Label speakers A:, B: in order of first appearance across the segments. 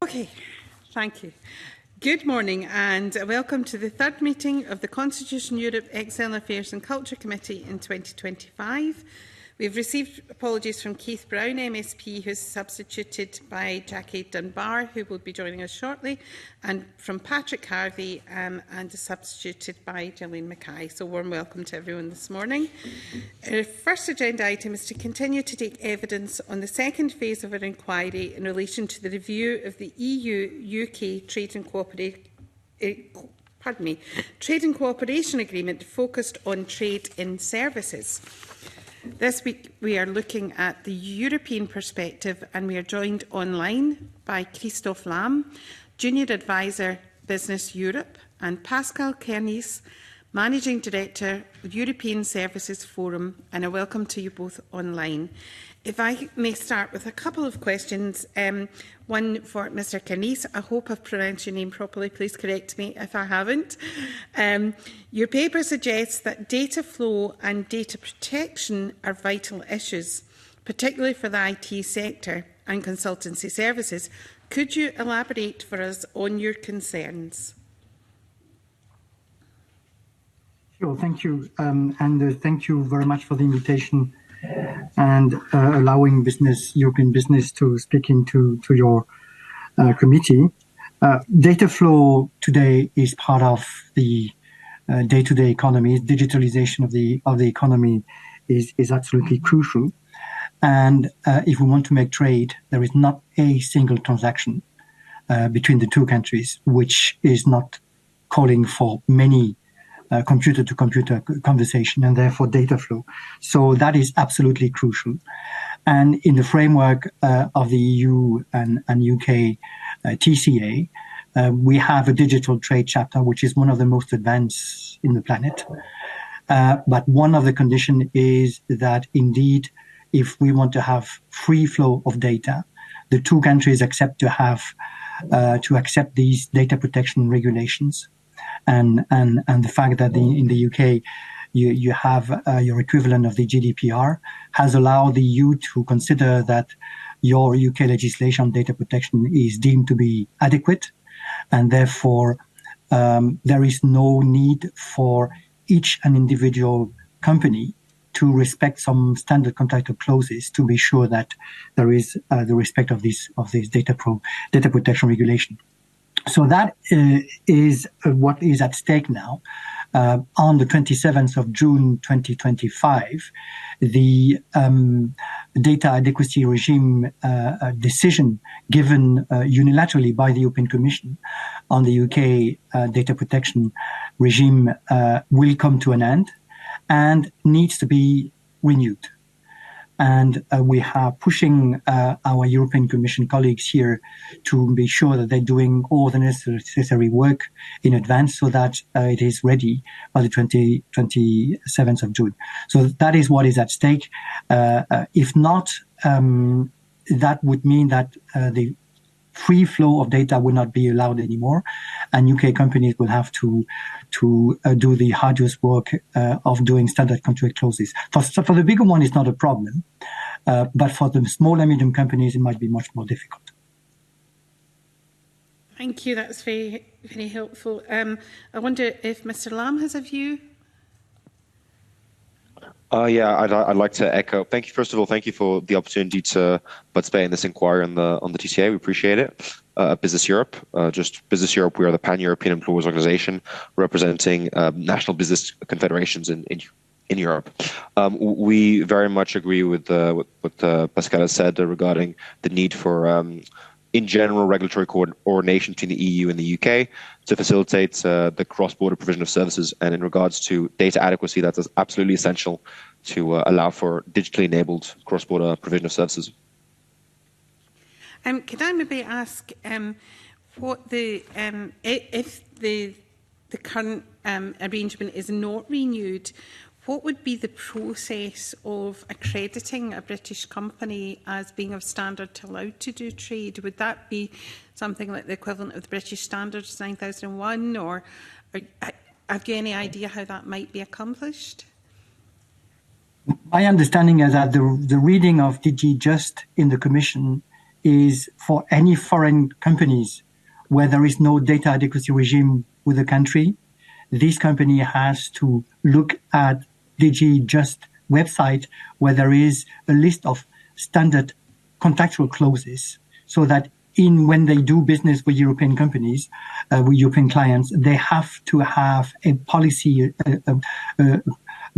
A: Okay, thank you. Good morning and welcome to the third meeting of the Constitution Europe External Affairs and Culture Committee in 2025. We've received apologies from Keith Brown, MSP, who's substituted by Jackie Dunbar, who will be joining us shortly, and from Patrick Harvey and is substituted by Gillian Mackay. So warm welcome to everyone this morning. Our first agenda item is to continue to take evidence on the second phase of our inquiry in relation to the review of the EU-UK Trade and Cooperation Agreement focused on trade in services. This week we are looking at the European perspective and we are joined online by Christophe Lam, Junior Advisor Business Europe, and Pascal Kernis, Managing Director of European Services Forum, and a welcome to you both online. If I may start with a couple of questions, one for Mr Kernis. I hope I've pronounced your name properly, please correct me if I haven't. Your paper suggests that data flow and data protection are vital issues, particularly for the IT sector and consultancy services. Could you elaborate for us on your concerns?
B: Sure, thank you. Thank you very much for the invitation and allowing European business to speak into your committee. Data flow today is part of the day-to-day economy. Digitalization of the economy is absolutely crucial. And if we want to make trade, there is not a single transaction between the two countries which is not calling for many computer-to-computer conversation and therefore data flow. So that is absolutely crucial. And in the framework of the EU and UK TCA, we have a digital trade chapter, which is one of the most advanced in the planet. But one of the conditions is that indeed, if we want to have free flow of data, the two countries accept these data protection regulations. And the fact that in the UK you have your equivalent of the GDPR has allowed the EU to consider that your UK legislation on data protection is deemed to be adequate, and therefore there is no need for each and individual company to respect some standard contractual clauses to be sure that there is the respect of this data protection regulation. So that is what is at stake now. On the 27th of June 2025, the data adequacy regime decision given unilaterally by the European Commission on the UK data protection regime will come to an end and needs to be renewed. And we are pushing our European Commission colleagues here to be sure that they're doing all the necessary work in advance so that it is ready by the 27th of June. So that is what is at stake. If not, that would mean that the free flow of data will not be allowed anymore, and UK companies will have to do the arduous work of doing standard contract clauses. For the bigger one, it's not a problem, but for the small and medium companies, it might be much more difficult.
A: Thank you. That's very, very helpful. I wonder if Mr. Lam has a view.
C: Yeah, I'd like to echo. Thank you. First of all, thank you for the opportunity to participate in this inquiry on the TCA. We appreciate it. Business Europe, Business Europe. We are the Pan-European Employers Organization representing national business confederations in Europe. We very much agree with what Pascal has said regarding the need for in general regulatory coordination between the EU and the UK to facilitate the cross-border provision of services. And in regards to data adequacy, that's absolutely essential to allow for digitally enabled cross-border provision of services.
A: Could I maybe ask what if the current arrangement is not renewed, what would be the process of accrediting a British company as being of standard to allowed to do trade? Would that be something like the equivalent of the British Standards 9001, or have you any idea how that might be accomplished?
B: My understanding is that the reading of DG Just in the Commission is for any foreign companies where there is no data adequacy regime with the country, this company has to look at DigiJust website where there is a list of standard contractual clauses, so that when they do business with European companies, with European clients, they have to have a policy,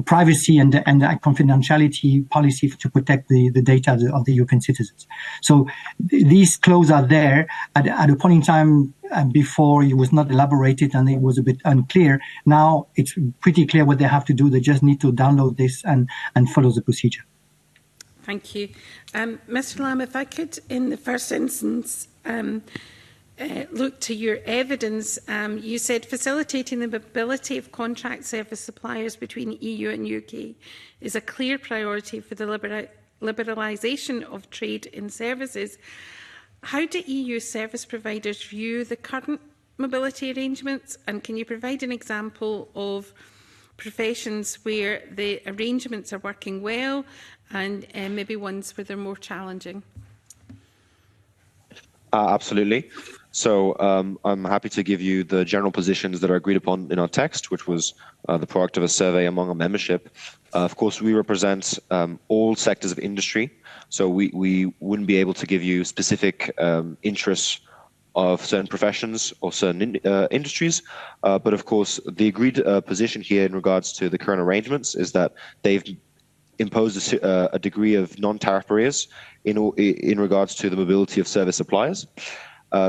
B: privacy and a confidentiality policy to protect the data of the European citizens. So these clauses are there at a point in time before it was not elaborated and it was a bit unclear. Now it's pretty clear what they have to do. They just need to download this and follow the procedure.
A: Thank you. Mr. Lamb, if I could, in the first instance, look to your evidence. You said facilitating the mobility of contract service suppliers between EU and UK is a clear priority for the liberalisation of trade in services. How do EU service providers view the current mobility arrangements, and can you provide an example of professions where the arrangements are working well and maybe ones where they're more challenging?
C: Absolutely. So I'm happy to give you the general positions that are agreed upon in our text, which was the product of a survey among our membership. Of course, we represent all sectors of industry, so we wouldn't be able to give you specific interests of certain professions or certain industries. But of course, the agreed position here in regards to the current arrangements is that they've imposed a degree of non-tariff barriers in regards to the mobility of service suppliers.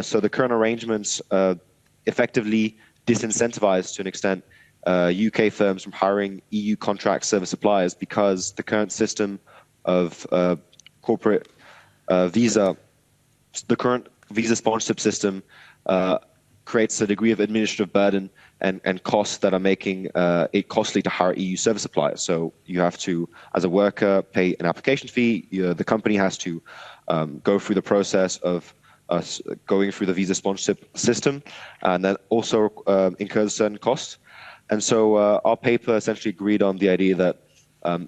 C: So the current arrangements effectively disincentivize to an extent UK firms from hiring EU contract service suppliers, because the current system of corporate visa, the current visa sponsorship system creates a degree of administrative burden and costs that are making it costly to hire EU service suppliers. So you have to, as a worker, pay an application fee. The company has to go through the process of going through the visa sponsorship system, and then also incurs certain costs. And so our paper essentially agreed on the idea that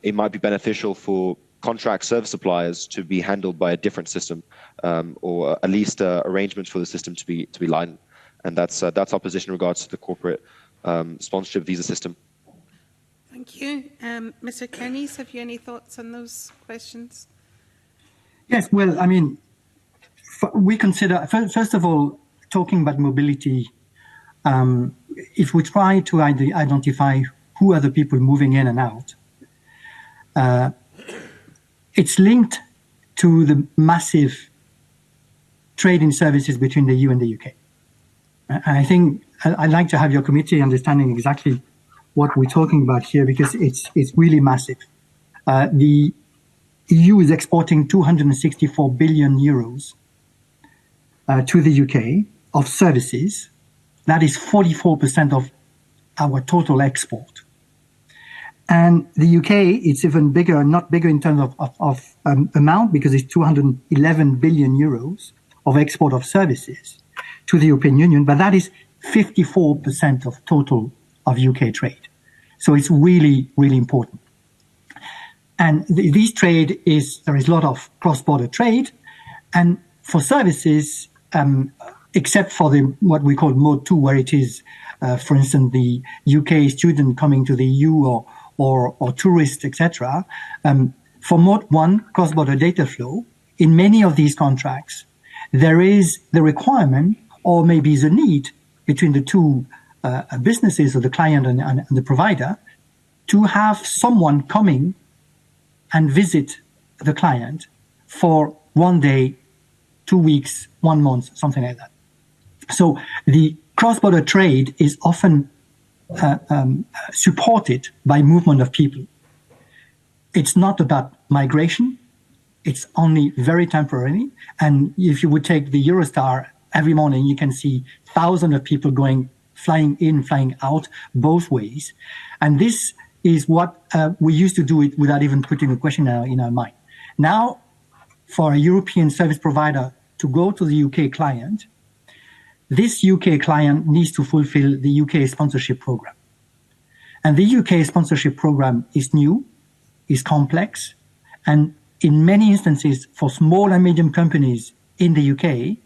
C: it might be beneficial for contract service suppliers to be handled by a different system, or at least arrangements for the system to be aligned. And that's our position in regards to the corporate sponsorship visa system.
A: Thank you. Mr. Kenny, have you any thoughts on those questions?
B: Yes, well, I mean, we consider, first of all, talking about mobility, if we try to identify who are the people moving in and out, it's linked to the massive trade in services between the EU and the UK. I think I'd like to have your committee understanding exactly what we're talking about here, because it's really massive. The EU is exporting 264 billion euros to the UK of services. That is 44% of our total export. And the UK, it's even bigger, not bigger in terms of amount, because it's 211 billion euros of export of services to the European Union, but that is 54% of total of UK trade. So it's really, really important. And this trade there is a lot of cross-border trade, and for services, except for what we call Mode 2, where it is, for instance, the UK student coming to the EU or tourists, etc. For Mode 1, cross-border data flow, in many of these contracts, there is the requirement, or maybe the need, between the two businesses, or the client and the provider, to have someone coming and visit the client for 1 day, 2 weeks, 1 month, something like that. So the cross-border trade is often supported by movement of people. It's not about migration. It's only very temporary. And if you would take the Eurostar, every morning you can see thousands of people flying in, flying out, both ways. And this is what we used to do it without even putting a question in our mind. Now, for a European service provider to go to the UK client, this UK client needs to fulfill the UK sponsorship program. And the UK sponsorship program is new, is complex, and in many instances, for small and medium companies, in the UK,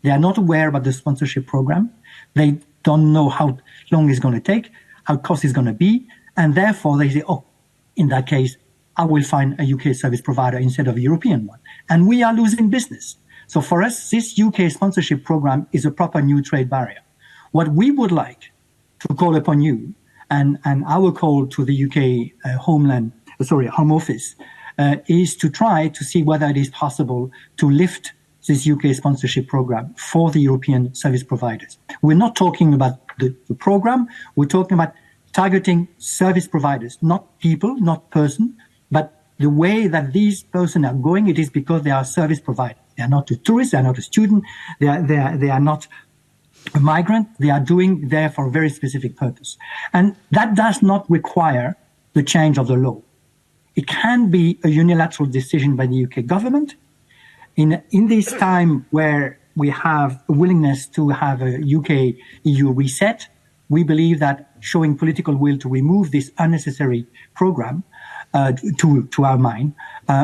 B: they are not aware about the sponsorship program. They don't know how long it's going to take, how cost is going to be, and therefore they say, oh, in that case, I will find a UK service provider instead of a European one. And we are losing business. So for us, this UK sponsorship program is a proper new trade barrier. What we would like to call upon you, and our call to the UK Home Office, is to try to see whether it is possible to lift this UK sponsorship program for the European service providers. We're not talking about the program, we're talking about targeting service providers, not people, not person, but the way that these persons are going, it is because they are service providers. They are not a tourist, they are not a student, they are not a migrant, they are doing there for a very specific purpose. And that does not require the change of the law. It can be a unilateral decision by the UK government. In this time where we have a willingness to have a UK-EU reset, we believe that showing political will to remove this unnecessary program, to our mind,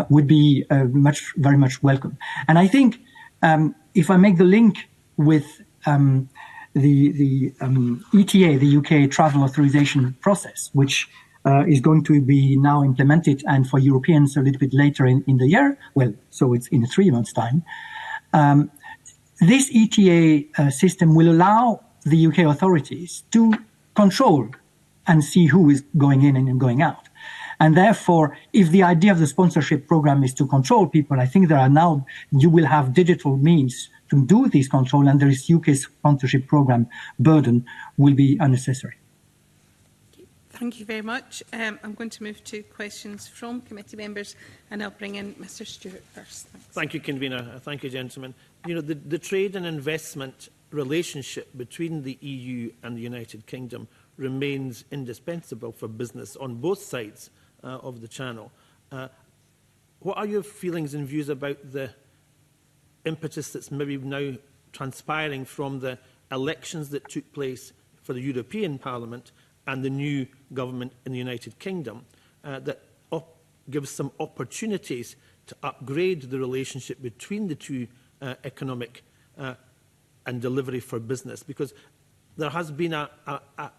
B: would be very much welcome. And I think if I make the link with the ETA, the UK travel authorization process, which is going to be now implemented, and for Europeans a little bit later in the year, well, so it's in 3 months' time. This ETA system will allow the UK authorities to control and see who is going in and going out. And therefore, if the idea of the sponsorship program is to control people, I think you will have digital means to do this control, and this UK sponsorship program burden will be unnecessary.
A: Thank you very much. I'm going to move to questions from committee members, and I'll bring in Mr. Stewart first. Thanks.
D: Thank you, Convener. Thank you, gentlemen. You know, the trade and investment relationship between the EU and the United Kingdom remains indispensable for business on both sides of the Channel. What are your feelings and views about the impetus that's maybe now transpiring from the elections that took place for the European Parliament and the new government in the United Kingdom that gives some opportunities to upgrade the relationship between the two economic and delivery for business? Because there has been a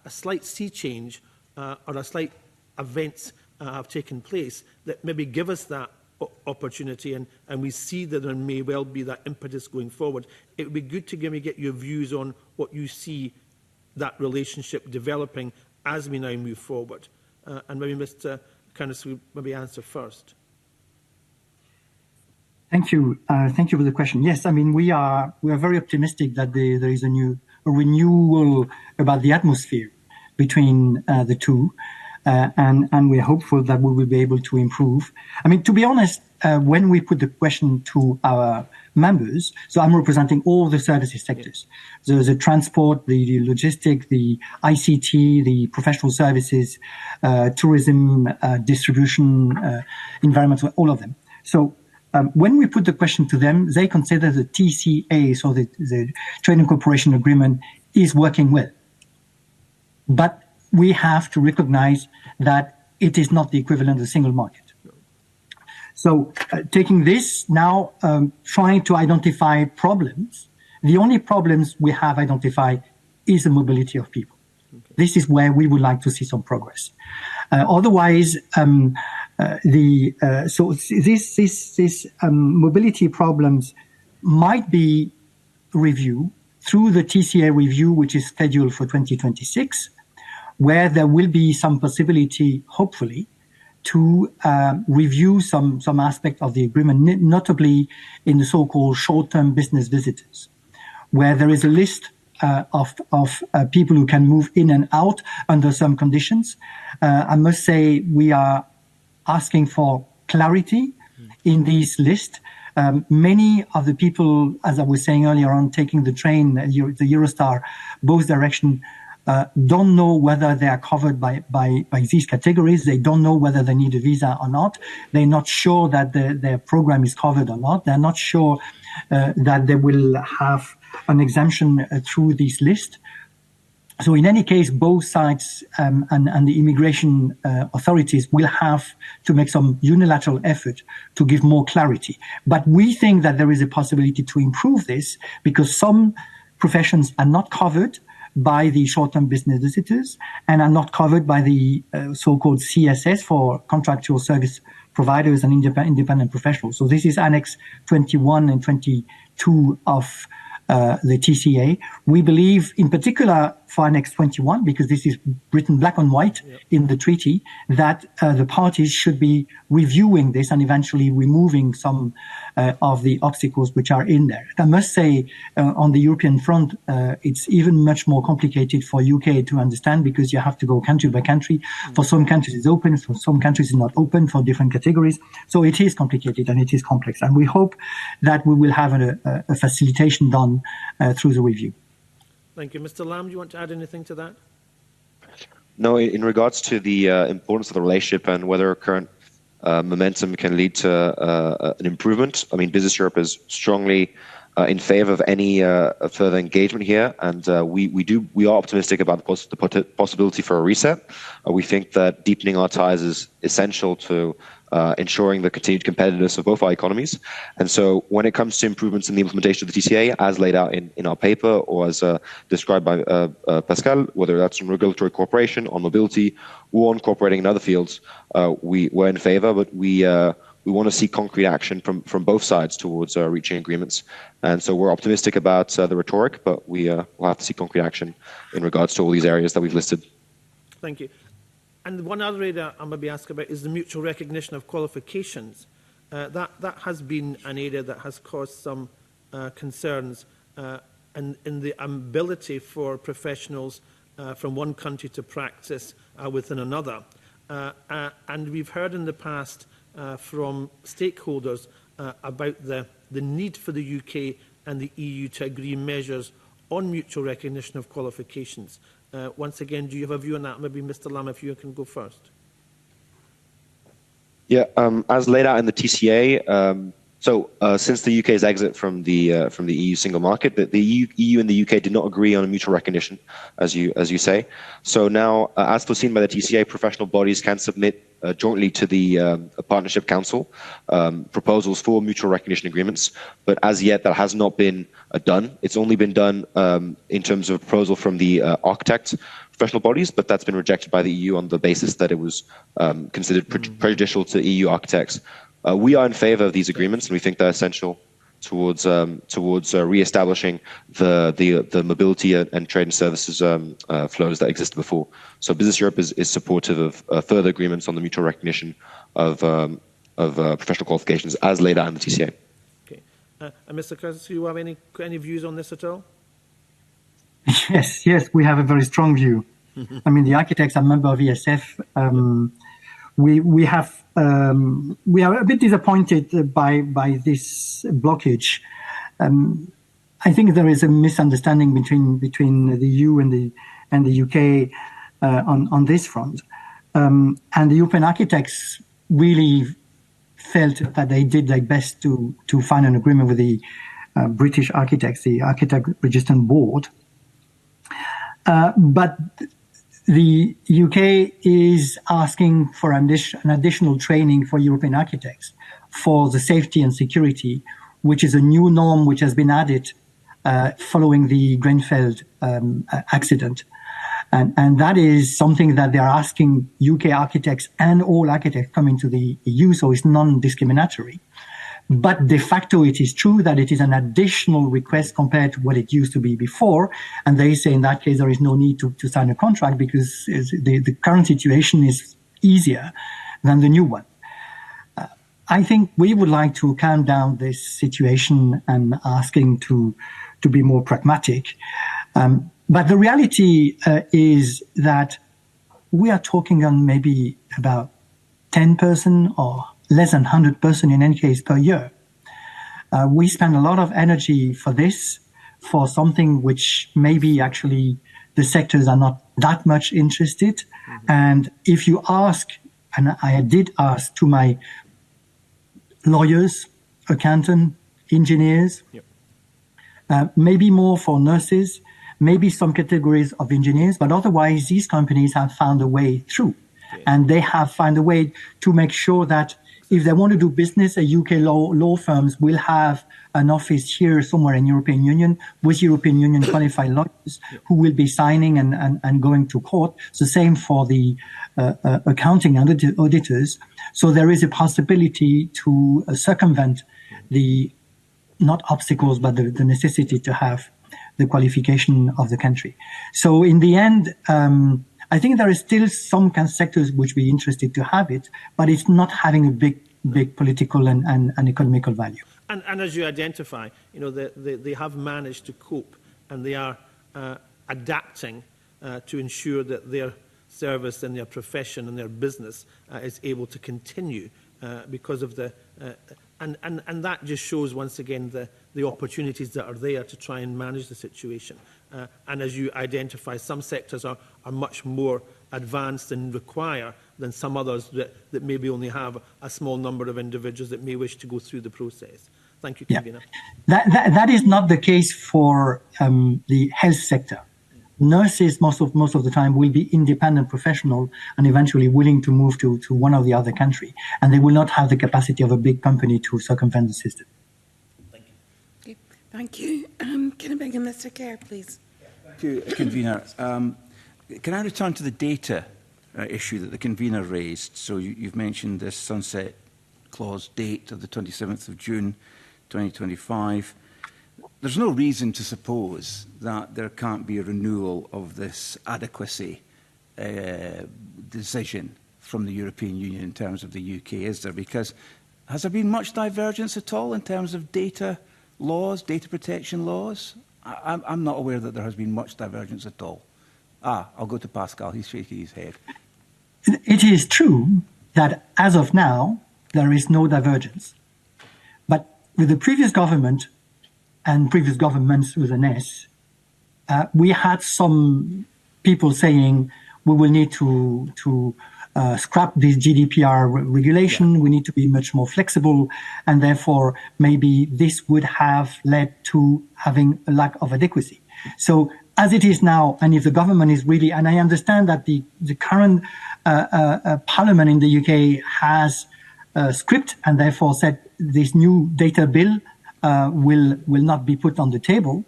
D: slight sea change or a slight events have taken place that maybe give us that opportunity, and we see that there may well be that impetus going forward. It would be good to get your views on what you see that relationship developing as we now move forward. And maybe Mr. Curtis will maybe answer first.
B: Thank you. Thank you for the question. Yes, I mean, we are very optimistic that there is a renewal about the atmosphere between the two. And we're hopeful that we will be able to improve. I mean, to be honest, when we put the question to our members, so I'm representing all the services sectors. So the transport, the logistics, the ICT, the professional services, tourism, distribution, environmental, all of them. So when we put the question to them, they consider the TCA, so the Trade and Cooperation Agreement, is working well. But we have to recognize that it is not the equivalent of the single market. So taking this now, trying to identify problems, the only problems we have identified is the mobility of people. Okay. This is where we would like to see some progress. Otherwise, this mobility problems might be reviewed through the TCA review, which is scheduled for 2026, where there will be some possibility, hopefully, to review some aspect of the agreement, notably in the so-called short-term business visitors, where there is a list of people who can move in and out under some conditions. I must say we are asking for clarity in this list. Many of the people, as I was saying earlier on, taking the train, the Eurostar, both directions, don't know whether they are covered by these categories. They don't know whether they need a visa or not. They're not sure that their program is covered or not. They're not sure that they will have an exemption through this list. So in any case, both sides and the immigration authorities will have to make some unilateral effort to give more clarity. But we think that there is a possibility to improve this because some professions are not covered by the short-term business visitors and are not covered by the so-called CSS for contractual service providers and independent professionals. So this is Annex 21 and 22 of the TCA. We believe, in particular for Annex 21, because this is written black on white in the treaty, that the parties should be reviewing this and eventually removing some of the obstacles which are in there. I must say, on the European front, it's even much more complicated for UK to understand because you have to go country by country. For some countries it's open, for some countries it's not open for different categories. So it is complicated and it is complex. And we hope that we will have a facilitation done through the review.
D: Thank you. Mr. Lamb, do you want to add anything to that?
C: No, in regards to the importance of the relationship and whether current momentum can lead to an improvement, I mean, Business Europe is strongly in favor of any further engagement here, and we are optimistic about the possibility for a reset. We think that deepening our ties is essential to ensuring the continued competitiveness of both our economies. And so when it comes to improvements in the implementation of the TCA, as laid out in our paper or as described by Pascal, whether that's on regulatory cooperation, on mobility, or on cooperating in other fields, we're in favor, but we want to see concrete action from both sides towards reaching agreements. And so we're optimistic about the rhetoric, but we'll have to see concrete action in regards to all these areas that we've listed.
D: Thank you. And one other area I'm going to be asking about is the mutual recognition of qualifications. That has been an area that has caused some concerns in the ability for professionals from one country to practice within another. And we've heard in the past from stakeholders about the need for the UK and the EU to agree measures on mutual recognition of qualifications. Once again, do you have a view on that? Maybe Mr. Lamb, if you can go first.
C: Yeah, as laid out in the TCA, since the UK's exit from the EU single market, the EU and the UK did not agree on a mutual recognition, as you say. So now, as foreseen by the TCA, professional bodies can submit jointly to the Partnership Council proposals for mutual recognition agreements, but as yet that has not been done. It's only been done in terms of a proposal from the architect professional bodies, but that's been rejected by the EU on the basis that it was considered prejudicial to EU architects. We are in favour of these agreements, and we think they're essential towards re-establishing the mobility and trade and services flows that existed before. So Business Europe is supportive of further agreements on the mutual recognition of professional qualifications as laid out in the TCA.
D: Okay, and Mr. Curtis, do you have any views on this at all?
B: Yes, we have a very strong view. I mean, the architects are a member of ESF. We are a bit disappointed by this blockage. I think there is a misunderstanding between the EU and the UK on this front, and the European architects really felt that they did their best to find an agreement with the British architects, the Architect Register Board. But the UK is asking for an additional training for European architects for the safety and security, which is a new norm which has been added following the Grenfell accident. And that is something that they are asking UK architects and all architects coming to the EU, so it's non-discriminatory. But de facto, it is true that it is an additional request compared to what it used to be before. And they say in that case, there is no need to sign a contract because the current situation is easier than the new one. I think we would like to calm down this situation and asking to be more pragmatic. But the reality is that we are talking on maybe about 10% or less than 100% in any case per year. We spend a lot of energy for this, for something which maybe actually the sectors are not that much interested. Mm-hmm. And if you ask, and I did ask to my lawyers, accountants, engineers, maybe more for nurses, maybe some categories of engineers, but otherwise these companies have found a way through.
D: Okay.
B: And they have found a way to make sure that if they want to do business, a UK law firms will have an office here somewhere in European Union with European Union qualified lawyers who will be signing and going to court. It's the same for the accounting auditors. So there is a possibility to circumvent the, not obstacles, but the necessity to have the qualification of the country. So in the end, I think there is still some kind of sectors which be interested to have it, but it's not having a big political and economical value.
D: And as you identify, you know, they have managed to cope, and they are adapting to ensure that their service and their profession and their business is able to continue because of the and that just shows once again the opportunities that are there to try and manage the situation. And as you identify, some sectors are much more advanced and require than some others that maybe only have a small number of individuals that may wish to go through the process. Thank you, Convener.
B: Yeah. That is not the case for the health sector. Nurses most of the time will be independent professional and eventually willing to move to one or the other country, and they will not have the capacity of a big company to circumvent the system.
A: Thank you. Okay. Thank you. Can I bring in Mr. Kerr, please?
E: Thank you, Convener. Can I return to the data issue that the Convener raised? So you've mentioned this sunset clause date of the 27th of June 2025. There's no reason to suppose that there can't be a renewal of this adequacy decision from the European Union in terms of the UK, is there? Because has there been much divergence at all in terms of data laws, data protection laws? I'm not aware that there has been much divergence at all. I'll go to Pascal. He's shaking his head.
B: It is true that as of now, there is no divergence. But with the previous government, and previous governments with an S, we had some people saying we will need to scrap this GDPR regulation, we need to be much more flexible, and therefore maybe this would have led to having a lack of adequacy. So as it is now, and if the government is really, and I understand that the current parliament in the UK has a script and therefore said this new data bill will not be put on the table,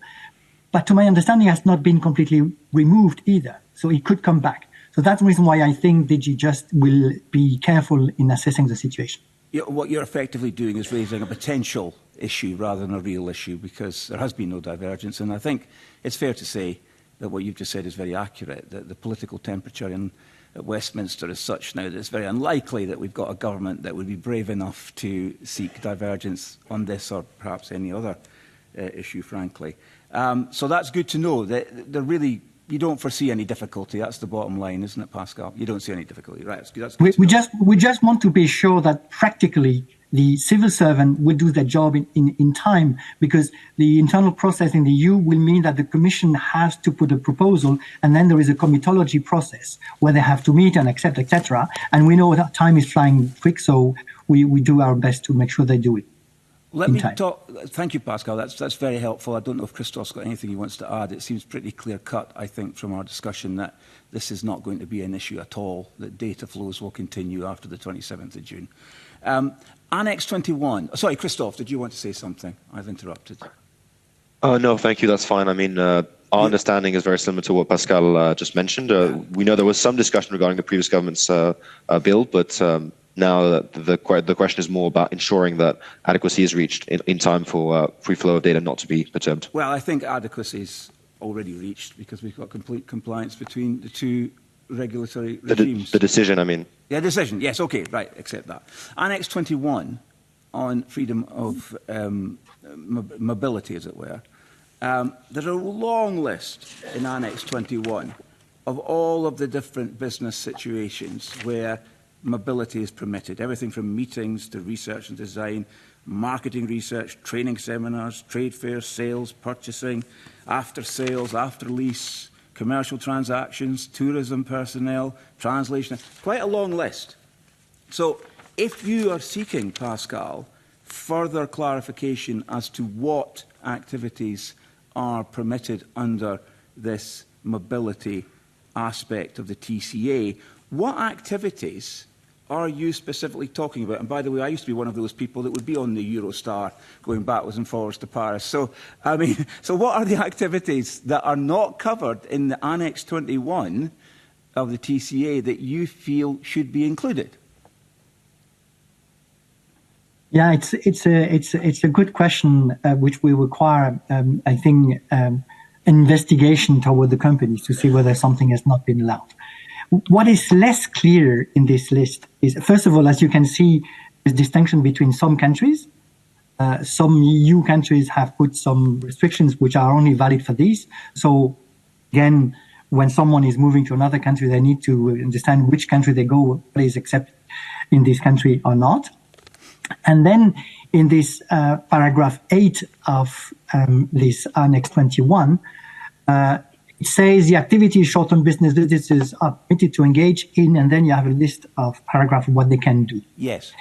B: but to my understanding has not been completely removed either. So it could come back. So that's the reason why I think DG Just will be careful in assessing the situation.
E: Yeah, what you're effectively doing is raising a potential issue rather than a real issue, because there has been no divergence. And I think it's fair to say that what you've just said is very accurate, that the political temperature at Westminster is such now that it's very unlikely that we've got a government that would be brave enough to seek divergence on this or perhaps any other issue, frankly. So that's good to know. That really, you don't foresee any difficulty. That's the bottom line, isn't it, Pascal? You don't see any difficulty, right? That's good. That's good
B: we just want to be sure that practically the civil servant will do their job in time, because the internal process in the EU will mean that the Commission has to put a proposal, and then there is a comitology process where they have to meet and accept, etc. And we know that time is flying quick, so we do our best to make sure they do it.
E: Let me talk. Thank you, Pascal. That's very helpful. I don't know if Christoph's got anything he wants to add. It seems pretty clear-cut, I think, from our discussion that this is not going to be an issue at all, that data flows will continue after the 27th of June. Annex 21. Sorry, Christophe, did you want to say something? I've interrupted.
C: No, thank you. That's fine. I mean, our understanding is very similar to what Pascal just mentioned. We know there was some discussion regarding the previous government's bill, but now the question is more about ensuring that adequacy is reached in time for free flow of data not to be perturbed.
E: Well, I think adequacy is already reached because we've got complete compliance between the two regulatory regimes.
C: The decision, I mean.
E: Yeah, decision. Yes, okay, right, accept that. Annex 21 on freedom of mobility, as it were. There's a long list in Annex 21 of all of the different business situations where mobility is permitted. Everything from meetings to research and design, marketing research, training seminars, trade fairs, sales, purchasing, after sales, after lease, commercial transactions, tourism personnel, translation, quite a long list. So if you are seeking, Pascal, further clarification as to what activities are permitted under this mobility aspect of the TCA. What activities are you specifically talking about? And by the way, I used to be one of those people that would be on the Eurostar going backwards and forwards to Paris. So, I mean, so what are the activities that are not covered in the Annex 21 of the TCA that you feel should be included?
B: Yeah, it's a good question, which will require, I think, investigation toward the companies to see whether something has not been allowed. What is less clear in this list is, first of all, as you can see, there's distinction between some countries. Some EU countries have put some restrictions which are only valid for these. So, again, when someone is moving to another country, they need to understand which country they go, what is accepted in this country or not. And then in this paragraph 8 of this Annex 21, it says the activities short-term business visitors are permitted to engage in, and then you have a list of paragraphs of what they can do.
E: Yes.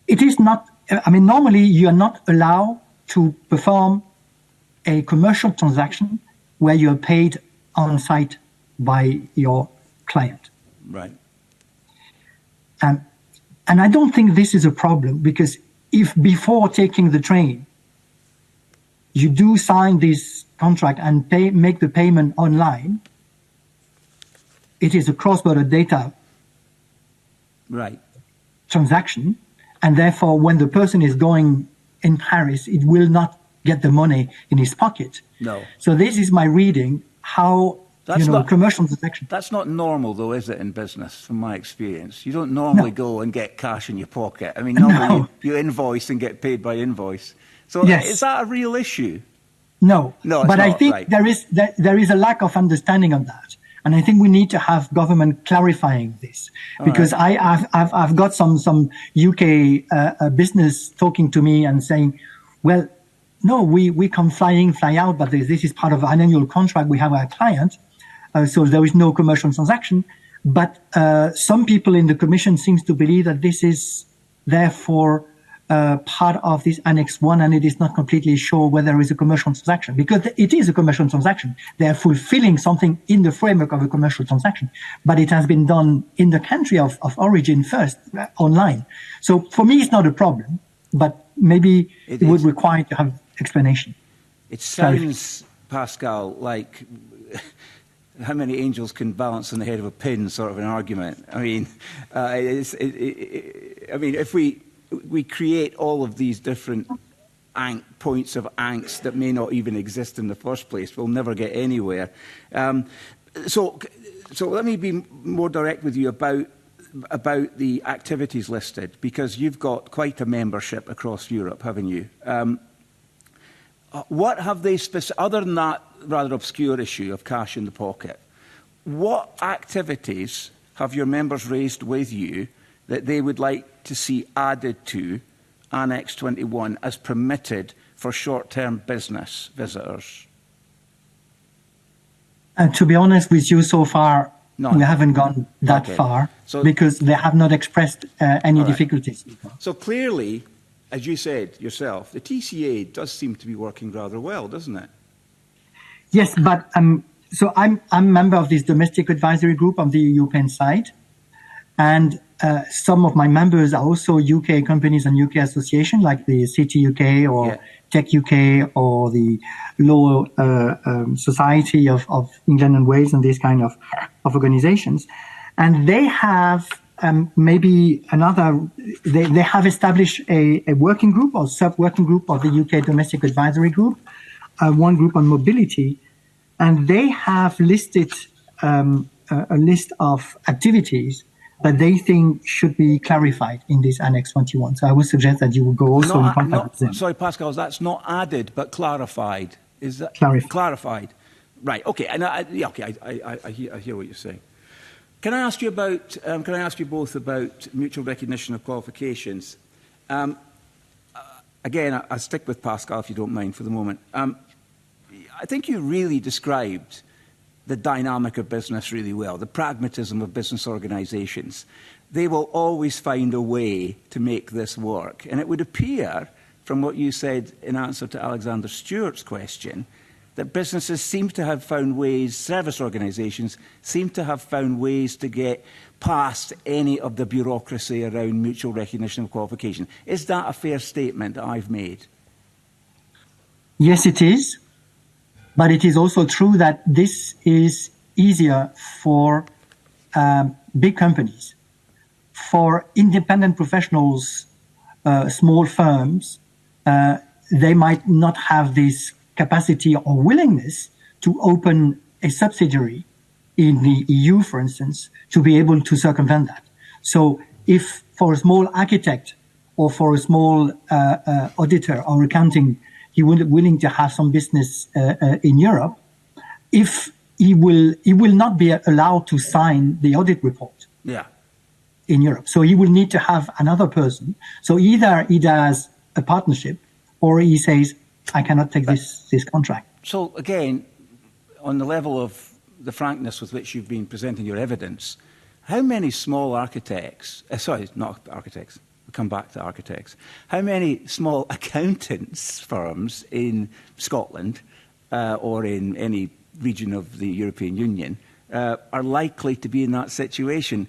B: It is not, I mean, normally you are not allowed to perform a commercial transaction where you are paid on site by your client.
E: Right.
B: And I don't think this is a problem, because if before taking the train, you do sign this contract and make the payment online, it is a cross-border data transaction. And therefore, when the person is going in Paris, it will not get the money in his pocket.
E: No.
B: So this is my reading, how commercial transaction.
E: That's not normal, though, is it, in business, from my experience? You don't normally go and get cash in your pocket. I mean, normally you invoice and get paid by invoice. So is that a real issue?
B: No, but I think
E: right.
B: there is a lack of understanding of that. And I think we need to have government clarifying this, because I've got some UK business talking to me and saying, well, no, we come fly in, fly out, but this is part of an annual contract we have with our client. So there is no commercial transaction. But some people in the Commission seems to believe that this is therefore part of this Annex 1, and it is not completely sure whether there is a commercial transaction, because it is a commercial transaction. They are fulfilling something in the framework of a commercial transaction, but it has been done in the country of origin first, online. So for me, it's not a problem, but maybe it would require to have explanation.
E: It sounds, Pascal, like how many angels can balance on the head of a pin sort of an argument. I mean, if we create all of these different points of angst that may not even exist in the first place, we'll never get anywhere. So let me be more direct with you about the activities listed, because you've got quite a membership across Europe, haven't you? What have they, other than that rather obscure issue of cash in the pocket, what activities have your members raised with you that they would like to see added to Annex 21 as permitted for short-term business visitors?
B: To be honest with you, so far, we haven't gone that far, because they have not expressed any difficulties.
E: So clearly, as you said yourself, the TCA does seem to be working rather well, doesn't it?
B: Yes, but so I'm a member of this domestic advisory group on the European side, and some of my members are also UK companies and UK associations, like the City UK or Tech UK or the Law Society of England and Wales, and these kind of organizations. And they have they have established a working group or sub-working group of the UK Domestic Advisory Group, one group on mobility, and they have listed a list of activities that they think should be clarified in this Annex 21. So I would suggest that you would go also in contact with them.
E: Sorry, Pascal, that's not added, but clarified. Is that clarified? Right. Okay. And I hear what you're saying. Can I ask you about? Can I ask you both about mutual recognition of qualifications? Again, I'll stick with Pascal if you don't mind for the moment. I think you really described the dynamic of business really well, the pragmatism of business organisations. They will always find a way to make this work. And it would appear, from what you said in answer to Alexander Stewart's question, that businesses seem to have found ways, service organisations seem to have found ways to get past any of the bureaucracy around mutual recognition of qualification. Is that a fair statement that I've made?
B: Yes, it is. But it is also true that this is easier for big companies. For independent professionals, small firms, they might not have this capacity or willingness to open a subsidiary in the EU, for instance, to be able to circumvent that. So if for a small architect or for a small auditor or accounting, he would willing to have some business in Europe, if he will not be allowed to sign the audit report.
E: Yeah.
B: In Europe. So he will need to have another person. So either he does a partnership or he says, I cannot take this contract.
E: So again, on the level of the frankness with which you've been presenting your evidence, how many small architects, sorry, not architects, we'll come back to architects, how many small accountants firms in Scotland or in any region of the European Union are likely to be in that situation?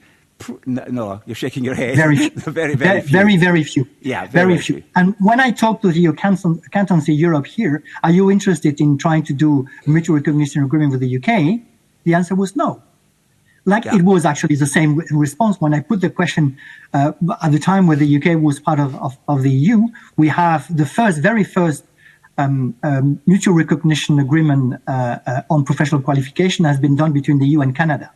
E: No, you're shaking your head.
B: Very few. very few.
E: Yeah,
B: very few. And when I talk to the Accountancy Europe here, are you interested in trying to do a mutual recognition agreement with the UK? The answer was no. It was actually the same response when I put the question at the time where the UK was part of the EU. We have the very first mutual recognition agreement on professional qualification has been done between the EU and Canada.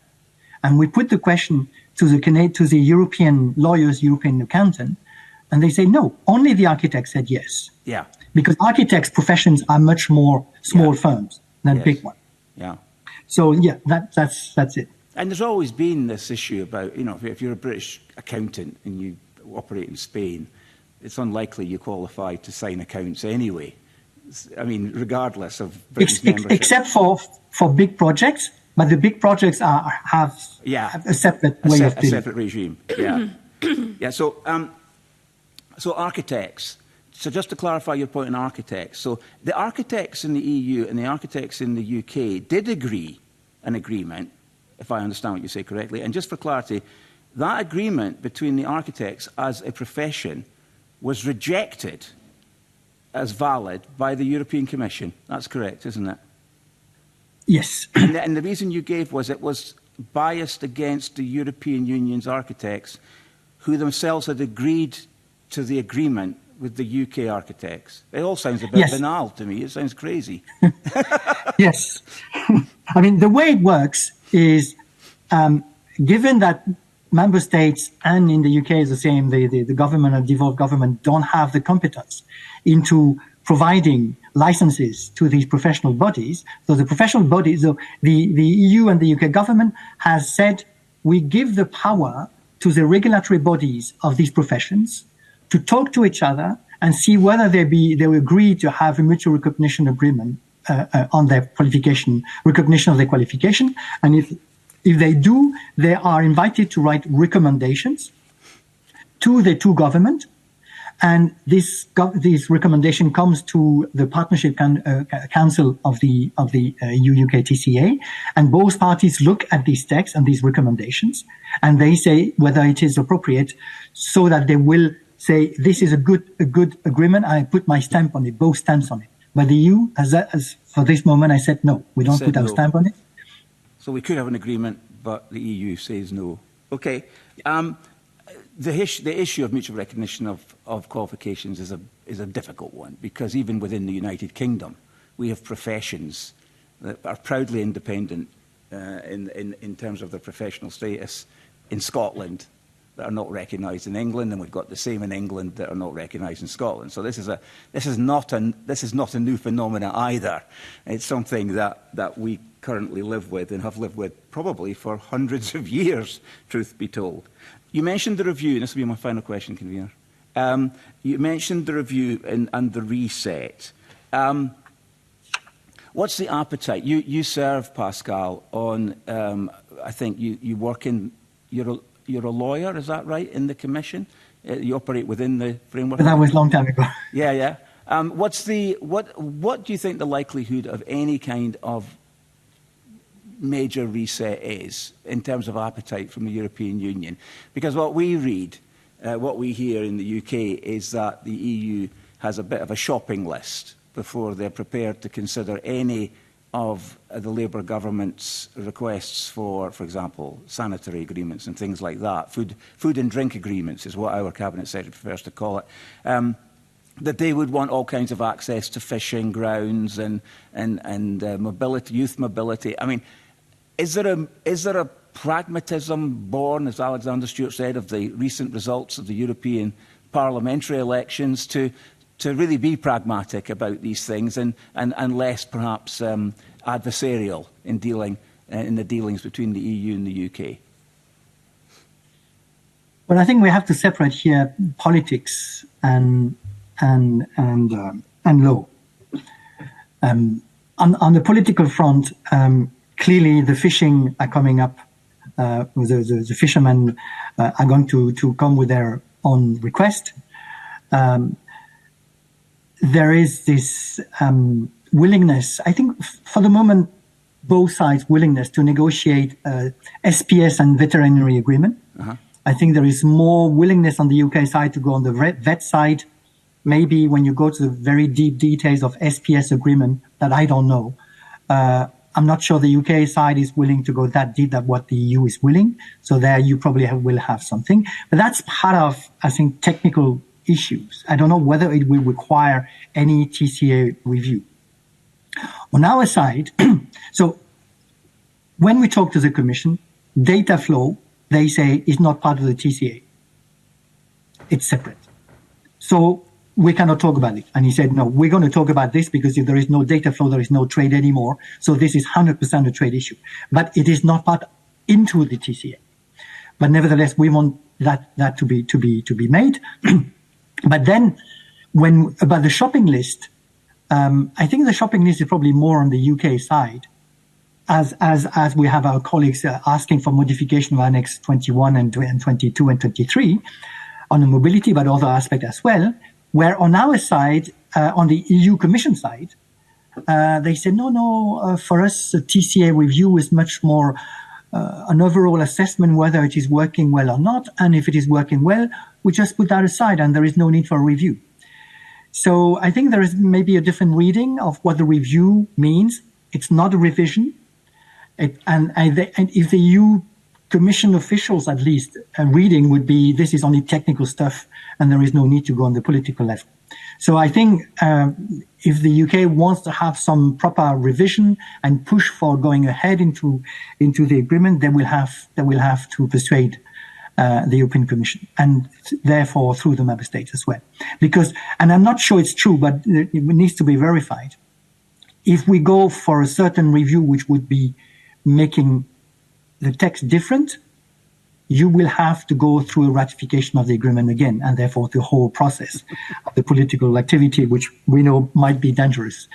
B: And we put the question to the European lawyers, European accountant, and they say no. Only the architects said yes.
E: Yeah. Because
B: architects' professions are much more small firms than big ones.
E: Yeah.
B: So yeah, that's it.
E: And there's always been this issue about, if you're a British accountant and you operate in Spain, it's unlikely you qualify to sign accounts anyway. I mean, regardless of British membership.
B: Except for big projects. But the big projects have a separate way of dealing.
E: A separate regime, yeah. Yeah, so architects. So just to clarify your point on architects. So the architects in the EU and the architects in the UK did agree an agreement, if I understand what you say correctly. And just for clarity, that agreement between the architects as a profession was rejected as valid by the European Commission. That's correct, isn't it?
B: Yes.
E: And the reason you gave was it was biased against the European Union's architects who themselves had agreed to the agreement with the UK architects. It all sounds a bit banal to me. It sounds crazy.
B: Yes. I mean, the way it works is, given that member states and in the UK is the same, the government and devolved government don't have the competence into providing licenses to these professional bodies. So the professional bodies, so the EU and the UK government has said, we give the power to the regulatory bodies of these professions to talk to each other and see whether they will agree to have a mutual recognition agreement on their qualification, recognition of their qualification. And if they do, they are invited to write recommendations to the two governments. And this recommendation comes to the Partnership Council of the EU-UK TCA, and both parties look at these texts and these recommendations, and they say whether it is appropriate, so that they will say this is a good agreement. I put my stamp on it, both stamps on it. But the EU, as for this moment, I said no, we don't put our stamp on it.
E: So we could have an agreement, but the EU says no. Okay. The issue of mutual recognition of qualifications is a difficult one, because even within the United Kingdom, we have professions that are proudly independent in terms of their professional status in Scotland that are not recognised in England, and we've got the same in England that are not recognised in Scotland. So this is not a new phenomena either. It's something that we currently live with and have lived with probably for hundreds of years, truth be told. You mentioned the review, and this will be my final question, Convener. You mentioned the review and the reset. What's the appetite? You serve, Pascal, on, I think you work in, you're a lawyer, is that right, in the Commission? You operate within the framework?
B: That was a long time ago.
E: Yeah. What do you think the likelihood of any kind of major reset is in terms of appetite from the European Union? Because what we read, what we hear in the UK is that the EU has a bit of a shopping list before they're prepared to consider any of the Labour government's requests for example, sanitary agreements and things like that. Food and drink agreements is what our Cabinet Secretary prefers to call it. That they would want all kinds of access to fishing grounds and mobility, youth mobility. I mean, is there a pragmatism born, as Alexander Stewart said, of the recent results of the European parliamentary elections to really be pragmatic about these things and less perhaps adversarial in the dealings between the EU and the UK?
B: Well, I think we have to separate here politics and law. On the political front, clearly the fishing are coming up. The fishermen are going to come with their own request. There is this willingness, I think, for the moment, both sides' willingness to negotiate SPS and veterinary agreement. I think there is more willingness on the UK side to go on the vet side. Maybe when you go to the very deep details of SPS agreement that I don't know, I'm not sure the UK side is willing to go that deep at what the EU is willing. So there you probably will have something. But that's part of, I think, technical issues. I don't know whether it will require any TCA review. On our side, so when we talk to the Commission, data flow, they say, is not part of the TCA. It's separate. So we cannot talk about it. And he said, no, we're going to talk about this because if there is no data flow, there is no trade anymore. So this is 100% a trade issue. But it is not part into the TCA. But nevertheless, we want that to be made. But then about the shopping list, I think the shopping list is probably more on the UK side, as we have our colleagues asking for modification of Annex 21 and 22 and 23 on the mobility, but other aspects as well. Where on our side, on the EU Commission side, they said, no, for us, a TCA review is much more an overall assessment whether it is working well or not. And if it is working well, we just put that aside and there is no need for a review. So I think there is maybe a different reading of what the review means. It's not a revision. And if the EU Commission officials, at least, reading would be, this is only technical stuff and there is no need to go on the political level. So I think if the UK wants to have some proper revision and push for going ahead into the agreement, they will have to persuade the European Commission and therefore through the member states as well. Because, and I'm not sure it's true, but it needs to be verified. If we go for a certain review, which would be making the text different, you will have to go through a ratification of the agreement again, and therefore the whole process of the political activity, which we know might be dangerous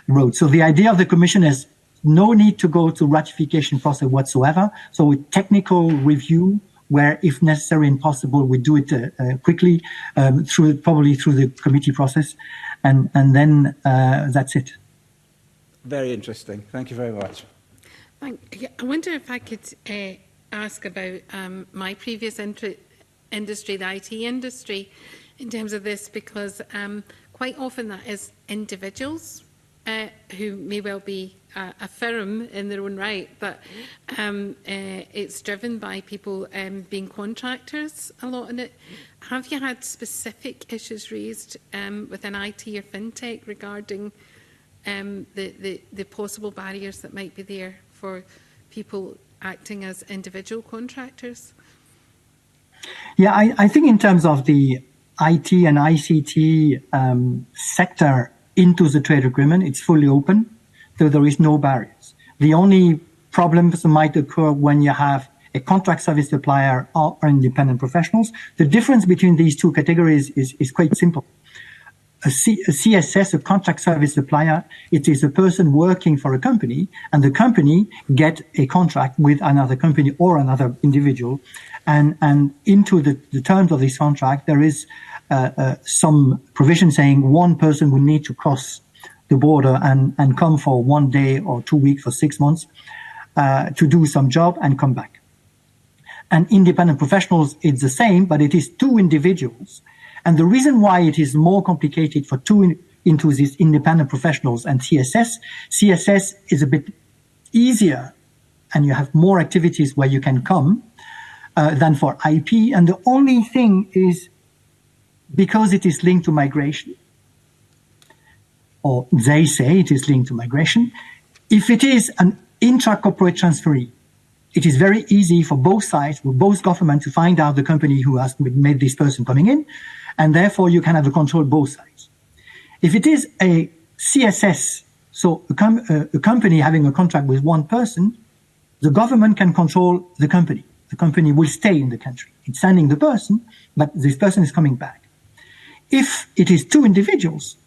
B: road. So the idea of the Commission is no need to go to ratification process whatsoever. So a technical review, where if necessary and possible, we do it quickly probably through the committee process, and then that's it.
E: Very interesting. Thank you very much.
A: I wonder if I could ask about my previous industry, the IT industry, in terms of this, because quite often that is individuals who may well be a firm in their own right, but it's driven by people being contractors a lot in it. Have you had specific issues raised within IT or FinTech regarding the possible barriers that might be there for people acting as individual contractors?
B: Yeah, I think in terms of the IT and ICT sector into the trade agreement, it's fully open, so there is no barriers. The only problems might occur when you have a contract service supplier or independent professionals. The difference between these two categories is quite simple. A CSS, a contract service supplier, it is a person working for a company, and the company get a contract with another company or another individual, and into the terms of this contract there is some provision saying one person would need to cross the border and come for 1 day or 2 weeks or 6 months to do some job and come back. And independent professionals, it's the same, but it is two individuals. And the reason why it is more complicated for into these independent professionals and CSS is a bit easier, and you have more activities where you can come than for IP. And the only thing is, because it is linked to migration, or they say it is linked to migration, if it is an intra-corporate transferee, it is very easy for both sides, for both governments, to find out the company who has made this person coming in, and therefore you can have a control both sides. If it is a CSS, so a company having a contract with one person, the government can control the company. The company will stay in the country. It's sending the person, but this person is coming back. If it is two individuals,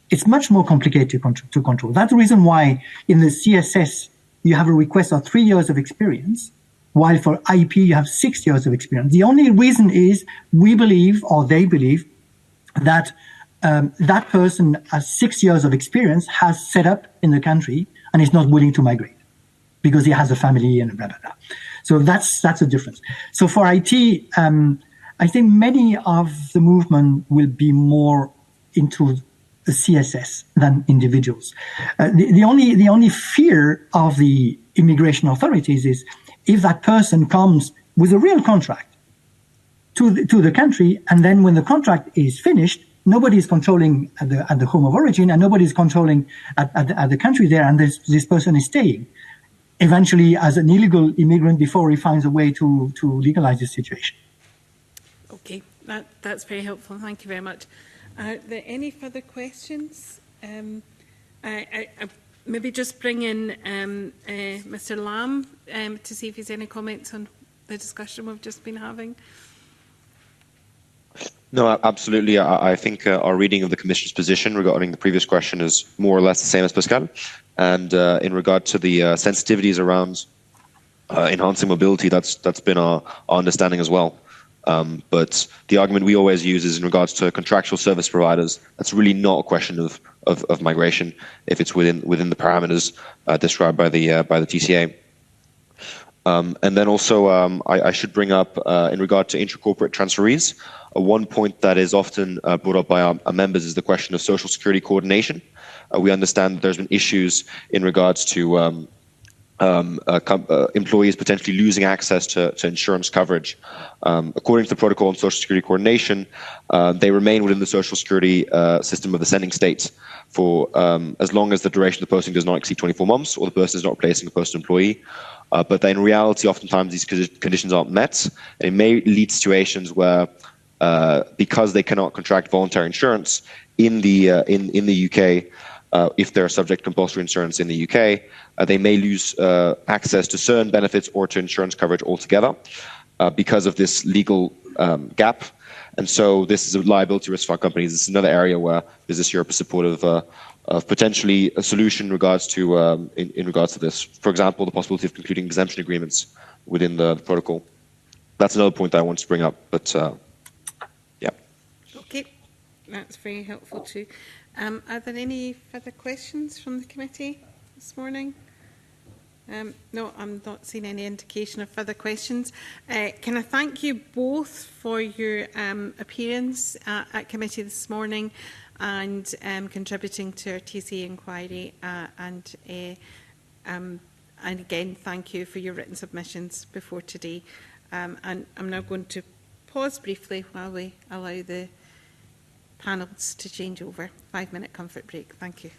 B: it's much more complicated to control. That's the reason why in the CSS, you have a request of 3 years of experience, while for IP, you have 6 years of experience. The only reason is we believe, or they believe, that that person has 6 years of experience, has set up in the country, and is not willing to migrate because he has a family and blah, blah, blah. So that's a difference. So for IT, I think many of the movement will be more into the CSS than individuals. The only fear of the immigration authorities is if that person comes with a real contract to the country, and then when the contract is finished, nobody is controlling at the home of origin, and nobody is controlling at the country there, and this person is staying eventually as an illegal immigrant before he finds a way to legalize the situation.
A: Okay, that's very helpful. Thank you very much. Are there any further questions? I maybe just bring in Mr. Lamb to see if he's any comments on the discussion we've just been having.
C: No, absolutely. I think our reading of the Commission's position regarding the previous question is more or less the same as Pascal. And in regard to the sensitivities around enhancing mobility, that's been our understanding as well. But the argument we always use is in regards to contractual service providers. That's really not a question of migration if it's within the parameters described by the TCA. And then also I should bring up in regard to intracorporate transferees, one point that is often brought up by our members is the question of social security coordination. We understand that there's been issues in regards to employees potentially losing access to insurance coverage. According to the Protocol on Social Security Coordination, they remain within the Social Security system of the sending state for as long as the duration of the posting does not exceed 24 months or the person is not replacing a posted employee. But in reality, oftentimes these conditions aren't met, and it may lead to situations where because they cannot contract voluntary insurance in the UK, if they're subject to compulsory insurance in the UK, they may lose access to certain benefits or to insurance coverage altogether because of this legal gap. And so this is a liability risk for our companies. This is another area where Business Europe is supportive of potentially a solution in regards to in regards to this. For example, the possibility of concluding exemption agreements within the protocol. That's another point that I want to bring up. But yeah.
A: Okay, that's very helpful too. Are there any further questions from the committee this morning? No, I'm not seeing any indication of further questions. Can I thank you both for your appearance at committee this morning and contributing to our TCA inquiry, and again thank you for your written submissions before today. And I'm now going to pause briefly while we allow the panels to change over. 5-minute comfort break. Thank you.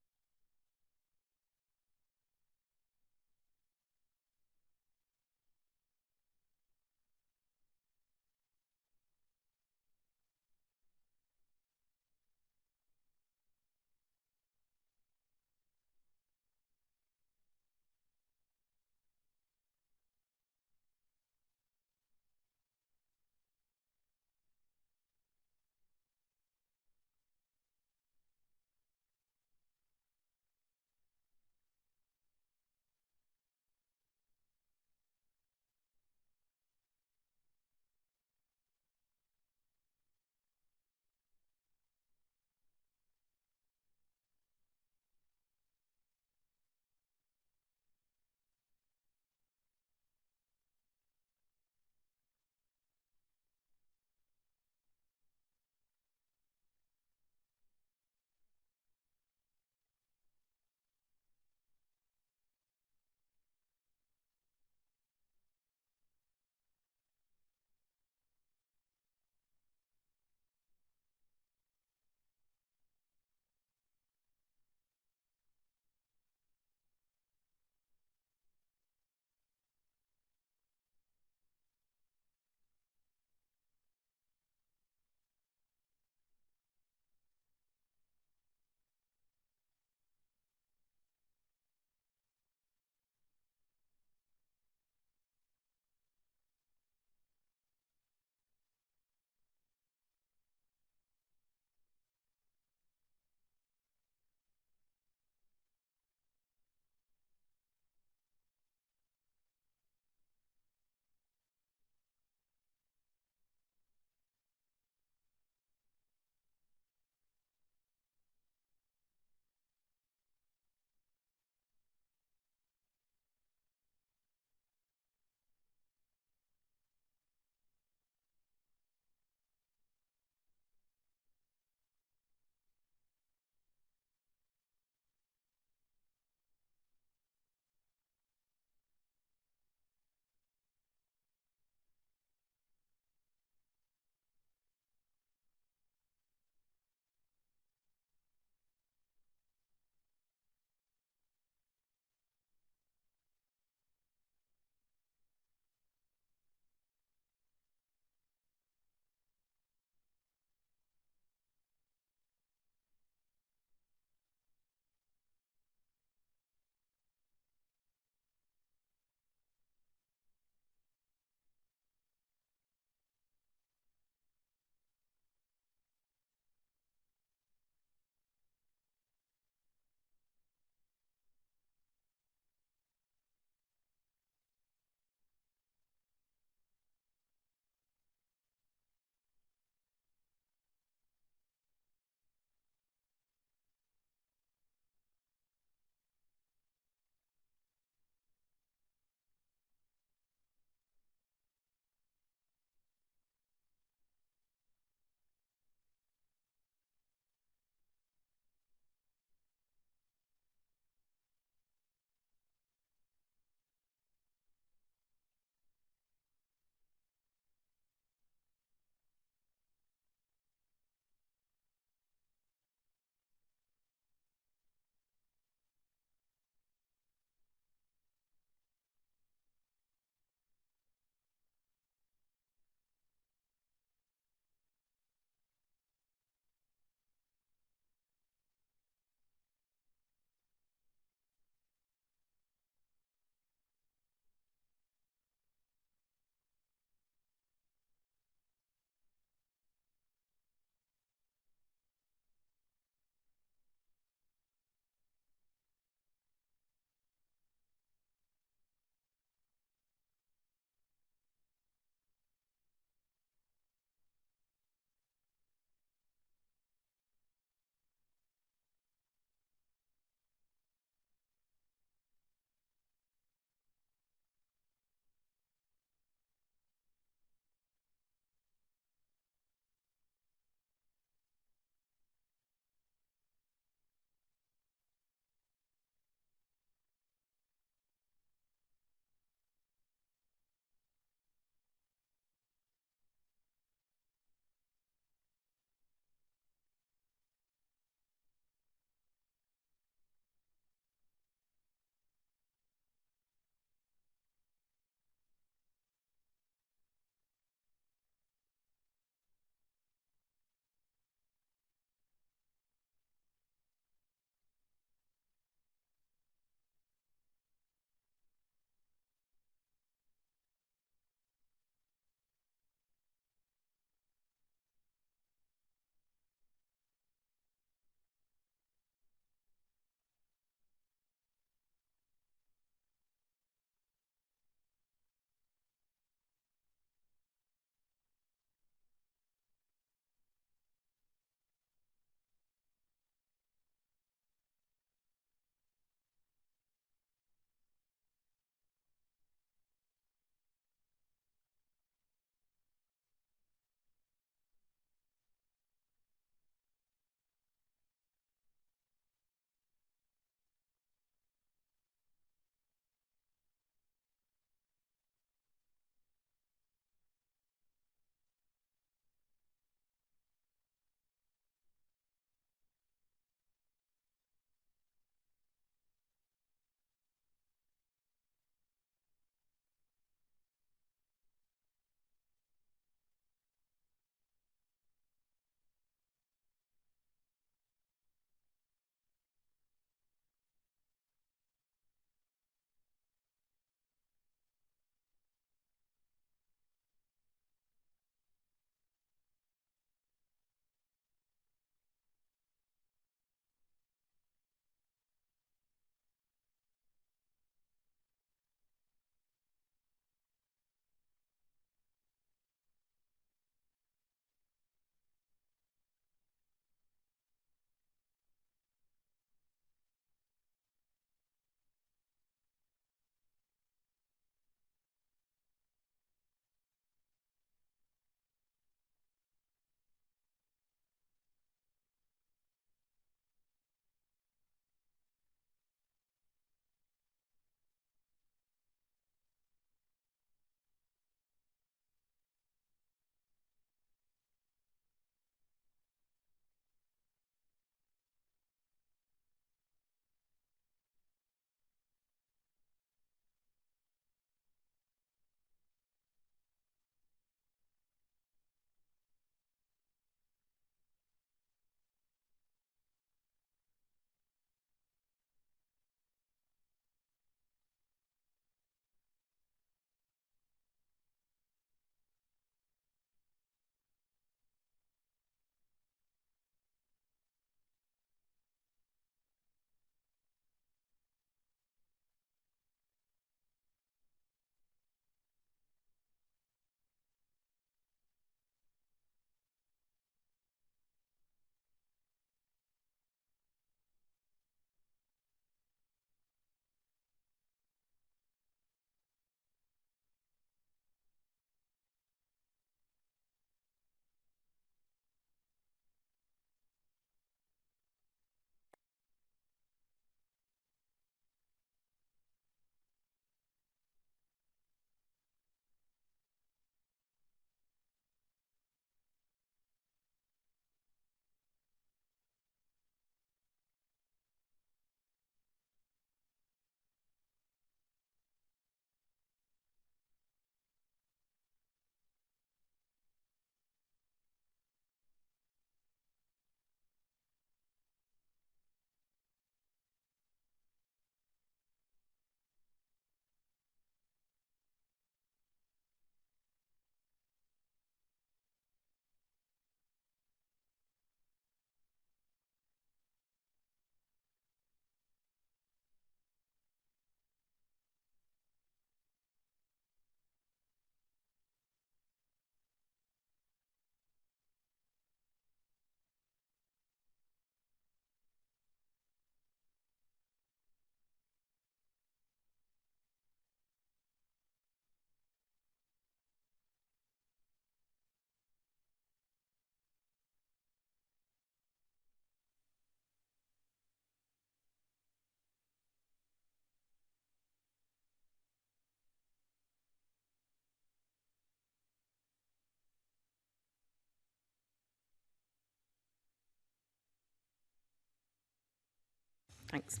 A: Thanks.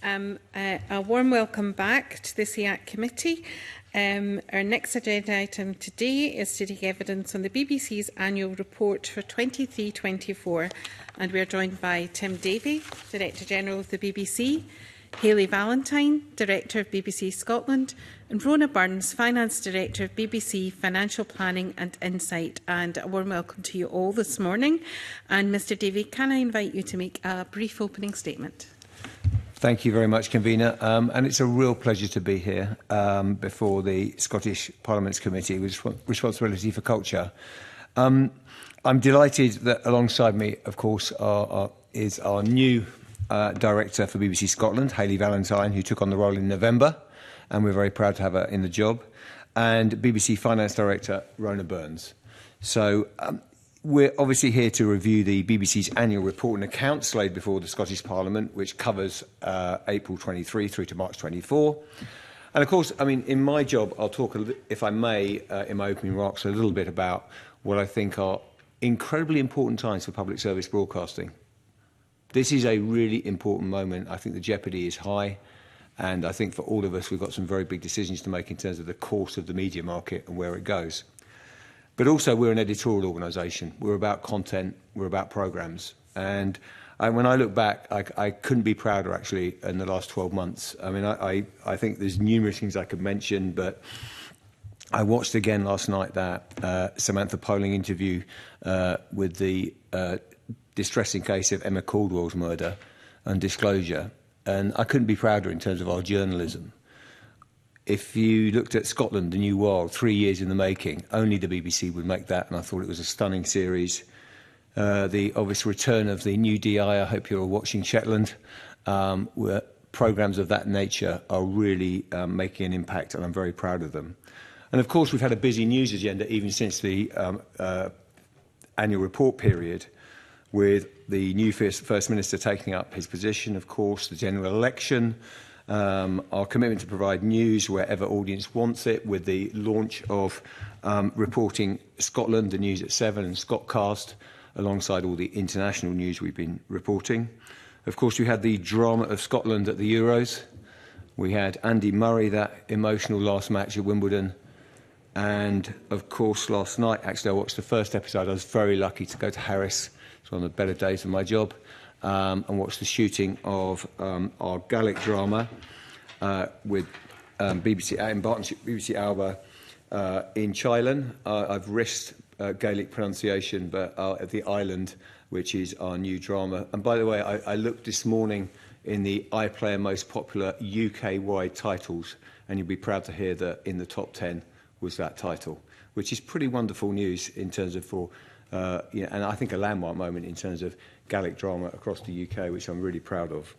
A: A warm welcome back to the SEAC Committee. Our next agenda item today is to take evidence on the BBC's annual report for 23-24, and we are joined by Tim Davie, Director General of the BBC, Hayley Valentine, Director of BBC Scotland, and Rona Burns, Finance Director of BBC Financial Planning and Insight. And a warm welcome to you all this morning. And Mr Davie, can I invite you to make a brief opening statement?
F: Thank you very much, Convener. And it's a real pleasure to be here before the Scottish Parliament's Committee with Responsibility for Culture. I'm delighted that alongside me, of course, is our new Director for BBC Scotland, Hayley Valentine, who took on the role in November, and we're very proud to have her in the job, and BBC Finance Director, Rona Burns. So we're obviously here to review the BBC's annual report and accounts laid before the Scottish Parliament, which covers April 23 through to March 24. And of course, I mean, in my job, I'll talk, if I may, in my opening remarks, a little bit about what I think are incredibly important times for public service broadcasting. This is a really important moment. I think the jeopardy is high, and I think for all of us, we've got some very big decisions to make in terms of the course of the media market and where it goes. But also, we're an editorial organisation. We're about content. We're about programmes. And when I look back, I couldn't be prouder, actually, in the last 12 months. I mean, I think there's numerous things I could mention, but I watched again last night that Samantha Poling interview with the distressing case of Emma Caldwell's murder and disclosure. And I couldn't be prouder in terms of our journalism. If you looked at Scotland, The New World, 3 years in the making, only the BBC would make that, and I thought it was a stunning series. The obvious return of the new DI, I hope you're all watching Shetland, where programmes of that nature are really making an impact, and I'm very proud of them. And of course, we've had a busy news agenda even since the annual report period, with the new First Minister taking up his position, of course, the general election, our commitment to provide news wherever audience wants it, with the launch of Reporting Scotland, the news at 7, and Scotcast, alongside all the international news we've been reporting. Of course, we had the drama of Scotland at the Euros. We had Andy Murray, that emotional last match at Wimbledon. And, of course, last night, actually, I watched the first episode. I was very lucky to go to Harris. It's one of the better days of my job. And watch the shooting of our Gaelic drama with BBC in partnership with BBC Alba in Chilon. I've risked Gaelic pronunciation, but at the Island, which is our new drama. And by the way, I looked this morning in the iPlayer most popular UK-wide titles, and you'll be proud to hear that in the top 10 was that title, which is pretty wonderful news in terms of and I think a landmark moment in terms of Gaelic drama across the UK, which I'm really proud of.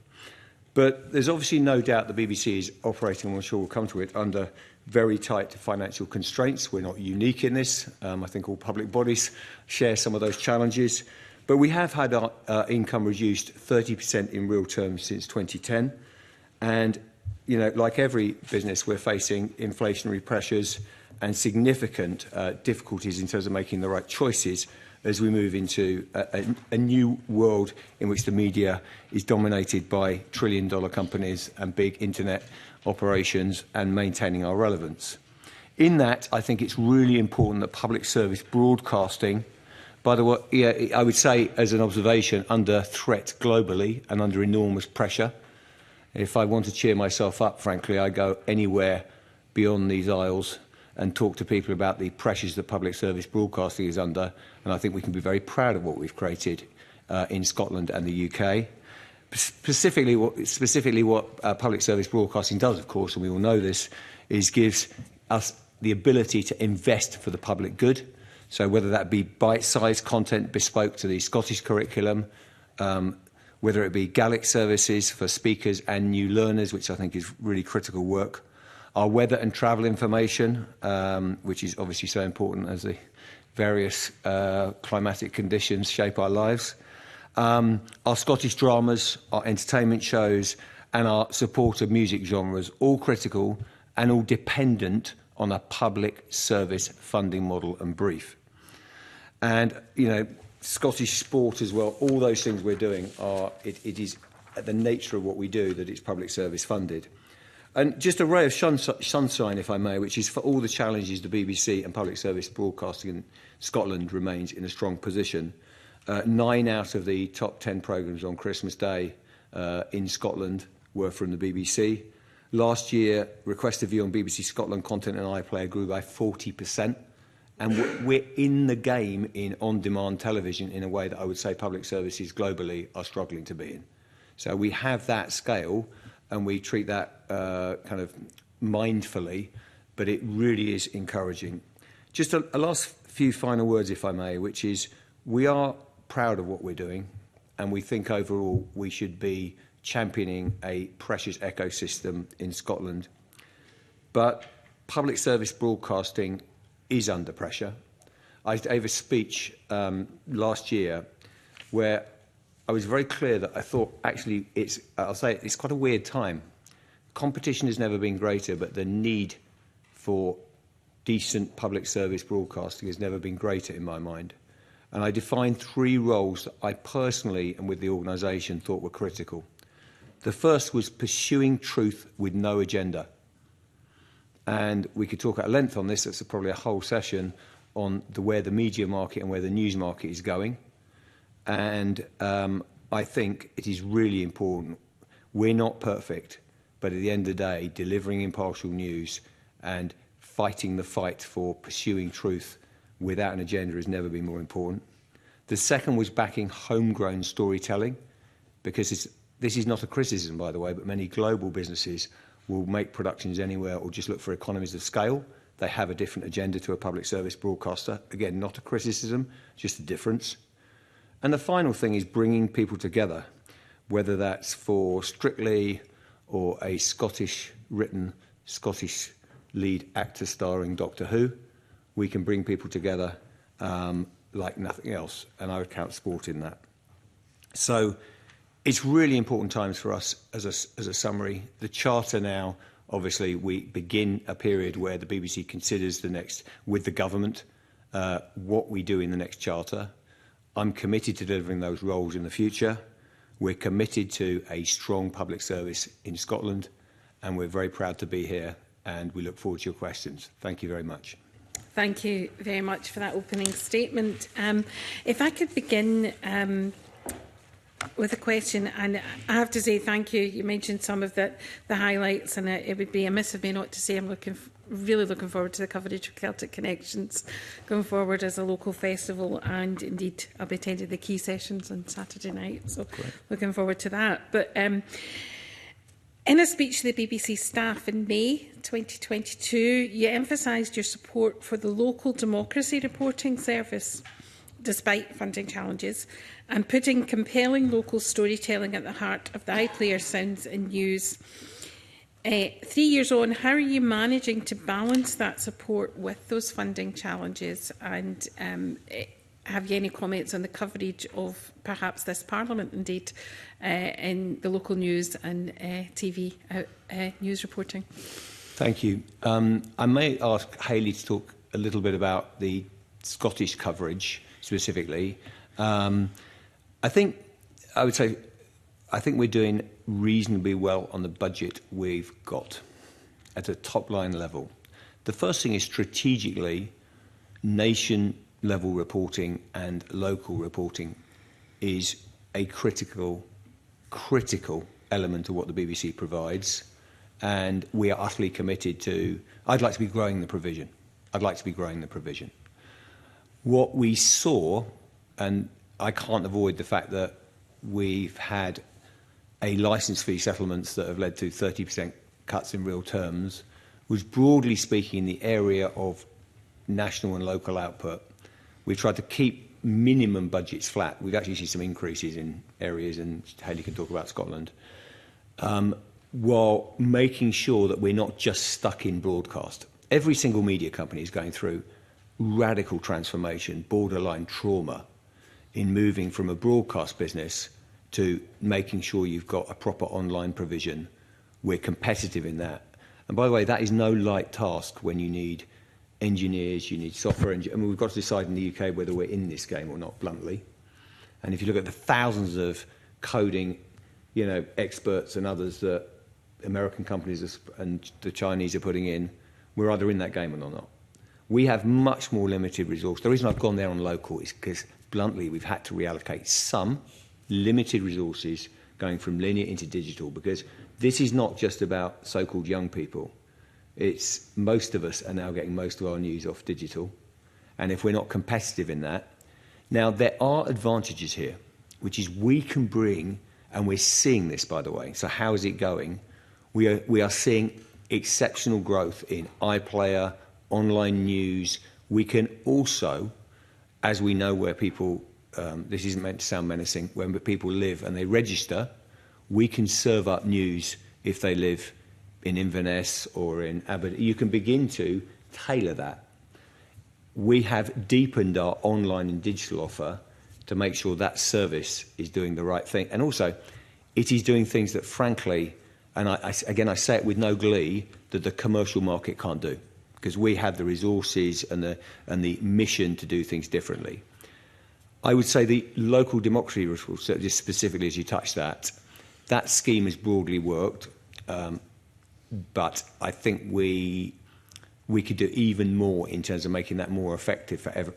F: But there's obviously no doubt the BBC is operating, and I'm sure we'll come to it, under very tight financial constraints. We're not unique in this. I think all public bodies share some of those challenges. But we have had our income reduced 30% in real terms since 2010. And, you know, like every business, we're facing inflationary pressures and significant difficulties in terms of making the right choices as we move into a new world in which the media is dominated by trillion-dollar companies and big internet operations and maintaining our relevance. In that, I think it's really important that public service broadcasting, by the way, I would say as an observation, under threat globally and under enormous pressure. If I want to cheer myself up, frankly, I go anywhere beyond these aisles and talk to people about the pressures that public service broadcasting is under, and I think we can be very proud of what we've created in Scotland and the UK. Specifically what public service broadcasting does, of course, and we all know this, is gives us the ability to invest for the public good. So whether that be bite-sized content bespoke to the Scottish curriculum, whether it be Gaelic services for speakers and new learners, which I think is really critical work, our weather and travel information, which is obviously so important as the various climatic conditions shape our lives, our Scottish dramas, our entertainment shows, and our support of music genres, all critical and all dependent on a public service funding model and brief. And, you know, Scottish sport as well, all those things we're doing it is at the nature of what we do that it's public service funded. And just a ray of sunshine, if I may, which is for all the challenges the BBC and public service broadcasting in Scotland remains in a strong position. 9 out of the top 10 programmes on Christmas Day in Scotland were from the BBC. Last year, Request a View on BBC Scotland content and iPlayer grew by 40%. And we're in the game in on-demand television in a way that I would say public services globally are struggling to be in. So we have that scale, and we treat that kind of mindfully, but it really is encouraging. Just a last few final words, if I may, which is we are proud of what we're doing, and we think overall we should be championing a precious ecosystem in Scotland. But public service broadcasting is under pressure. I gave a speech last year where I was very clear that I thought actually it's quite a weird time. Competition has never been greater, but the need for decent public service broadcasting has never been greater in my mind. And I defined 3 roles that I personally and with the organisation thought were critical. The first was pursuing truth with no agenda. And we could talk at length on this. It's probably a whole session on where the media market and where the news market is going. And I think it is really important. We're not perfect, but at the end of the day, delivering impartial news and fighting the fight for pursuing truth without an agenda has never been more important. The second was backing homegrown storytelling, because this is not a criticism, by the way, but many global businesses will make productions anywhere or just look for economies of scale. They have a different agenda to a public service broadcaster. Again, not a criticism, just a difference. And the final thing is bringing people together, whether that's for Strictly or a Scottish-written, Scottish lead actor starring Doctor Who. We can bring people together like nothing else, and I would count sport in that. So it's really important times for us as a summary. The Charter now, obviously, we begin a period where the BBC considers the next, with the government, what we do in the next Charter. I'm committed to delivering those roles in the future. We're committed to a strong public service in Scotland, and we're very proud to be here, and we look forward to your questions. Thank you very much.
A: Thank you very much for that opening statement. If I could begin with a question, and I have to say thank you. You mentioned some of the highlights, and it would be amiss of me not to say I'm really looking forward to the coverage of Celtic Connections going forward as a local festival, and indeed I'll be attending the key sessions on Saturday night, so looking forward to that. But in a speech to the BBC staff in May 2022, you emphasised your support for the local democracy reporting service, despite funding challenges, and putting compelling local storytelling at the heart of the iPlayer sounds and news. 3 years on, how are you managing to balance that support with those funding challenges? And have you any comments on the coverage of perhaps this Parliament, indeed, in the local news and TV news reporting?
F: Thank you. I may ask Hayley to talk a little bit about the Scottish coverage specifically. I think we're doing reasonably well on the budget we've got at a top-line level. The first thing is strategically, nation-level reporting and local reporting is a critical element of what the BBC provides, and we are utterly committed to. I'd like to be growing the provision. What we saw, and I can't avoid the fact that we've had a licence fee settlements that have led to 30% cuts in real terms, was broadly speaking in the area of national and local output. We've tried to keep minimum budgets flat. We've actually seen some increases in areas, and Hayley can talk about Scotland, while making sure that we're not just stuck in broadcast. Every single media company is going through radical transformation, borderline trauma, in moving from a broadcast business to making sure you've got a proper online provision. We're competitive in that. And by the way, that is no light task when you need engineers, you need software engineers. I mean, we've got to decide in the UK whether we're in this game or not, bluntly. And if you look at the thousands of coding experts and others that American companies and the Chinese are putting in, we're either in that game or not. We have much more limited resource. The reason I've gone there on local is because, bluntly, we've had to reallocate some limited resources going from linear into digital, because this is not just about so-called young people. It's most of us are now getting most of our news off digital. And if we're not competitive in that, now there are advantages here, which is we can bring, and we're seeing this, by the way. So how is it going? We are seeing exceptional growth in iPlayer, online news. We can also, as we know where people, this isn't meant to sound menacing, when people live and they register, we can serve up news if they live in Inverness or in Aberdeen. You can begin to tailor that. We have deepened our online and digital offer to make sure that service is doing the right thing. And also, it is doing things that, frankly, and I say it with no glee, that the commercial market can't do, because we have the resources and the mission to do things differently. I would say the local democracy, just specifically as you touched that scheme has broadly worked, but I think we could do even more in terms of making that more effective for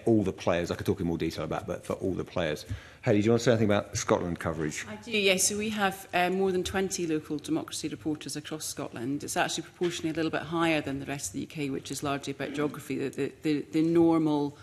F: all the players. I could talk in more detail about, but for all the players. Hayley, do you want to say anything about Scotland coverage?
G: I do, yes. So we have more than 20 local democracy reporters across Scotland. It's actually proportionally a little bit higher than the rest of the UK, which is largely about geography. The normal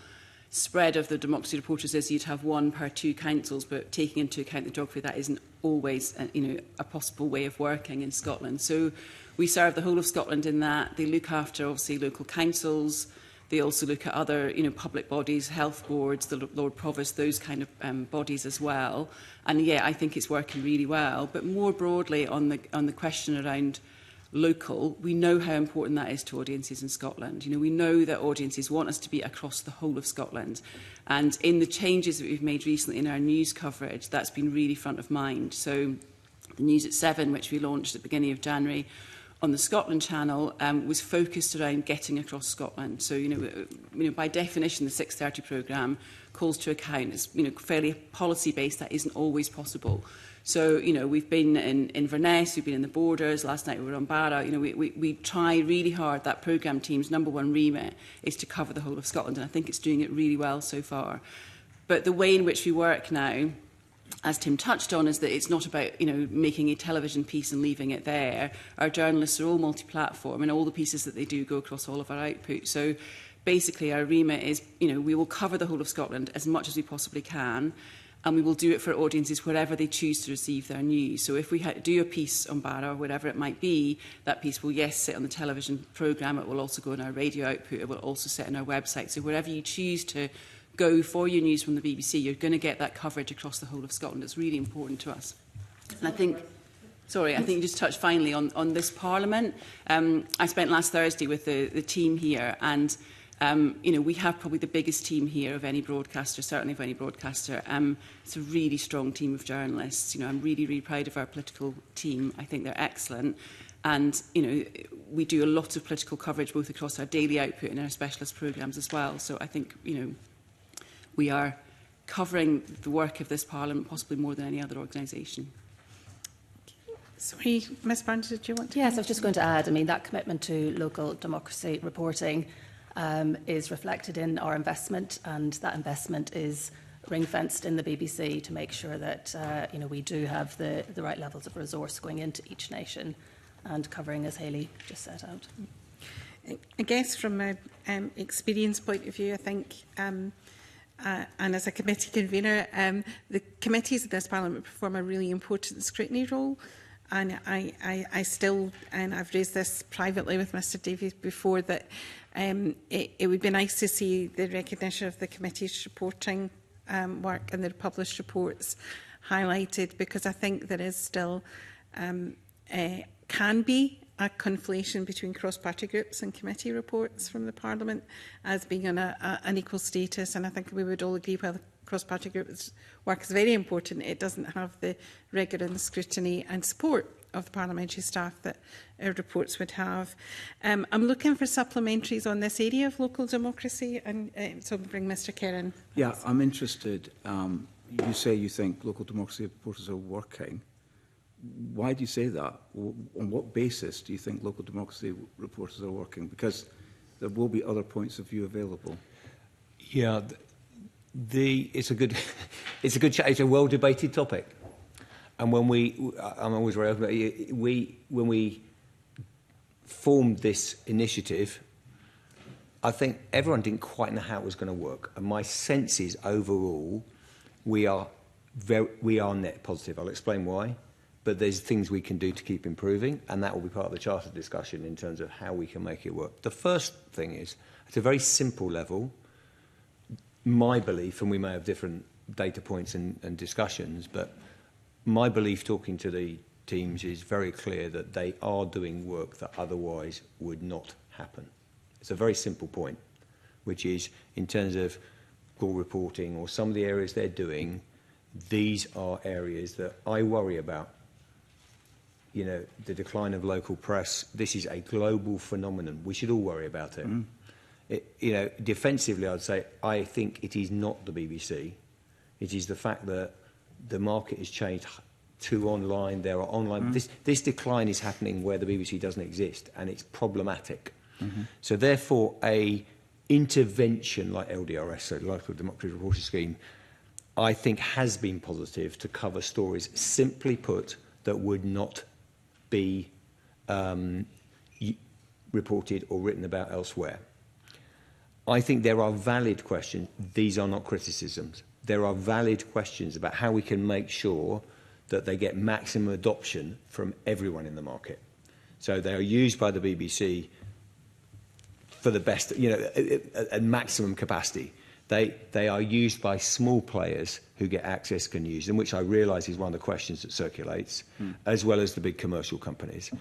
G: spread of the democracy reporters is you'd have one per 2 councils, but taking into account the geography, that isn't always a possible way of working in Scotland. So we serve the whole of Scotland in that. They look after, obviously, local councils. They also look at other, public bodies, health boards, the Lord Provost, those kind of bodies as well. And yeah, I think it's working really well. But more broadly on the question around local, we know how important that is to audiences in Scotland. We know that audiences want us to be across the whole of Scotland. And in the changes that we've made recently in our news coverage, that's been really front of mind. So the News at 7, which we launched at the beginning of January, on the Scotland channel was focused around getting across Scotland. So, by definition, the 6:30 programme calls to account. It's, fairly policy-based. That isn't always possible. So, we've been in Inverness, we've been in the Borders. Last night we were on Barra. We try really hard. That programme team's #1 remit is to cover the whole of Scotland, and I think it's doing it really well so far. But the way in which we work now, as Tim touched on, is that it's not about making a television piece and leaving it there. Our journalists are all multi-platform, and all the pieces that they do go across all of our output. So basically our remit is, we will cover the whole of Scotland as much as we possibly can, and we will do it for audiences wherever they choose to receive their news. So if we do a piece on Barra, or whatever it might be, that piece will, yes, sit on the television programme. It will also go on our radio output. It will also sit on our website. So wherever you choose to go for your news from the BBC, you're going to get that coverage across the whole of Scotland. It's really important to us. And I think you just touched finally on this Parliament. I spent last Thursday with the team here, and we have probably the biggest team here of any broadcaster, certainly of any broadcaster. It's a really strong team of journalists. I'm really, really proud of our political team. I think they're excellent. And, we do a lot of political coverage both across our daily output and our specialist programmes as well. So I think, we are covering the work of this Parliament possibly more than any other organisation.
A: Sorry, Ms Burns, did you want to?
H: Yes, I was just going to add, that commitment to local democracy reporting is reflected in our investment, and that investment is ring-fenced in the BBC to make sure that we do have the right levels of resource going into each nation and covering, as Hayley just set out.
A: I guess from an experience point of view, I think and as a committee convener, the committees of this Parliament perform a really important scrutiny role. And I still, and I've raised this privately with Mr Davies before, that it would be nice to see the recognition of the committee's reporting work and their published reports highlighted, because I think there is still, can be, a conflation between cross-party groups and committee reports from the Parliament as being on an equal status. And I think we would all agree, while the cross-party group's work is very important, it doesn't have the rigour and scrutiny and support of the parliamentary staff that our reports would have. I'm looking for supplementaries on this area of local democracy, and so I'll bring Mr Kerrin.
E: Yeah, I'm interested. You say you think local democracy reporters are working. why do you say that? On what basis do you think local democracy reporters are working? Because there will be other points of view available.
F: Yeah, it's a good chat. It's a well debated topic, and when I'm always very open. When we formed this initiative, I think everyone didn't quite know how it was going to work, and my sense is overall we are net positive. I'll explain why, but there's things we can do to keep improving, and that will be part of the charter discussion in terms of how we can make it work. The first thing is, at a very simple level, my belief, and we may have different data points and discussions, but my belief talking to the teams is very clear that they are doing work that otherwise would not happen. It's a very simple point, which is in terms of call reporting or some of the areas they're doing, these are areas that I worry about. You know, the decline of local press, this is a global phenomenon. We should all worry about it. You know, defensively, I'd say I think it is not the BBC. It is the fact that the market has changed to online. There are online. This decline is happening where the BBC doesn't exist, and it's problematic. So therefore, a intervention like LDRS, so Local Democracy Reporting Scheme, I think has been positive to cover stories, simply put, that would not be reported or written about elsewhere. I think there are valid questions. These are not criticisms. There are valid questions about how we can make sure that they get maximum adoption from everyone in the market. So they are used by the BBC for the best, you know, at maximum capacity. They are used by small players who get access, can use them, which I realise is one of the questions that circulates, as well as the big commercial companies.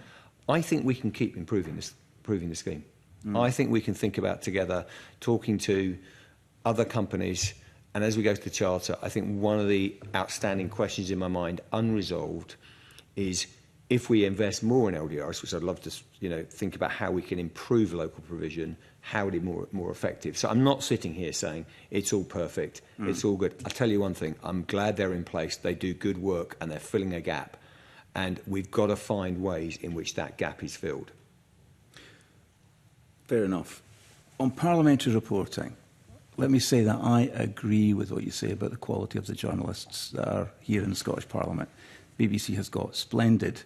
F: I think we can keep improving the scheme. I think we can think about together talking to other companies, and as we go to the Charter, I think one of the outstanding questions in my mind, unresolved, is if we invest more in LDRs, which I'd love to, you know, think about how we can improve local provision, how it is more effective. So I'm not sitting here saying it's all perfect, it's all good. I'll tell you one thing, I'm glad they're in place, they do good work and they're filling a gap, and we've got to find ways in which that gap is filled.
E: Fair enough. On parliamentary reporting, let me say that I agree with what you say about the quality of the journalists that are here in the Scottish Parliament. BBC has got splendid,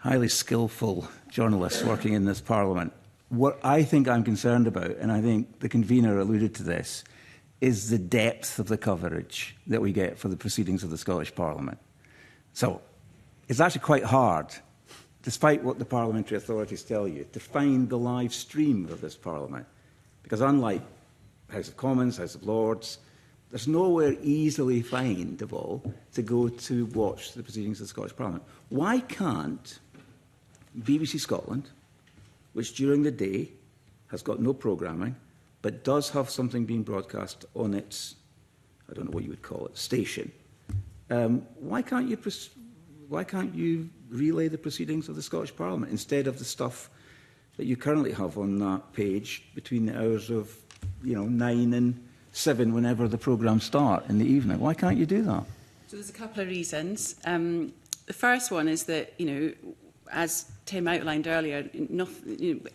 E: highly skillful journalists working in this Parliament. What I think I'm concerned about, and I think the convener alluded to this, is the depth of the coverage that we get for the proceedings of the Scottish Parliament. So it's actually quite hard, despite what the parliamentary authorities tell you, to find the live stream of this Parliament. Because unlike House of Commons, House of Lords, there's nowhere easily findable to go to watch the proceedings of the Scottish Parliament. Why can't BBC Scotland, which during the day has got no programming, but does have something being broadcast on its, I don't know what you would call it, station, why can't you relay the proceedings of the Scottish Parliament instead of the stuff that you currently have on that page between the hours of 9 and 7, whenever the programmes start in the evening? Why can't you do that?
G: So there's a couple of reasons. The first one is that, as Tim outlined earlier,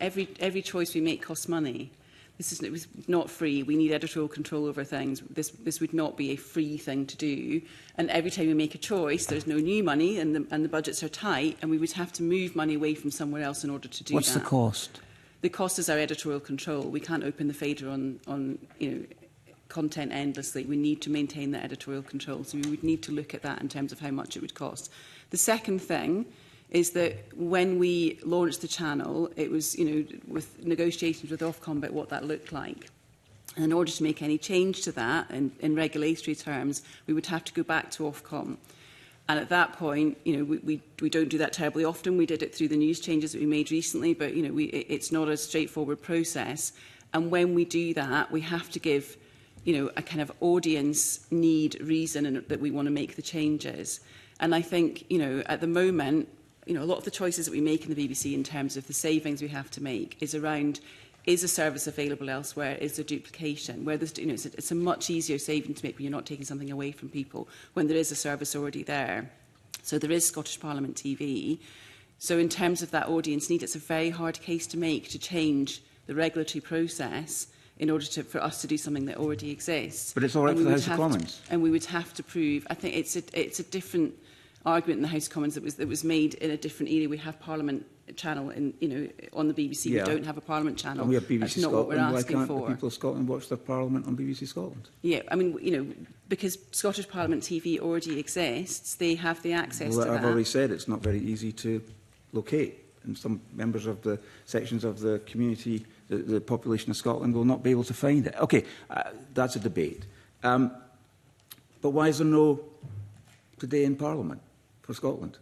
G: every choice we make costs money. It was not free. We need editorial control over things. This would not be a free thing to do. And every time we make a choice, there's no new money, and the budgets are tight, and we would have to move money away from somewhere else in order to do that.
E: What's the cost?
G: The cost is our editorial control. We can't open the fader on content endlessly. We need to maintain that editorial control. So we would need to look at that in terms of how much it would cost. The second thing is that when we launched the channel, it was, with negotiations with Ofcom about what that looked like. And in order to make any change to that in regulatory terms, we would have to go back to Ofcom. And at that point, we don't do that terribly often. We did it through the news changes that we made recently, but it's not a straightforward process. And when we do that, we have to give a kind of audience need reason that we want to make the changes. And I think, at the moment, a lot of the choices that we make in the BBC in terms of the savings we have to make is around, is a service available elsewhere, is there duplication, where there's, it's a much easier saving to make when you're not taking something away from people, when there is a service already there. So there is Scottish Parliament TV. So in terms of that audience need, it's a very hard case to make to change the regulatory process in order for us to do something that already exists.
E: But it's all right for the House of Commons.
G: And we would have to prove, I think it's a different argument in the House of Commons that was made in a different area. We have Parliament channel on the BBC.
E: Yeah.
G: We don't have a Parliament channel.
E: And we have BBC
G: That's
E: Scotland.
G: not what we're asking
E: Why can't
G: for.
E: the people of Scotland watch their Parliament on BBC Scotland?
G: Yeah, I mean, because Scottish Parliament TV already exists, they have the access to that.
E: I've already said it's not very easy to locate, and some members of the sections of the community, the population of Scotland, will not be able to find it. OK, that's a debate. But why is there no today in Parliament for Scotland?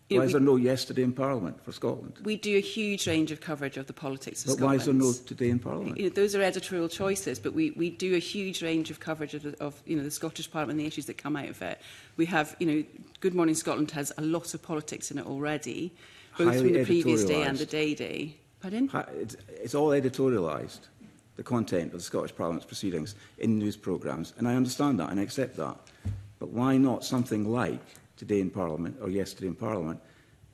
E: Why is there no yesterday in Parliament for Scotland?
G: We do a huge range of coverage of the politics of Scotland.
E: But why is there no today in Parliament?
G: Those are editorial choices, but we do a huge range of coverage of the Scottish Parliament and the issues that come out of it. We have, Good Morning Scotland has a lot of politics in it already, both from the previous day and the day. Pardon?
E: It's all editorialised, the content of the Scottish Parliament's proceedings in news programmes, and I understand that and I accept that. But why not something like Today in Parliament or Yesterday in Parliament,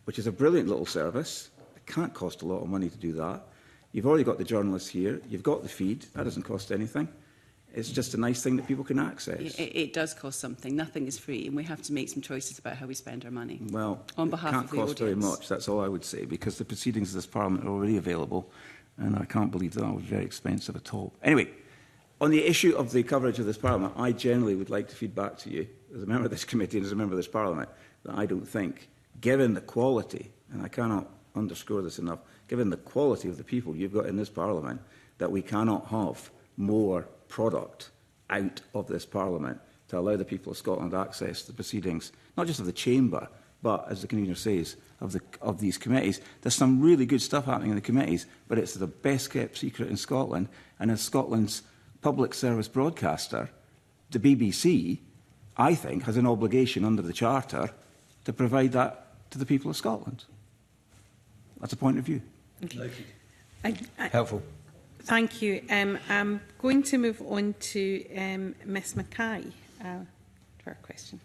E: which is a brilliant little service? It can't cost a lot of money to do that. You've already got the journalists here. You've got the feed. That doesn't cost anything. It's just a nice thing that people can access.
G: It does cost something. Nothing is free, and we have to make some choices about how we spend our money.
E: Well,
G: on behalf
E: it
G: of the
E: can't cost
G: audience.
E: very much. That's all I would say, because the proceedings of this Parliament are already available, and I can't believe that was very expensive at all. Anyway, on the issue of the coverage of this Parliament, I generally would like to feed back to you, as a member of this committee and as a member of this Parliament, that I don't think, given the quality, and I cannot underscore this enough, given the quality of the people you've got in this Parliament, that we cannot have more product out of this Parliament to allow the people of Scotland access to the proceedings, not just of the Chamber, but, as the convener says, of these committees. There's some really good stuff happening in the committees, but it's the best-kept secret in Scotland, and as Scotland's public service broadcaster, the BBC, I think, has an obligation under the Charter to provide that to the people of Scotland. That's a point of view.
A: Okay.
F: Helpful.
A: Thank you. I'm going to move on to Ms Mackay for a question.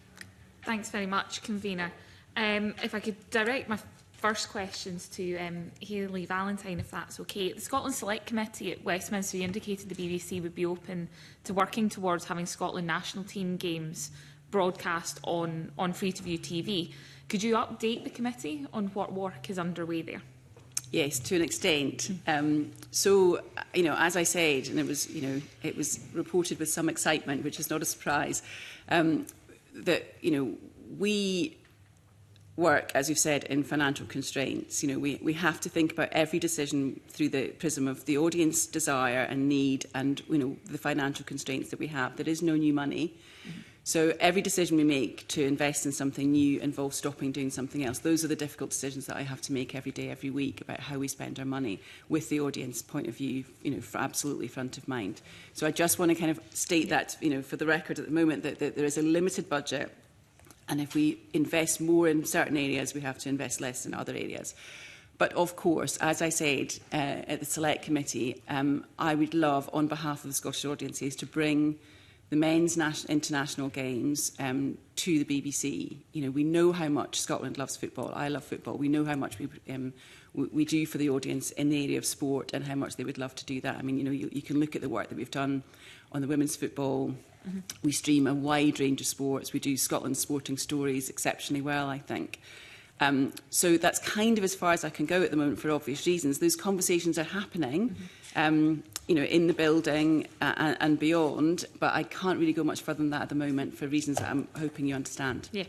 I: Thanks very much, Convener. If I could direct my first questions to Hayley Valentine, if that's okay. The Scotland Select Committee at Westminster indicated the BBC would be open to working towards having Scotland national team games broadcast on free-to-view TV. Could you update the committee on what work is underway there?
G: Yes, to an extent. So, as I said, and it was reported with some excitement, which is not a surprise, that, we work, as you've said, in financial constraints. We have to think about every decision through the prism of the audience desire and need and, the financial constraints that we have. There is no new money. Mm-hmm. So every decision we make to invest in something new involves stopping doing something else. Those are the difficult decisions that I have to make every day, every week, about how we spend our money with the audience point of view, for absolutely front of mind. So I just want to kind of state that, for the record at the moment, that there is a limited budget. And if we invest more in certain areas, we have to invest less in other areas. But of course, as I said at the Select Committee, I would love, on behalf of the Scottish audiences, to bring the men's international games to the BBC. We know how much Scotland loves football. I love football. We know how much we do for the audience in the area of sport and how much they would love to do that. I mean, you can look at the work that we've done on the women's football. Mm-hmm. We stream a wide range of sports. We do Scotland's sporting stories exceptionally well, I think. So that's kind of as far as I can go at the moment for obvious reasons. Those conversations are happening, in the building and beyond, but I can't really go much further than that at the moment for reasons that I'm hoping you understand.
I: Yeah,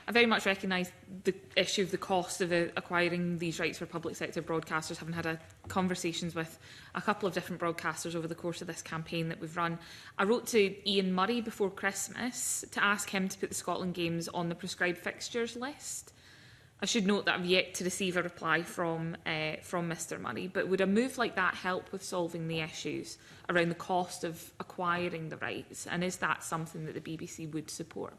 I: I very much recognise the issue of the cost of acquiring these rights for public sector broadcasters, having had conversations with a couple of different broadcasters over the course of this campaign that we've run. I wrote to Ian Murray before Christmas to ask him to put the Scotland Games on the prescribed fixtures list. I should note that I've yet to receive a reply from Mr Murray, but would a move like that help with solving the issues around the cost of acquiring the rights? And is that something that the BBC would support?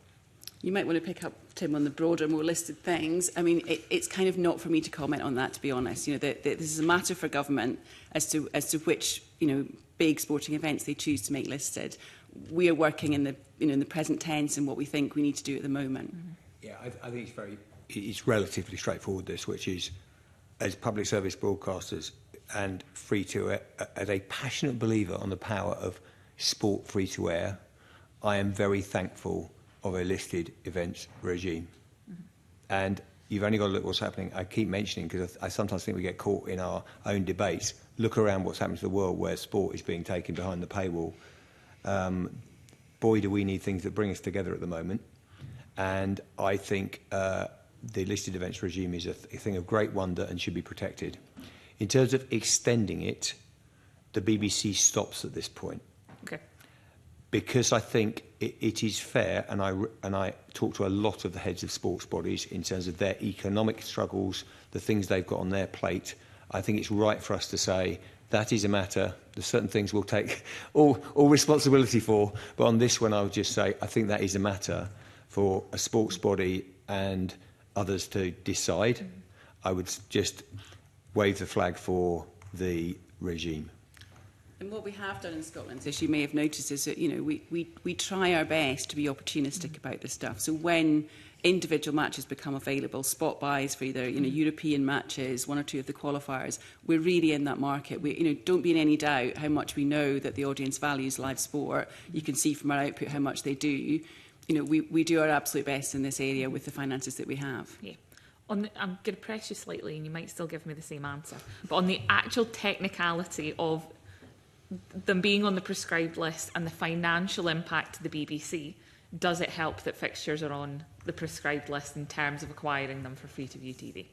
G: You might want to pick up, Tim, on the broader, more listed things. I mean, it's kind of not for me to comment on that, to be honest. This is a matter for government as to which, big sporting events they choose to make listed. We are working in the, in the present tense and what we think we need to do at the moment.
F: Yeah, I think it's relatively straightforward, this, which is, as public service broadcasters and free-to-air, as a passionate believer on the power of sport free-to-air, I am very thankful of a listed events regime. Mm-hmm. And you've only got to look what's happening. I keep mentioning, because I sometimes think we get caught in our own debates. Look around what's happening to the world where sport is being taken behind the paywall. Boy, do we need things that bring us together at the moment. And I think the listed events regime is a thing of great wonder and should be protected. In terms of extending it, the BBC stops at this point.
I: Okay.
F: Because I think it is fair, and I talk to a lot of the heads of sports bodies in terms of their economic struggles, the things they've got on their plate. I think it's right for us to say that is a matter. There's certain things we'll take all responsibility for, but on this one I would just say I think that is a matter for a sports body and others to decide. I would just wave the flag for the regime.
G: And what we have done in Scotland, as you may have noticed, is that we try our best to be opportunistic about this stuff. So when individual matches become available, spot buys for either European matches, one or two of the qualifiers, we're really in that market. We don't be in any doubt how much we know that the audience values live sport. You can see from our output how much they do. We do our absolute best in this area with the finances that we have.
I: Yeah. I'm going to press you slightly, and you might still give me the same answer. But on the actual technicality of them being on the prescribed list and the financial impact to the BBC, does it help that fixtures are on the prescribed list in terms of acquiring them for free-to-view TV?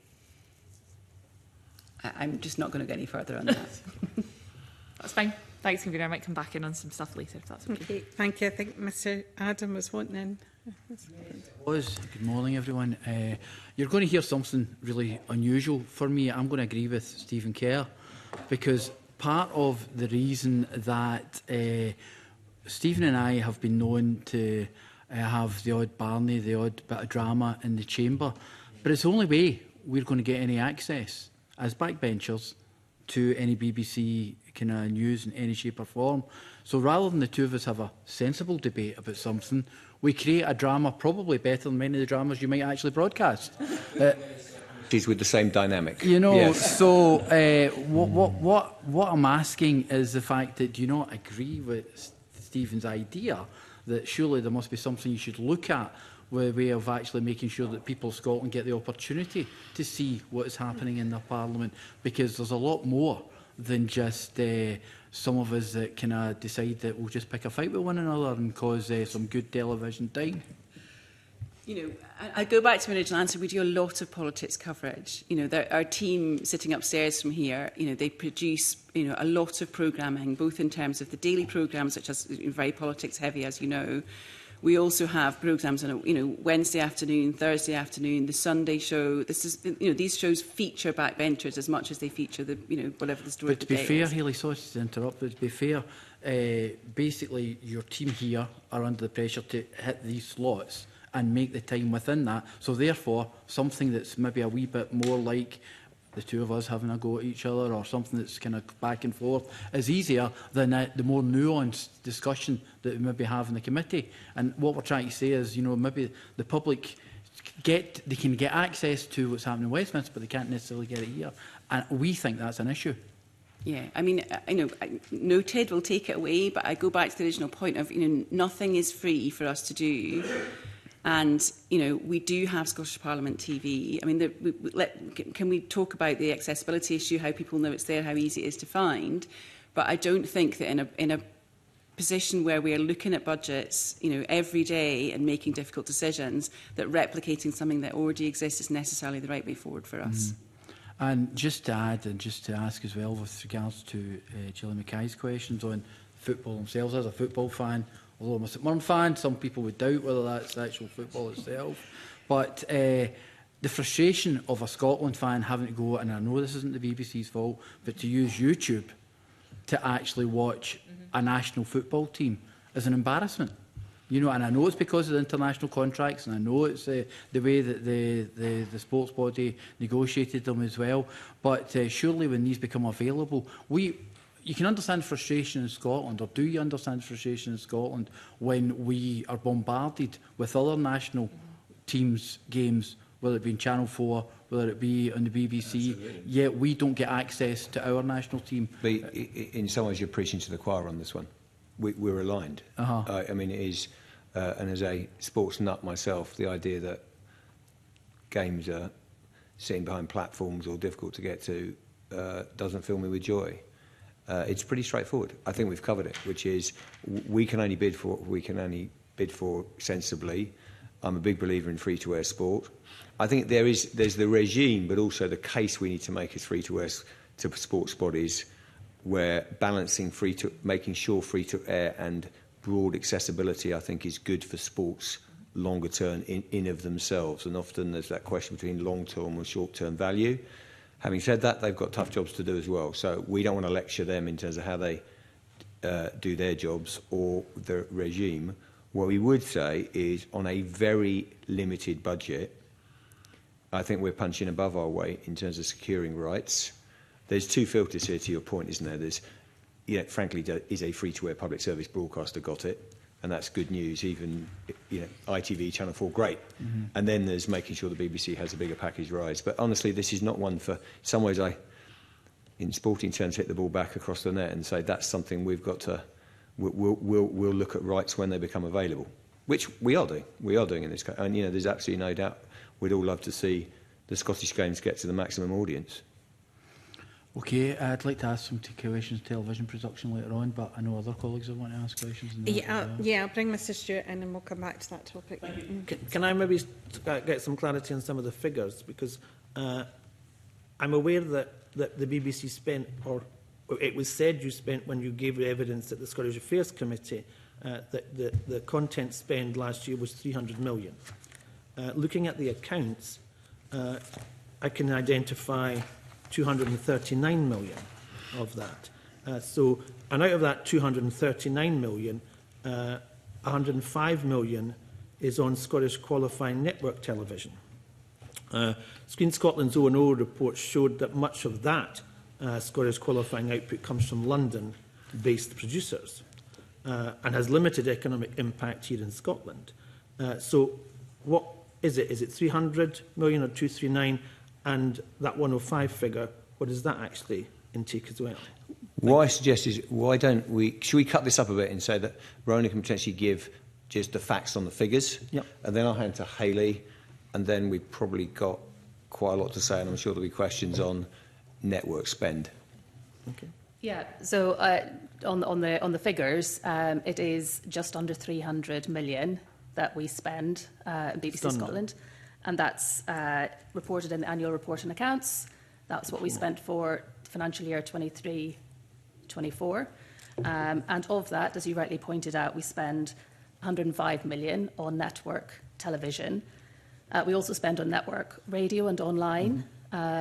G: I'm just not going to go any further on that.
I: That's fine. Thanks, Convener. I might come back in on some stuff later, if that's okay.
A: Okay, thank you. I think Mr Adam was wanting in.
J: Good morning, everyone. You're going to hear something really unusual for me. I'm going to agree with Stephen Kerr, because part of the reason that Stephen and I have been known to have the odd Barney, the odd bit of drama in the chamber, but it's the only way we're going to get any access as backbenchers to any BBC kind of news in any shape or form. So rather than the two of us have a sensible debate about something, we create a drama probably better than many of the dramas you might actually broadcast.
F: She's with the same dynamic.
J: Yes. So what I'm asking is the fact that, do you not agree with Stephen's idea that surely there must be something you should look at with a way of actually making sure that people of Scotland get the opportunity to see what is happening in the Parliament? Because there's a lot more than just some of us that kind of decide that we'll just pick a fight with one another and cause some good television time.
G: I go back to my original answer. We do a lot of politics coverage. Our team sitting upstairs from here, they produce, a lot of programming, both in terms of the daily programmes, which is very politics heavy, as you know. We also have programmes on, Wednesday afternoon, Thursday afternoon, the Sunday show. This is, these shows feature backbenchers as much as they feature the, whatever the story.
J: But to be fair, Hayley, sorry to interrupt, but to be fair, basically your team here are under the pressure to hit these slots and make the time within that. So therefore, something that's maybe a wee bit more like the two of us having a go at each other, or something that's kind of back and forth, is easier than the more nuanced discussion that we maybe have in the committee. And what we're trying to say is, maybe the public they can get access to what's happening in Westminster, but they can't necessarily get it here. And we think that's an issue.
G: Yeah, I mean, noted, we'll take it away, but I go back to the original point of, nothing is free for us to do. And, we do have Scottish Parliament TV. I mean, can we talk about the accessibility issue, how people know it's there, how easy it is to find? But I don't think that in a position where we are looking at budgets, every day and making difficult decisions, that replicating something that already exists is necessarily the right way forward for us.
J: And just to add, and just to ask as well, with regards to Gillian Mackay's questions on football themselves, as a football fan, although I'm a St Mirren fan, some people would doubt whether that's the actual football itself. But the frustration of a Scotland fan having to go, and I know this isn't the BBC's fault, but to use YouTube to actually watch a national football team is an embarrassment. And I know it's because of the international contracts, and I know it's the way that the sports body negotiated them as well. But surely when these become available, you can understand frustration in Scotland, or do you understand frustration in Scotland when we are bombarded with other national teams' games, whether it be in Channel 4, whether it be on the BBC, yet we don't get access to our national team.
F: But in some ways, you're preaching to the choir on this one. We're aligned. I mean, it is, and as a sports nut myself, the idea that games are sitting behind platforms or difficult to get to doesn't fill me with joy. It's pretty straightforward. I think we've covered it, which is we can only bid for what we can only bid for sensibly. I'm a big believer in free-to-air sport. I think there's the regime, but also the case we need to make as free-to-air to sports bodies, where balancing making sure free-to-air and broad accessibility, I think, is good for sports longer term in of themselves. And often there's that question between long-term and short-term value. Having said that, they've got tough jobs to do as well. So we don't want to lecture them in terms of how they do their jobs or the regime. What we would say is, on a very limited budget, I think we're punching above our weight in terms of securing rights. There's two filters here to your point, isn't there? There's, frankly, is a free-to-air public service broadcaster got it? And that's good news. Even, ITV, Channel 4, great. Mm-hmm. And then there's making sure the BBC has a bigger package rise. But honestly, this is not one for, in some ways, in sporting terms, hit the ball back across the net and say that's something we've got to, we'll look at rights when they become available, which we are doing. We are doing in this case. And, there's absolutely no doubt we'd all love to see the Scottish games get to the maximum audience.
J: Okay, I'd like to ask some questions television production later on, but I know other colleagues that want to ask questions.
A: I'll bring Mr Stewart in and we'll come back to that topic.
D: Can I maybe get some clarity on some of the figures? Because I'm aware that the BBC spent, or it was said you spent when you gave evidence at the Scottish Affairs Committee, that the content spend last year was 300 million. Looking at the accounts, I can identify 239 million of that. And out of that 239 million, 105 million is on Scottish qualifying network television. Screen Scotland's O&O report showed that much of that Scottish qualifying output comes from London-based producers and has limited economic impact here in Scotland. So what is it? Is it 300 million or 239? And that 105 figure, what does that actually intake as well?
F: What I suggest is, should we cut this up a bit and say that Rona can potentially give just the facts on the figures?
D: Yep.
F: And then I'll hand to Hayley, and then we've probably got quite a lot to say, and I'm sure there'll be questions on network spend.
D: Okay.
H: Yeah, so on the figures, it is just under 300 million that we spend in BBC Scotland. And that's reported in the annual report and accounts. That's what we spent for financial year 23-24. And of that, as you rightly pointed out, we spend 105 million on network television. We also spend on network radio and online,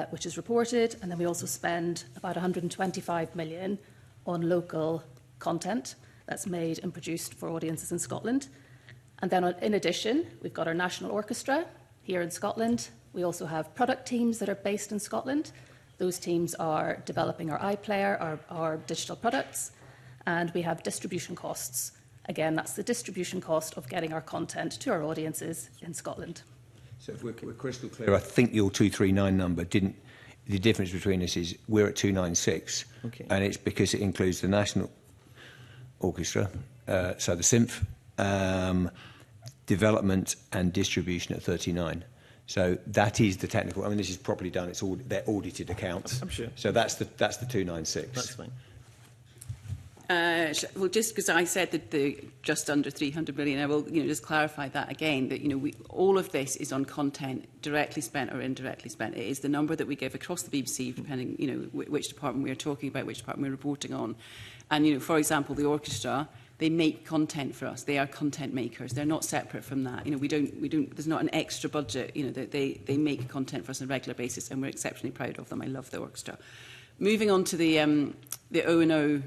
H: which is reported. And then we also spend about 125 million on local content that's made and produced for audiences in Scotland. And then in addition, we've got our national orchestra here in Scotland. We also have product teams that are based in Scotland. Those teams are developing our iPlayer, our digital products, and we have distribution costs. Again, that's the distribution cost of getting our content to our audiences in Scotland.
F: So if we're crystal clear, I think your 239 number didn't. The difference between us is we're at 296,
D: okay.
F: And it's because it includes the National Orchestra, so the SIMF, development and distribution at 39. So that is the technical. I mean, this is properly done. It's all their audited accounts.
D: I'm sure.
F: So that's the 296.
D: That's fine.
G: Well, just because I said that the just under 300 million, I will just clarify that again, that all of this is on content directly spent or indirectly spent. It is the number that we give across the BBC, depending which department we are talking about, which department we're reporting on. And for example, the orchestra, they make content for us. They are content makers. They're not separate from that. We don't. There's not an extra budget. They make content for us on a regular basis, and we're exceptionally proud of them. I love the orchestra. Moving on to the O&O.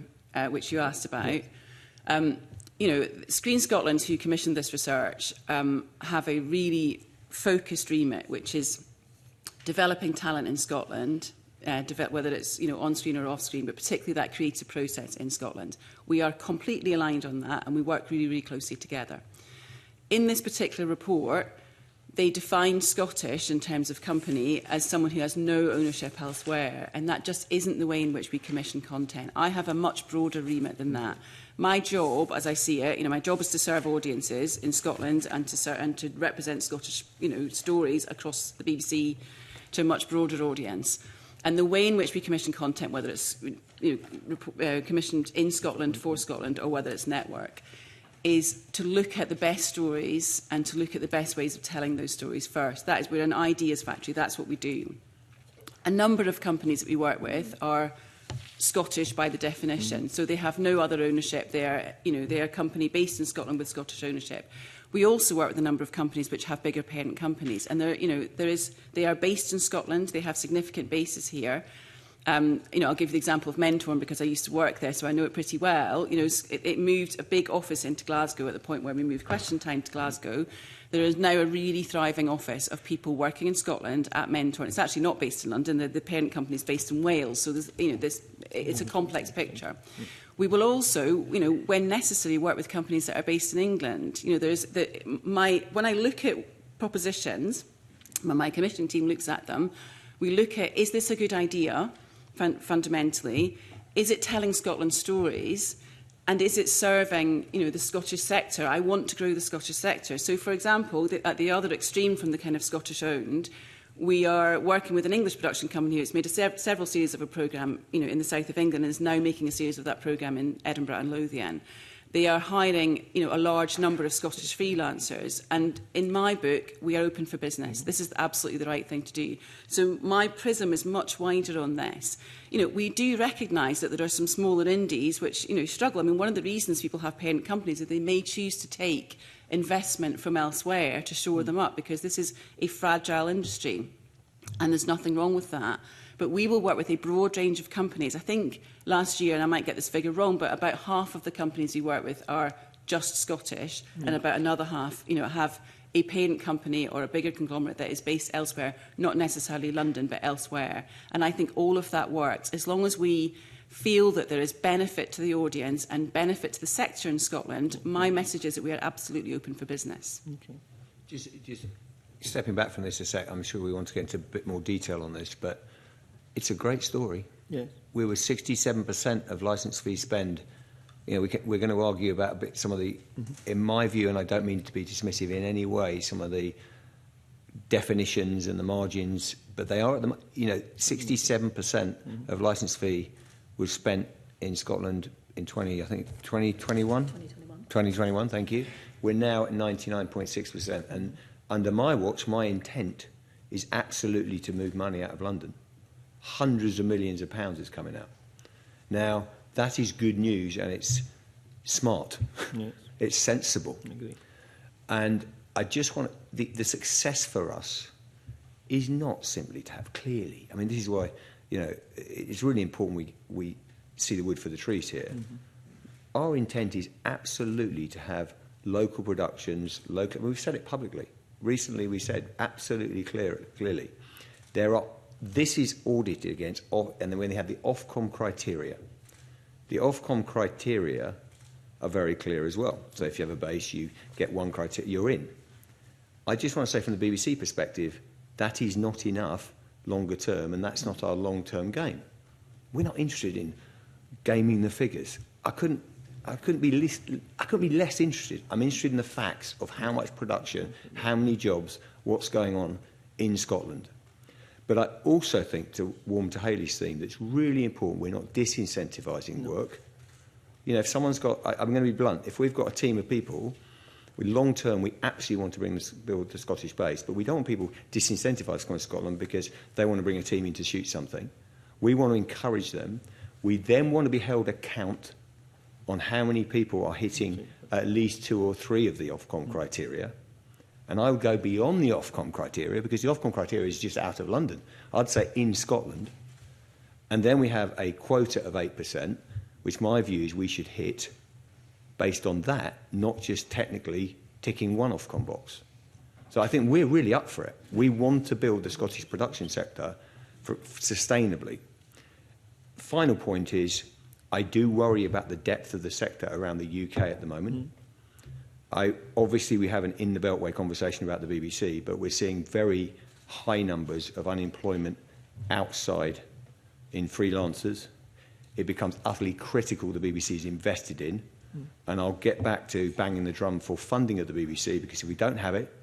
G: Which you asked about. Screen Scotland, who commissioned this research, have a really focused remit, which is developing talent in Scotland, whether it's on-screen or off-screen, but particularly that creative process in Scotland. We are completely aligned on that, and we work really, really closely together. In this particular report, they define Scottish in terms of company as someone who has no ownership elsewhere, and that just isn't the way in which we commission content. I have a much broader remit than that. My job, as I see it, my job is to serve audiences in Scotland and to represent Scottish, stories across the BBC to a much broader audience. And the way in which we commission content, whether it's commissioned in Scotland for Scotland or whether it's network, is to look at the best stories and to look at the best ways of telling those stories first. That is, we're an ideas factory. That's what we do. A number of companies that we work with are Scottish by the definition, so they have no other ownership. They are a company based in Scotland with Scottish ownership. We also work with a number of companies which have bigger parent companies, and they are based in Scotland. They have significant bases here. I'll give you the example of Mentorn because I used to work there, so I know it pretty well. It moved a big office into Glasgow at the point where we moved Question Time to Glasgow. There is now a really thriving office of people working in Scotland at Mentorn. It's actually not based in London. The parent company is based in Wales, so it's a complex picture. We will also, when necessary, work with companies that are based in England. When I look at propositions, when my commissioning team looks at them, we look at, is this a good idea, fundamentally? Is it telling Scotland stories? And is it serving, the Scottish sector? I want to grow the Scottish sector. So, for example, at the other extreme from the kind of Scottish-owned, we are working with an English production company who's made several series of a programme, in the south of England and is now making a series of that programme in Edinburgh and Lothian. They are hiring, a large number of Scottish freelancers. And in my book, we are open for business. This is absolutely the right thing to do. So my prism is much wider on this. We do recognise that there are some smaller indies which, struggle. I mean, one of the reasons people have parent companies is they may choose to take investment from elsewhere to shore them up because this is a fragile industry. And there's nothing wrong with that. But we will work with a broad range of companies. I think last year, and I might get this figure wrong, but about half of the companies we work with are just Scottish, and about another half, have a parent company or a bigger conglomerate that is based elsewhere, not necessarily London, but elsewhere. And I think all of that works, as long as we feel that there is benefit to the audience and benefit to the sector in Scotland. My message is that we are absolutely open for business.
F: Okay. Just stepping back from this a sec, I'm sure we want to get into a bit more detail on this, but it's a great story.
D: Yes.
F: We were 67% of licence fee spend. We're going to argue about a bit some of the, in my view, and I don't mean to be dismissive in any way, some of the definitions and the margins, but they are at the, 67% of licence fee was spent in Scotland in 2021. 2021, thank you. We're now at 99.6%, and under my watch, my intent is absolutely to move money out of London. Hundreds of millions of pounds is coming out. Now, that is good news, and it's smart. Yes. It's sensible.
D: I agree.
F: And I just want the success for us is not simply to have clearly. I mean, this is why it's really important we see the wood for the trees here. Our intent is absolutely to have local productions. We've said it publicly. Recently, we said absolutely clearly this is audited against, and then when they have the Ofcom criteria. The Ofcom criteria are very clear as well. So if you have a base, you get one criteria, you're in. I just want to say from the BBC perspective, that is not enough longer term, and that's not our long-term game. We're not interested in gaming the figures. I couldn't be less interested. I'm interested in the facts of how much production, how many jobs, what's going on in Scotland. But I also think, to warm to Hayley's theme, that it's really important we're not disincentivising work. If someone's got, I'm going to be blunt, if we've got a team of people, with long term we absolutely want to build the Scottish base, but we don't want people disincentivised from Scotland because they want to bring a team in to shoot something. We want to encourage them. We then want to be held account on how many people are hitting at least 2 or 3 of the Ofcom criteria. And I would go beyond the Ofcom criteria, because the Ofcom criteria is just out of London. I'd say in Scotland. And then we have a quota of 8%, which my view is we should hit based on that, not just technically ticking one Ofcom box. So I think we're really up for it. We want to build the Scottish production sector sustainably. Final point is, I do worry about the depth of the sector around the UK at the moment. Obviously, we have an in the Beltway conversation about the BBC, but we're seeing very high numbers of unemployment outside in freelancers. It becomes utterly critical the BBC is invested in. And I'll get back to banging the drum for funding of the BBC, because if we don't have it,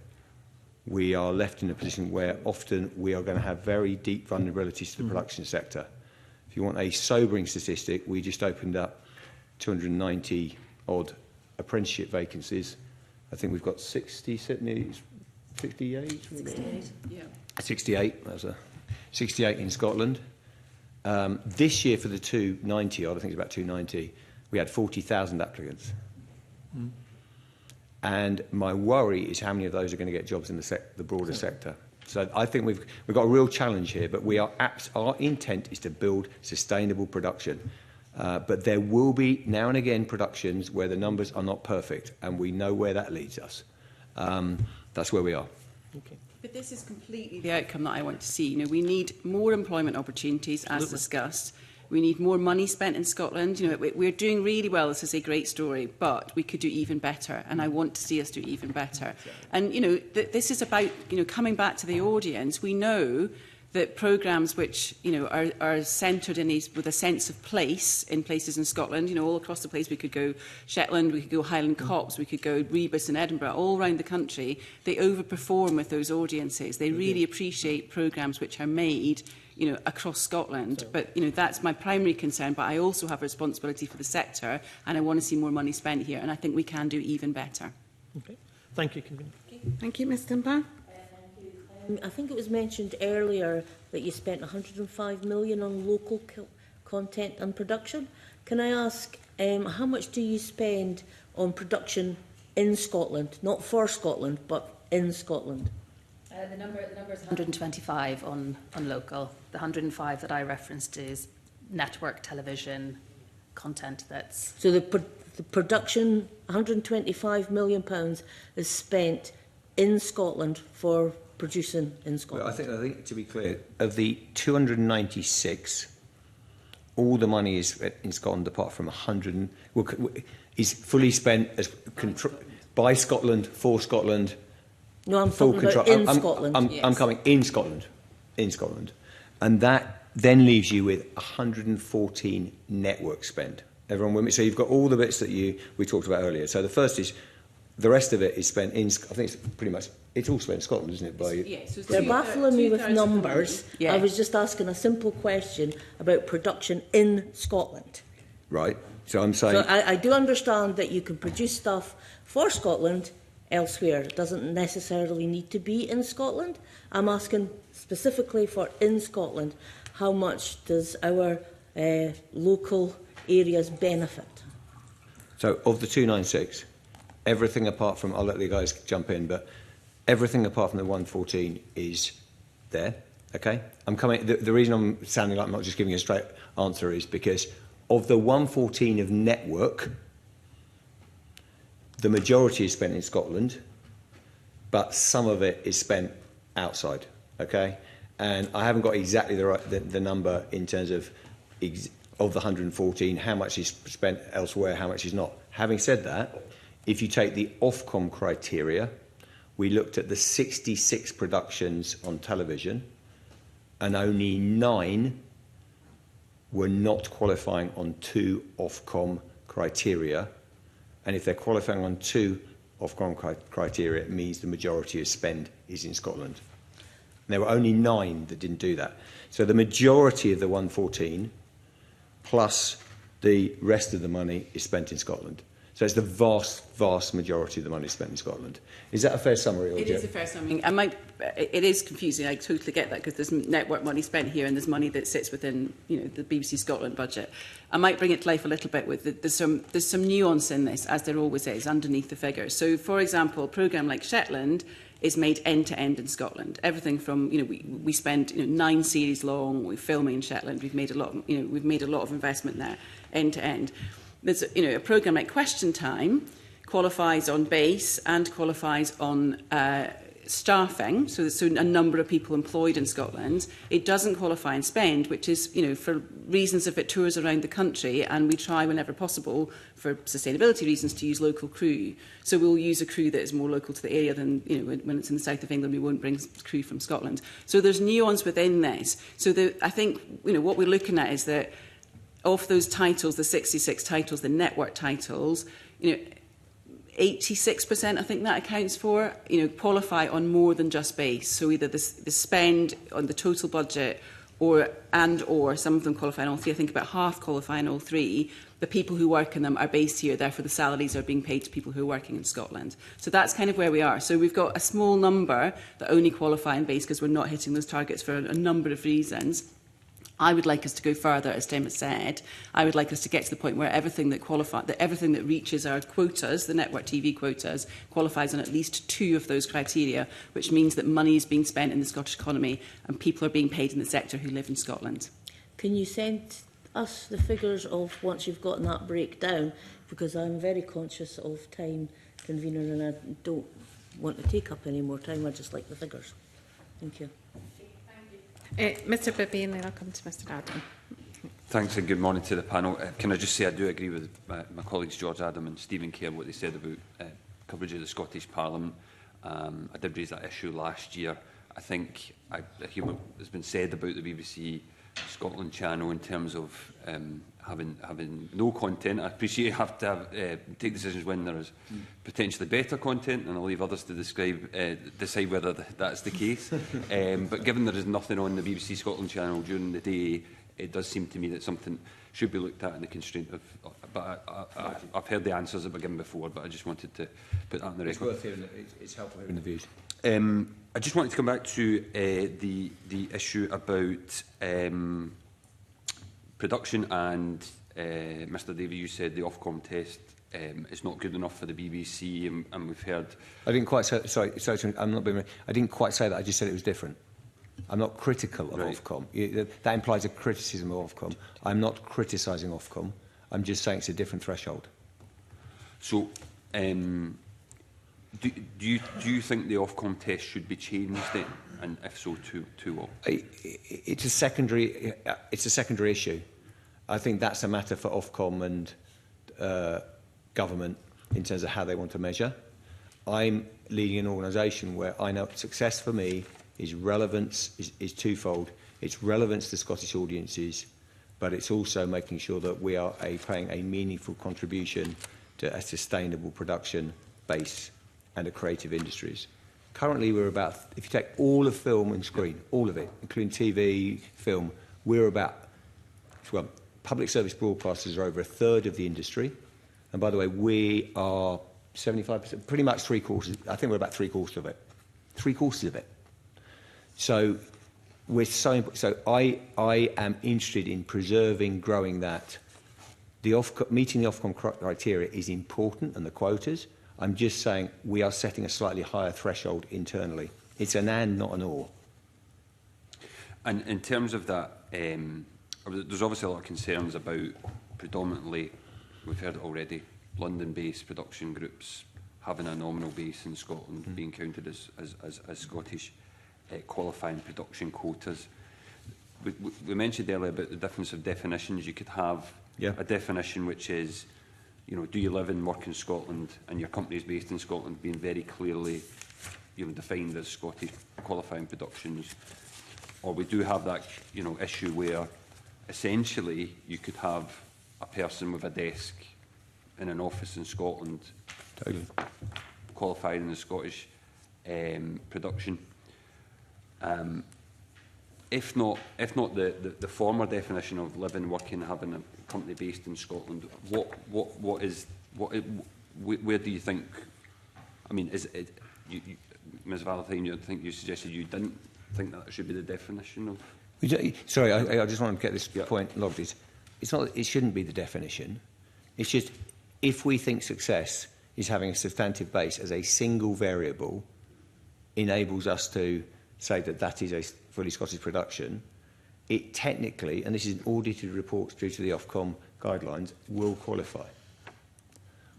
F: we are left in a position where often we are going to have very deep vulnerabilities to the production sector. If you want a sobering statistic, we just opened up 290 odd apprenticeship vacancies. I think we've got 68? 68.
G: Yeah.
F: 68. That was 68 in Scotland. This year for the 290 odd, I think it's about 290, we had 40,000 applicants. And my worry is how many of those are going to get jobs in the broader sector. So I think we've got a real challenge here, but our intent is to build sustainable production. But there will be now and again productions where the numbers are not perfect, and we know where that leads us. That's where we are.
D: Okay.
G: But this is completely the outcome that I want to see. You know, we need more employment opportunities, as discussed. We need more money spent in Scotland. You know, we're doing really well. This is a great story, but we could do even better, and I want to see us do even better. And, you know, this is about, you know, coming back to the audience. We know that programmes which, you know, are centred in with a sense of place in places in Scotland, you know, all across the place. We could go Shetland, we could go Highland Copse, we could go Rebus in Edinburgh, all around the country. They overperform with those audiences. They really appreciate programmes which are made, you know, across Scotland. But, you know, that's my primary concern. But I also have a responsibility for the sector, and I want to see more money spent here. And I think we can do even better.
D: Okay. Thank you, Convener.
A: Thank you, Ms Dunbar.
K: I think it was mentioned earlier that you spent 105 million on local content and production. Can I ask, how much do you spend on production in Scotland? Not for Scotland, but in Scotland?
H: The number is 125 on local. The 105 that I referenced is network television content that's...
K: So the production, £125 million is spent in Scotland for producing in Scotland.
F: Well, I think to be clear, of the 296, all the money is in Scotland apart from 100 is fully spent as by Scotland, for Scotland.
K: No, I'm
F: full
K: talking
F: control.
K: about in Scotland.
F: I'm coming in Scotland, and that then leaves you with 114 network spend. Everyone with me? So you've got all the bits that we talked about earlier. So the first is, the rest of it is spent in, I think it's pretty much, it's all spent in Scotland, isn't it?
K: So they're baffling me with numbers. Yeah. I was just asking a simple question about production in Scotland.
F: Right. So I'm saying...
K: So I do understand that you can produce stuff for Scotland elsewhere. It doesn't necessarily need to be in Scotland. I'm asking specifically for in Scotland, how much does our local areas benefit?
F: So of the 296... everything apart from, I'll let the guys jump in, but everything apart from the 114 is there, okay? The reason I'm sounding like I'm not just giving a straight answer is because of the 114 of network, the majority is spent in Scotland, but some of it is spent outside, okay? And I haven't got exactly the number in terms of the 114, how much is spent elsewhere, how much is not. Having said that, if you take the Ofcom criteria, we looked at the 66 productions on television, and only 9 were not qualifying on 2 Ofcom criteria. And if they're qualifying on 2 Ofcom criteria, it means the majority of spend is in Scotland. And there were only 9 that didn't do that. So the majority of the 114, plus the rest of the money, is spent in Scotland. So it's the vast, vast majority of the money spent in Scotland. Is that a fair summary? Or
G: it is a fair summary. It is confusing. I totally get that, because there's network money spent here and there's money that sits within, you know, the BBC Scotland budget. I might bring it to life a little bit with there's some nuance in this, as there always is, underneath the figures. So, for example, a programme like Shetland is made end to end in Scotland. Everything from, you know, we spend 9 series long. We're filming in Shetland. We've made a lot of investment there, end to end. There's, a programme like Question Time qualifies on base and qualifies on staffing, so a number of people employed in Scotland. It doesn't qualify in spend, which is, for reasons of it tours around the country, and we try whenever possible, for sustainability reasons, to use local crew. So we'll use a crew that is more local to the area than, when it's in the south of England, we won't bring crew from Scotland. So there's nuance within this. So I think, what we're looking at is that of those titles, the 66 titles, the network titles, 86%, I think that accounts for, qualify on more than just base. So either the spend on the total budget or some of them qualify in all three. I think about half qualify in all three. The people who work in them are based here, therefore the salaries are being paid to people who are working in Scotland. So that's kind of where we are. So we've got a small number that only qualify in base because we're not hitting those targets for a number of reasons. I would like us to go further, as Tim has said. I would like us to get to the point where everything that reaches our quotas, the network TV quotas, qualifies on at least 2 of those criteria, which means that money is being spent in the Scottish economy and people are being paid in the sector who live in Scotland.
K: Can you send us the figures of once you've gotten that breakdown? Because I'm very conscious of time, convener, and I don't want to take up any more time. I just like the figures. Thank you.
A: Mr Bibby, and then I'll come to Mr Adam.
L: Thanks and good morning to the panel. Can I just say I do agree with my colleagues George Adam and Stephen Kerr what they said about coverage of the Scottish Parliament. I did raise that issue last year. I think I hear what has been said about the BBC Scotland channel in terms of having no content. I appreciate you have to take decisions when there is potentially better content, and I'll leave others to decide whether that's the case. But given there is nothing on the BBC Scotland channel during the day, it does seem to me that something should be looked at in the constraint of. But I've heard the answers that were given before, but I just wanted to put that on the record.
F: It's worth hearing. It's helpful hearing the views.
L: I just wanted to come back to the issue about production, and Mr Davey, you said the Ofcom test is not good enough for the BBC, and we've heard.
F: I didn't quite say. Sorry, I'm not being. I didn't quite say that. I just said it was different. I'm not critical of Ofcom. That implies a criticism of Ofcom. I'm not criticising Ofcom. I'm just saying it's a different threshold.
L: So, do you think the Ofcom test should be changed then, and if so, to what?
F: It's a secondary issue. I think that's a matter for Ofcom and government in terms of how they want to measure. I'm leading an organisation where I know success for me is relevance is twofold. It's relevance to Scottish audiences, but it's also making sure that we are paying a meaningful contribution to a sustainable production base and a creative industries. Currently, we're about, if you take all of film and screen, all of it, including TV, film, we're about, well, public service broadcasters are over a third of the industry. And by the way, we are 75%, pretty much 3/4. I think we're about 3/4 of it. 3/4 of it. So I am interested in preserving, growing that. Meeting the Ofcom criteria is important, and the quotas. I'm just saying we are setting a slightly higher threshold internally. It's an and, not an or.
L: And in terms of that, there's obviously a lot of concerns about predominantly, we've heard it already, London-based production groups having a nominal base in Scotland, being counted as Scottish qualifying production quotas. We mentioned earlier about the difference of definitions. You could have a definition which is, do you live and work in Scotland, and your company is based in Scotland, being very clearly defined as Scottish qualifying productions. Or we do have that issue where essentially you could have a person with a desk in an office in Scotland, qualified in the Scottish production. If not the former definition of living, working, having a company based in Scotland, where do you think? I mean, is it Ms. Valentine? I think you suggested you didn't think that should be the definition of.
F: Sorry, I just want to get this point logged. It's not. It shouldn't be the definition. It's just if we think success is having a substantive base as a single variable, enables us to say that is a fully Scottish production, it technically, and this is an audited report due to the Ofcom guidelines, will qualify.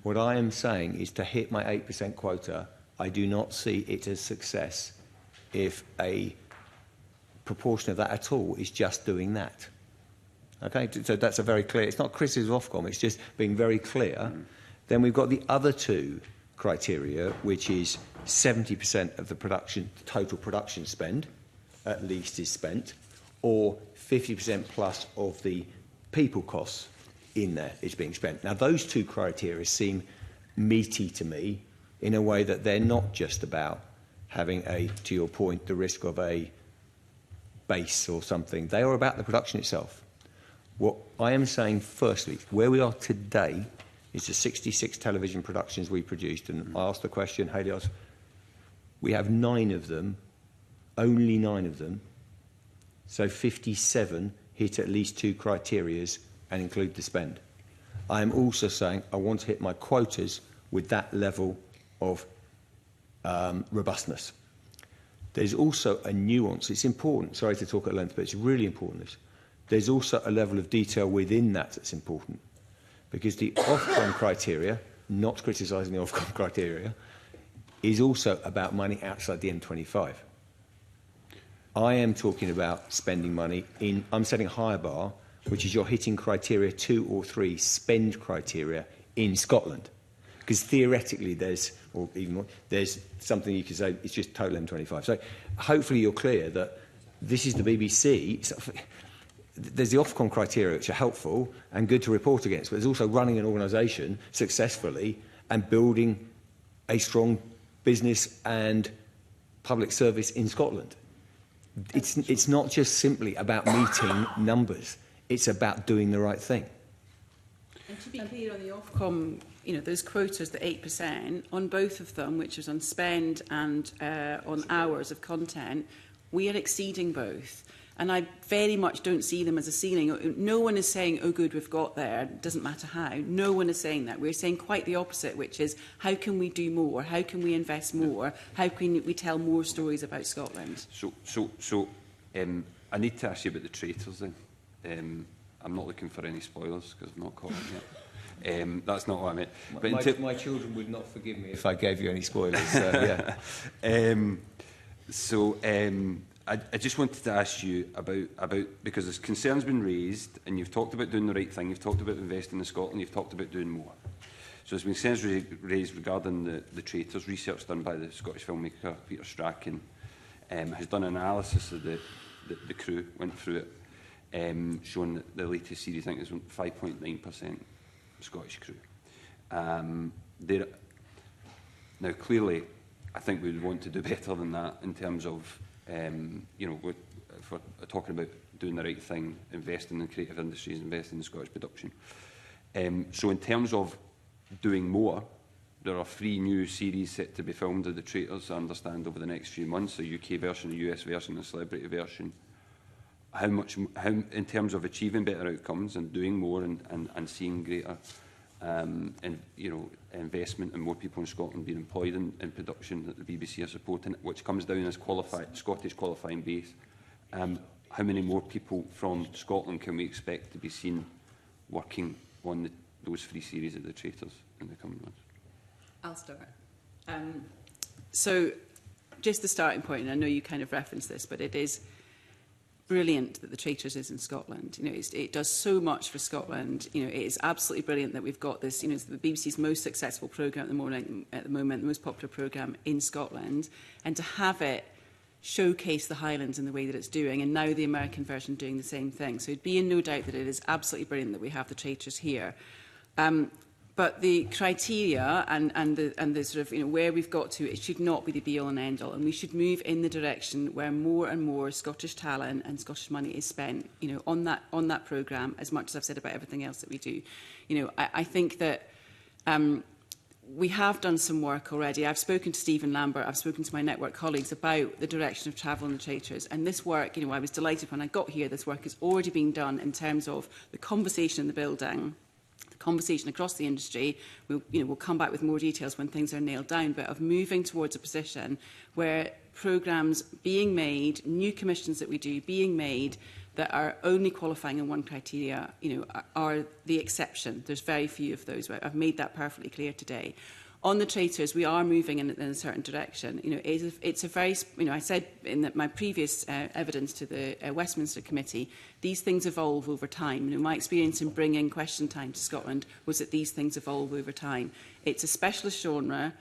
F: What I am saying is to hit my 8% quota, I do not see it as success if a proportion of that at all is just doing that. Okay, so that's a very clear, it's not criticism of Ofcom, it's just being very clear. Then we've got the other two criteria, which is 70% of the total production spend, at least, is spent, or 50% plus of the people costs in there is being spent. Now, those two criteria seem meaty to me in a way that they're not just about having to your point, the risk of a base or something. They are about the production itself. What I am saying, firstly, where we are today is the 66 television productions we produced. And I asked the question, Helios, we have 9 of them, only 9 of them. So 57 hit at least 2 criterias and include the spend. I am also saying I want to hit my quotas with that level of robustness. There's also a nuance. It's important. Sorry to talk at length, but it's really important. There's also a level of detail within that that's important. Because the Ofcom criteria, not criticising the Ofcom criteria, is also about money outside the M25. I am talking about spending money in, I'm setting a higher bar, which is you're hitting criteria 2 or 3, spend criteria in Scotland. Because theoretically there's, or even more, there's something you could say, it's just total M25. So hopefully you're clear that this is the BBC. There's the Ofcom criteria which are helpful and good to report against, but there's also running an organisation successfully and building a strong business and public service in Scotland. It's not just simply about meeting numbers. It's about doing the right thing.
G: And to be clear on the Ofcom, those quotas, the 8%, on both of them, which is on spend and on hours of content, we are exceeding both. And I very much don't see them as a ceiling. No one is saying, oh, good, we've got there. It doesn't matter how. No one is saying that. We're saying quite the opposite, which is, how can we do more? How can we invest more? How can we tell more stories about Scotland?
L: So I need to ask you about the traitors then. I'm not looking for any spoilers, because I've not caught them yet. That's not what I meant. But
F: my children would not forgive me if I gave you any spoilers.
L: I just wanted to ask you about because there's concerns been raised, and you've talked about doing the right thing, you've talked about investing in Scotland, you've talked about doing more. So there's been concerns raised regarding the traitors. Research done by the Scottish filmmaker Peter Strachan has done an analysis of the crew, went through it, showing that the latest series, I think, is 5.9% Scottish crew. Now, clearly, I think we would want to do better than that in terms of if we're talking about doing the right thing, investing in creative industries, investing in Scottish production. So in terms of doing more, there are 3 new series set to be filmed of The Traitors, I understand, over the next few months, a UK version, a US version, a celebrity version. How, in terms of achieving better outcomes and doing more and seeing greater investment and more people in Scotland being employed in production that the BBC are supporting, which comes down as Scottish qualifying base. How many more people from Scotland can we expect to be seen working on those 3 series of The Traitors in the coming months?
G: I'll start. So just the starting point, and I know you kind of referenced this, but it is brilliant that The Traitors is in Scotland. It does so much for Scotland. It is absolutely brilliant that we've got this. It's the BBC's most successful programme at the moment, the most popular programme in Scotland, and to have it showcase the Highlands in the way that it's doing, and now the American version doing the same thing. So it'd be in no doubt that it is absolutely brilliant that we have The Traitors here. But the criteria and the sort of where we've got to, it should not be the be-all and end-all, and we should move in the direction where more and more Scottish talent and Scottish money is spent, on that programme. As much as I've said about everything else that we do, I think that we have done some work already. I've spoken to Stephen Lambert, I've spoken to my network colleagues about the direction of travel in The Traitors, and this work, I was delighted when I got here. This work is already being done in terms of the conversation in the building, conversation across the industry. We'll come back with more details when things are nailed down, but of moving towards a position where programmes being made, new commissions that we do being made that are only qualifying in one criteria, are the exception. There's very few of those. I've made that perfectly clear today. On the traitors, we are moving in a certain direction. You know, it's a very, you know, I said in my previous evidence to the Westminster Committee, these things evolve over time. You know, my experience in bringing Question Time to Scotland was that these things evolve over time. It's a specialist genre.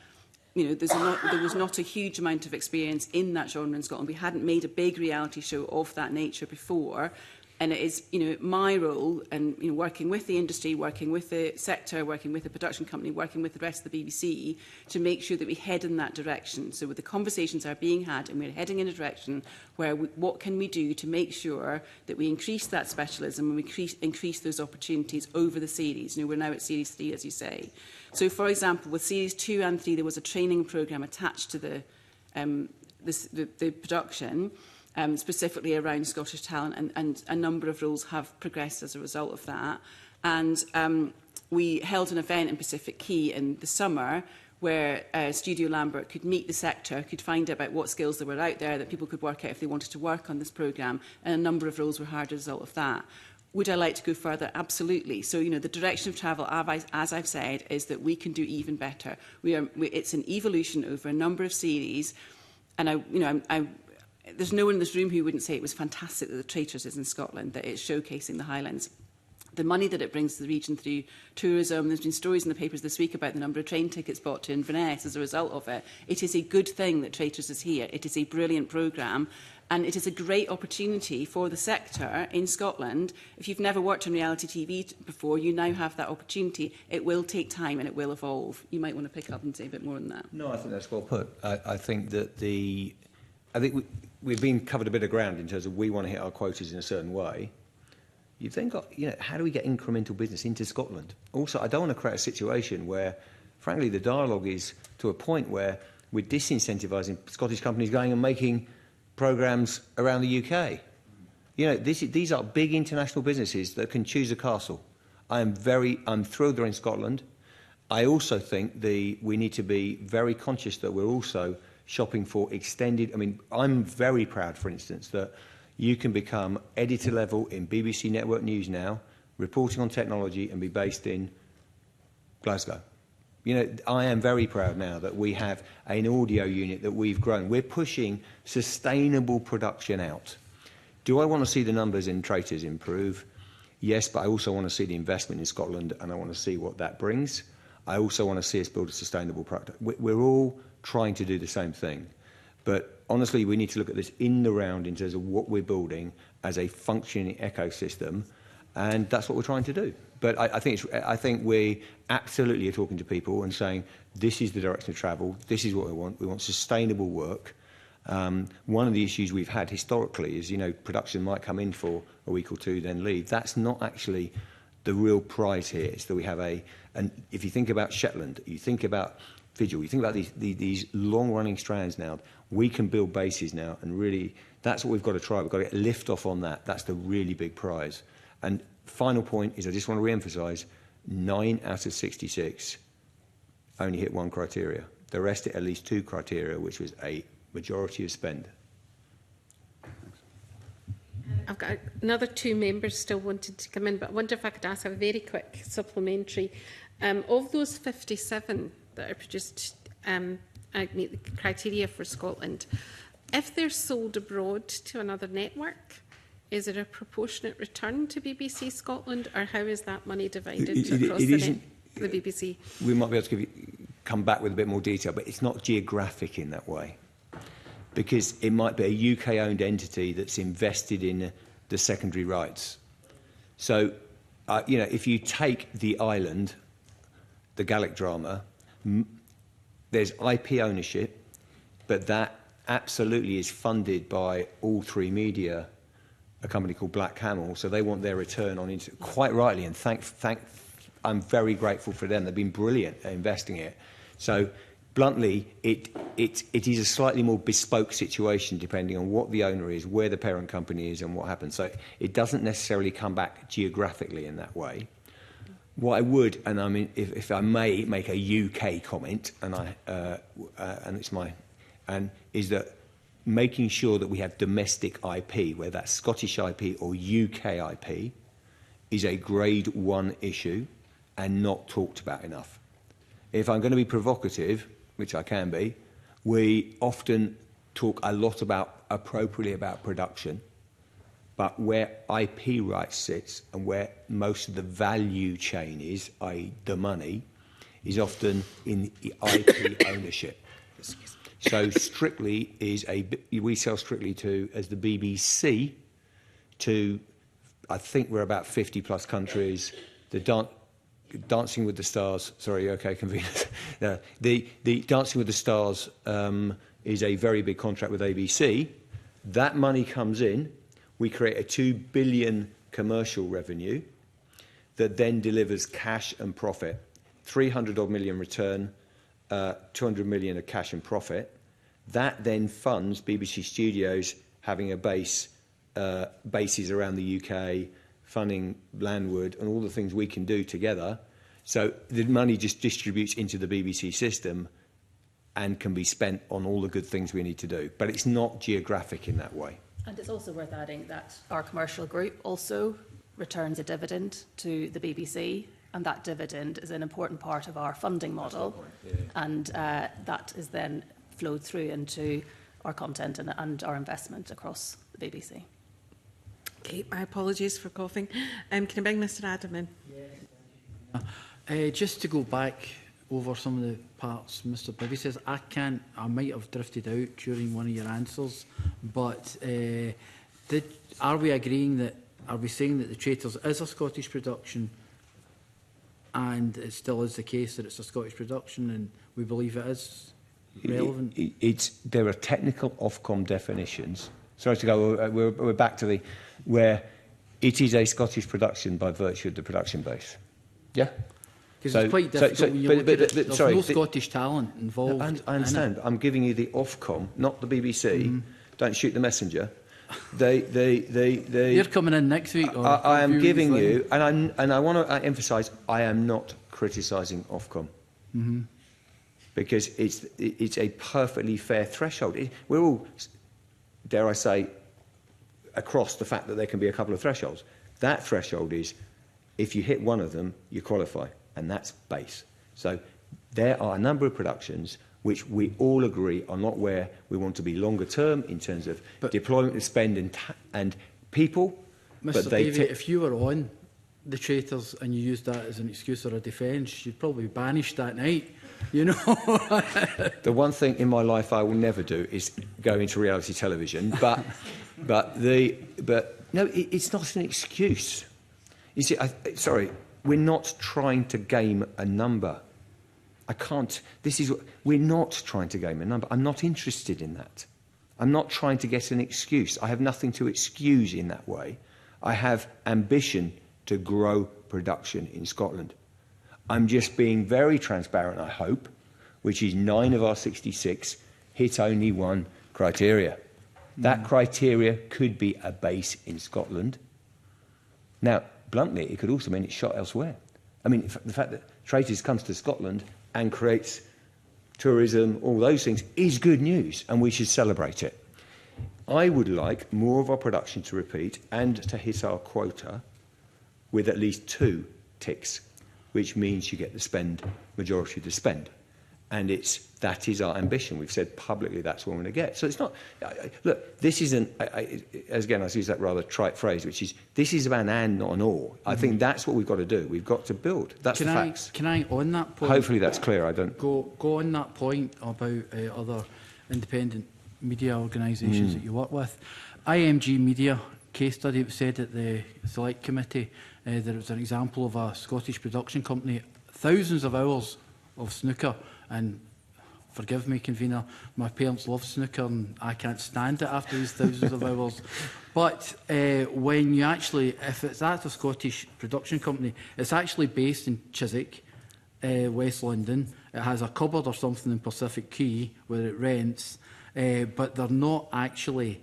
G: You know, there was not a huge amount of experience in that genre in Scotland. We hadn't made a big reality show of that nature before. And it is, you know, my role, and you know, working with the industry, working with the sector, working with the production company, working with the rest of the BBC, to make sure that we head in that direction. So the conversations are being had, and we're heading in a direction where what can we do to make sure that we increase that specialism and we increase those opportunities over the series. You know, we're now at Series 3, as you say. So, for example, with Series 2 and 3, there was a training programme attached to the production. Specifically around Scottish talent, and a number of roles have progressed as a result of that. And we held an event in Pacific Quay in the summer where Studio Lambert could meet the sector, could find out about what skills there were out there that people could work out if they wanted to work on this programme, and a number of roles were hired as a result of that. Would I like to go further? Absolutely. So, you know, the direction of travel, as I've said, is that we can do even better. It's an evolution over a number of series, and there's no one in this room who wouldn't say it was fantastic that The Traitors is in Scotland, that it's showcasing the Highlands. The money that it brings to the region through tourism, there's been stories in the papers this week about the number of train tickets bought to Inverness as a result of it. It is a good thing that Traitors is here. It is a brilliant programme, and it is a great opportunity for the sector in Scotland. If you've never worked on reality TV before, you now have that opportunity. It will take time and it will evolve. You might want to pick up and say a bit more on that.
F: No, I think that's well put. I think that we've been covered a bit of ground in terms of we want to hit our quotas in a certain way. You've then got, you know, how do we get incremental business into Scotland? Also, I don't want to create a situation where, frankly, the dialogue is to a point where we're disincentivising Scottish companies going and making programmes around the UK. You know, these are big international businesses that can choose a castle. I'm thrilled they're in Scotland. I also think we need to be very conscious that we're also shopping for extended. I mean, I'm very proud, for instance, that you can become editor level in BBC Network News now, reporting on technology, and be based in Glasgow. You know, I am very proud now that we have an audio unit that we've grown. We're pushing sustainable production out. Do I want to see the numbers in Traitors improve? Yes, but I also want to see the investment in Scotland, and I want to see what that brings. I also want to see us build a sustainable product. We're all trying to do the same thing. But honestly, we need to look at this in the round in terms of what we're building as a functioning ecosystem, and that's what we're trying to do. But I think we absolutely are talking to people and saying, this is the direction of travel, this is what we want. We want sustainable work. One of the issues we've had historically is, you know, production might come in for a week or two, then leave. That's not actually the real prize here. It's that we have and if you think about Shetland, you think about Vigil, you think about these long-running strands now, we can build bases now, and really, that's what we've got to try. We've got to get lift off on that. That's the really big prize. And final point is, I just want to re-emphasise, 9 out of 66 only hit one criteria. The rest hit at least 2 criteria, which was a majority of spend.
A: I've got another 2 members still wanted to come in, but I wonder if I could ask a very quick supplementary. Of those 57 that are produced meet the criteria for Scotland, if they're sold abroad to another network, is there a proportionate return to BBC Scotland, or how is that money divided across the BBC?
F: We might be able to come back with a bit more detail, but it's not geographic in that way, because it might be a UK-owned entity that's invested in the secondary rights. So, you know, if you take The Island, the Gaelic drama, there's IP ownership, but that absolutely is funded by All 3 Media, a company called Black Camel, so they want their return on it, quite rightly, and I'm very grateful for them. They've been brilliant at investing it. So, bluntly, it is a slightly more bespoke situation depending on what the owner is, where the parent company is, and what happens. So it doesn't necessarily come back geographically in that way. What I would, and I mean, if I may make a UK comment, is that making sure that we have domestic IP, whether that's Scottish IP or UK IP, is a grade 1 issue and not talked about enough. if I'm going to be provocative, which I can be, we often talk a lot appropriately about production, but where IP rights sits and where most of the value chain is, i.e. the money, is often in the IP ownership. So Strictly we sell Strictly as the BBC to, I think we're about 50 plus countries. The Dancing with the Stars, sorry, okay, convenient. No, the Dancing with the Stars is a very big contract with ABC. That money comes in, we create a 2 billion commercial revenue that then delivers cash and profit. 300 odd million return, 200 million of cash and profit. That then funds BBC Studios having a bases around the UK, funding Landwood and all the things we can do together. So the money just distributes into the BBC system and can be spent on all the good things we need to do. But it's not geographic in that way.
H: And it's also worth adding that our commercial group also returns a dividend to the BBC, and that dividend is an important part of our funding model, and that is then flowed through into our content and our investment across the BBC.
A: Okay, my apologies for coughing. Can I bring Mr Adam in?
J: Just to go back over some of the parts Mr Bibby says, I might have drifted out during one of your answers, but are we saying that the Traitors is a Scottish production, and it still is the case that it's a Scottish production and we believe it is relevant?
F: There are technical Ofcom definitions. Sorry to go, we're back to where it is a Scottish production by virtue of the production base. Yeah?
J: Because it's quite difficult when you look at it. There's no Scottish talent involved.
F: I understand. I'm giving you the Ofcom, not the BBC. Mm-hmm. Don't shoot the messenger.
J: You're coming in next week.
F: I am giving you, and I want to emphasise, I am not criticising Ofcom. Mm-hmm. Because it's a perfectly fair threshold. We're all, dare I say, across the fact that there can be a couple of thresholds. That threshold is, if you hit one of them, you qualify, and that's base. So there are a number of productions which we all agree are not where we want to be longer term in terms of deployment of spend and people.
J: Mr Davey, if you were on the Traitors and you used that as an excuse or a defence, you'd probably be banished that night. You know,
F: the one thing in my life I will never do is go into reality television. But no, it's not an excuse. You see, sorry, we're not trying to game a number. We're not trying to game a number. I'm not interested in that. I'm not trying to get an excuse. I have nothing to excuse in that way. I have ambition to grow production in Scotland. I'm just being very transparent, I hope, which is 9 of our 66 hit only one criteria. That criteria could be a base in Scotland. Now, bluntly, it could also mean it's shot elsewhere. I mean, the fact that Traitors comes to Scotland and creates tourism, all those things, is good news, and we should celebrate it. I would like more of our production to repeat and to hit our quota with at least 2 ticks, which means you get the majority of the spend. And that is our ambition. We've said publicly that's what we're going to get. So it's not, look, this isn't, again, I use that rather trite phrase, which is, this is about an and, not an or. I think that's what we've got to do. We've got to build. That's the facts.
J: Can I, on that point...
F: Hopefully that's clear. I don't...
J: Go on that point about other independent media organisations that you work with. IMG Media case study, it was said at the Select Committee that it was an example of a Scottish production company, thousands of hours of snooker, and forgive me, convener, my parents love snooker and I can't stand it after these thousands of hours. But when you actually, if that's a Scottish production company, it's actually based in Chiswick, West London. It has a cupboard or something in Pacific Quay where it rents, but they're not actually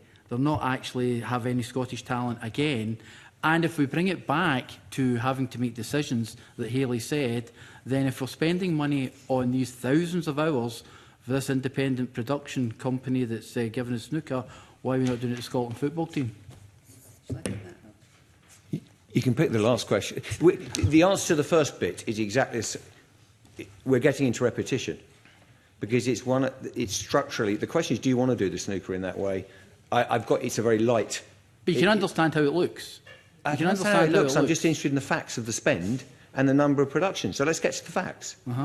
J: have any Scottish talent again. And if we bring it back to having to make decisions that Hayley said, then if we're spending money on these thousands of hours for this independent production company that's given us snooker, why are we not doing it to the Scotland football team?
F: You can pick the last question. The answer to the first bit is exactly we're getting into repetition because it's structurally. The question is, do you want to do the snooker in that way? It's a very light.
J: But you can understand how it looks.
F: I can understand how it looks. I'm just interested in the facts of the spend and the number of productions. So let's get to the facts. We've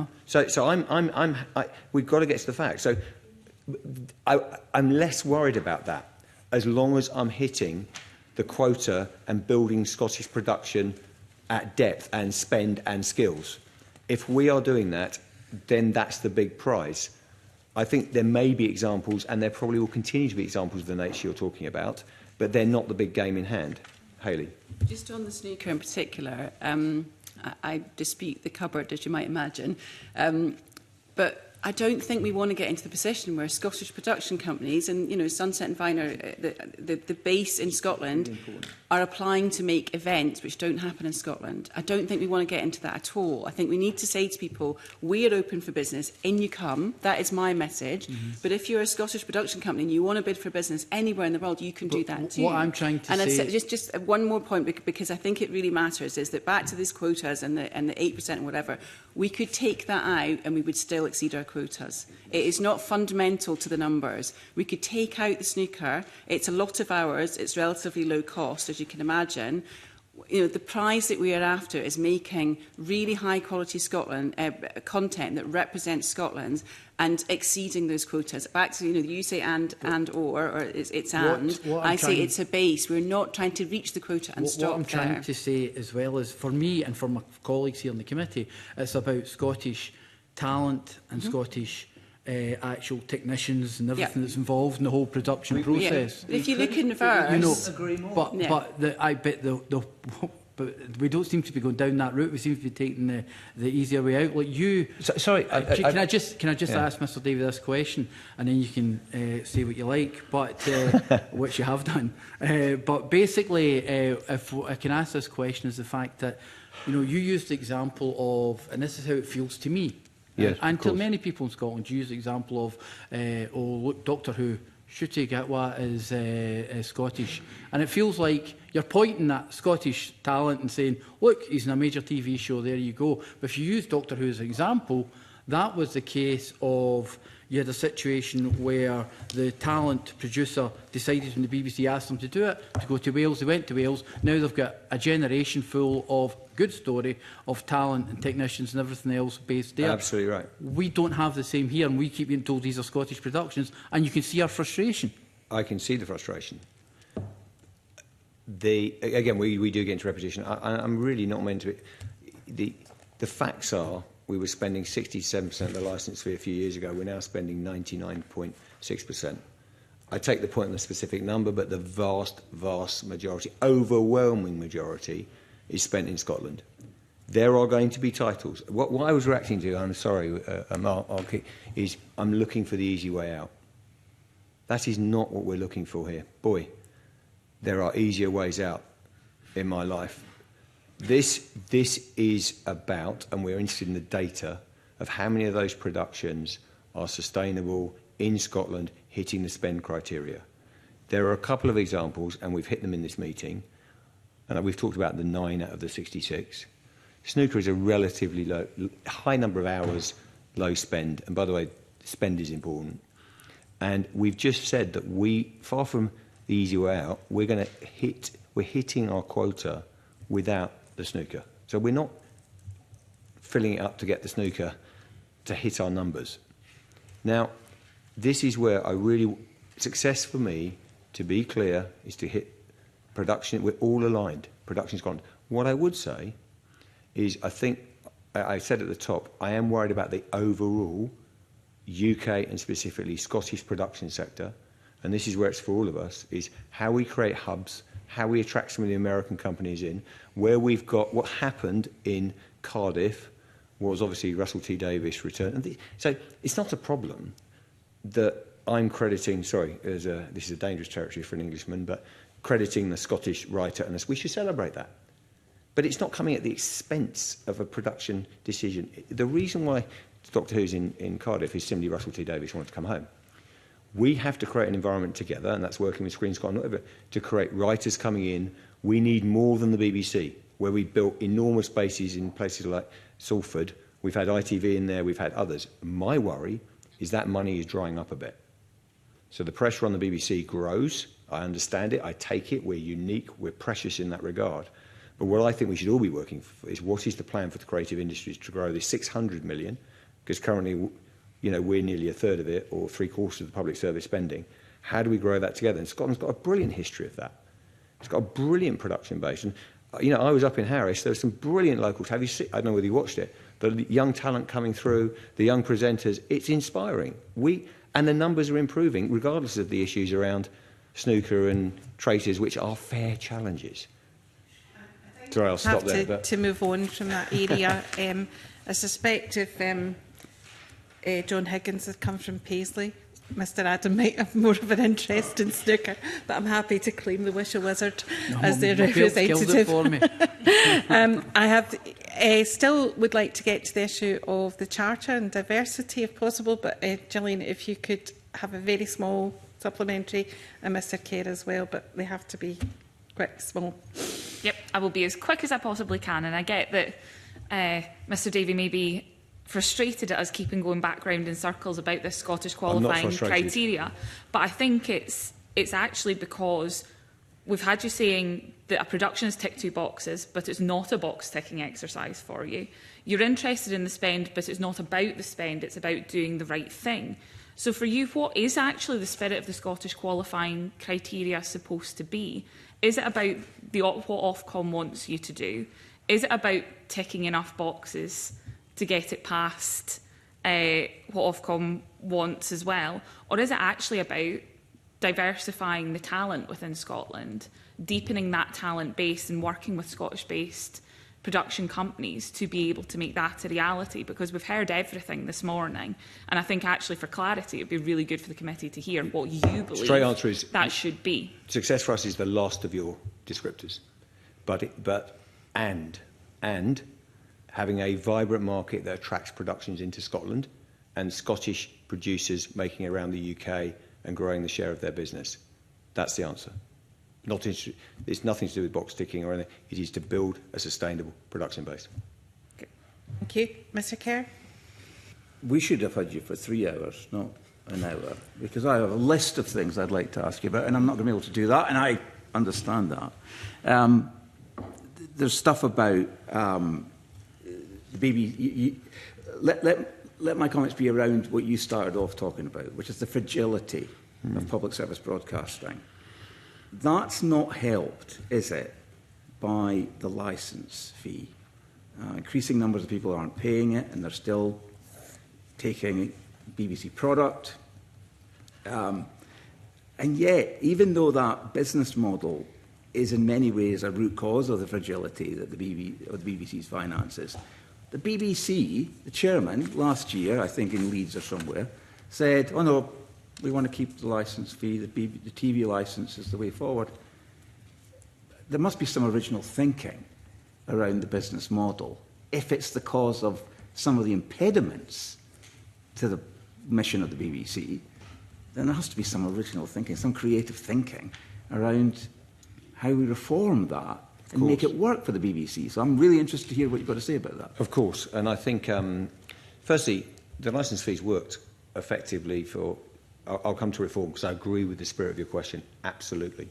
F: got to get to the facts. So I'm less worried about that as long as I'm hitting the quota and building Scottish production at depth and spend and skills. If we are doing that, then that's the big prize. I think there may be examples, and there probably will continue to be examples of the nature you're talking about, but they're not the big game in hand. Hayley.
G: Just on the snooker in particular, I dispute the cupboard, as you might imagine, but I don't think we want to get into the position where Scottish production companies and, Sunset and Vine are the base in Scotland are applying to make events which don't happen in Scotland. I don't think we want to get into that at all. I think we need to say to people, we are open for business, in you come. That is my message. But if you're a Scottish production company and you want to bid for business anywhere in the world, you can do that too.
J: What I'm trying to say...
G: And just one more point, because I think it really matters, is that back to these quotas and the 8% and whatever, we could take that out and we would still exceed our quotas. It is not fundamental to the numbers. We could take out the snooker. It's a lot of hours. It's relatively low cost, as you can imagine. The prize that we are after is making really high-quality Scotland content that represents Scotland and exceeding those quotas. Back to, you say and or it's and. I say it's a base. We're not trying to reach the quota and stop there.
J: What I'm trying to say as well is, for me and for my colleagues here on the committee, it's about Scottish talent and Scottish actual technicians and everything that's involved in the whole production process.
G: If you look in verse,
J: but we don't seem to be going down that route. We seem to be taking the easier way out. Like you, can I just ask Mr. Davey this question, and then you can say what you like, but which you have done. But basically, if I can ask this question, is the fact that you used the example of, and this is how it feels to me.
F: Yes,
J: and to many people in Scotland, use the example of, look, Doctor Who, Ncuti Gatwa is Scottish. And it feels like you're pointing at Scottish talent and saying, look, he's in a major TV show, there you go. But if you use Doctor Who as an example, that was the case of, you had a situation where the talent producer decided when the BBC asked them to do it, to go to Wales. They went to Wales. Now they've got a generation full of good story of talent and technicians and everything else based there.
F: Absolutely right.
J: We don't have the same here, and we keep being told these are Scottish productions, and you can see our frustration.
F: I can see the frustration. Again, we do get into repetition. I'm really not meant to be... The facts are, we were spending 67% of the licence fee a few years ago. We're now spending 99.6%. I take the point on the specific number, but the vast, vast majority, overwhelming majority, is spent in Scotland. There are going to be titles. What I was reacting to, I'm sorry, Mark, is I'm looking for the easy way out. That is not what we're looking for here. Boy, there are easier ways out in my life. This is about, and we're interested in the data, of how many of those productions are sustainable in Scotland, hitting the spend criteria. There are a couple of examples, and we've hit them in this meeting, and we've talked about the 9 out of the 66. Snooker is a relatively high number of hours, low spend, and by the way, spend is important. And we've just said that far from the easy way out, we're hitting our quota without the snooker. So we're not filling it up to get the snooker to hit our numbers. Now, this is where success for me, to be clear, is to hit production. We're all aligned. Production's gone. What I would say is, I think, I said at the top, I am worried about the overall UK and specifically Scottish production sector, and this is where it's for all of us, is how we create hubs, how we attract some of the American companies in, where we've got what happened in Cardiff was obviously Russell T Davies return. So it's not a problem that I'm crediting, this is a dangerous territory for an Englishman, but crediting the Scottish writer, and we should celebrate that. But it's not coming at the expense of a production decision. The reason why Doctor Who's in Cardiff is simply Russell T Davies wanted to come home. We have to create an environment together, and that's working with Screen Scotland, whatever, to create writers coming in. We need more than the BBC, where we built enormous bases in places like Salford, We've had ITV in there, we've had others. My worry is that money is drying up a bit. So the pressure on the BBC grows. I understand it, I take it, we're unique, we're precious in that regard. But what I think we should all be working for is what is the plan for the creative industries to grow this 600 million, because currently, you know, we're nearly a third of it, or 3/4 of the public service spending. How do we grow that together? And Scotland's got a brilliant history of that. It's got a brilliant production base. And, you know, I was up in Harris, there were some brilliant locals. Have you seen, I don't know whether you watched it, the young talent coming through, the young presenters, it's inspiring. And the numbers are improving, regardless of the issues around snooker and traitors, which are fair challenges. Sorry, I'll stop there. But
A: To move on from that area, I suspect if John Higgins had come from Paisley, Mr Adam might have more of an interest in snooker, but I'm happy to claim the Wishaw Wizard as their representative.
J: For me.
A: I have still would like to get to the issue of the Charter and diversity if possible, but Gillian, if you could have a very small supplementary, and Mr Kerr as well, but they have to be quite small.
I: Yep, I will be as quick as I possibly can, and I get that Mr Davey may be frustrated at us keeping going back round in circles about this Scottish qualifying criteria, but I think it's actually because we've had you saying that a production has ticked 2 boxes, but it's not a box-ticking exercise for you. You're interested in the spend, but it's not about the spend, it's about doing the right thing. So for you, what is actually the spirit of the Scottish qualifying criteria supposed to be? Is it about what Ofcom wants you to do? Is it about ticking enough boxes to get it past what Ofcom wants as well? Or is it actually about diversifying the talent within Scotland, deepening that talent base and working with Scottish-based production companies to be able to make that a reality? Because we've heard everything this morning, and I think actually for clarity it would be really good for the committee to hear what you believe
F: straight answer is
I: that should be.
F: Success for us is the last of your descriptors, and having a vibrant market that attracts productions into Scotland and Scottish producers making it around the UK and growing the share of their business. That's the answer. It's nothing to do with box ticking or anything. It is to build a sustainable production base.
A: Okay. Thank you. Mr Kerr?
E: We should have had you for 3 hours, not an hour, because I have a list of things I'd like to ask you about, and I'm not going to be able to do that, and I understand that. There's stuff about the baby. Let my comments be around what you started off talking about, which is the fragility of public service broadcasting. That's not helped, is it, by the licence fee? Increasing numbers of people aren't paying it, and they're still taking BBC product. And yet, even though that business model is in many ways a root cause of the fragility that the BBC's finances, the BBC, the chairman, last year, I think in Leeds or somewhere, said, oh no, we want to keep the licence fee, the TV licence is the way forward. There must be some original thinking around the business model. If it's the cause of some of the impediments to the mission of the BBC, then there has to be some original thinking, some creative thinking around how we reform that and make it work for the BBC. So I'm really interested to hear what you've got to say about that.
F: Of course. And I think, firstly, the licence fees worked effectively for... I'll come to reform because I agree with the spirit of your question. Absolutely.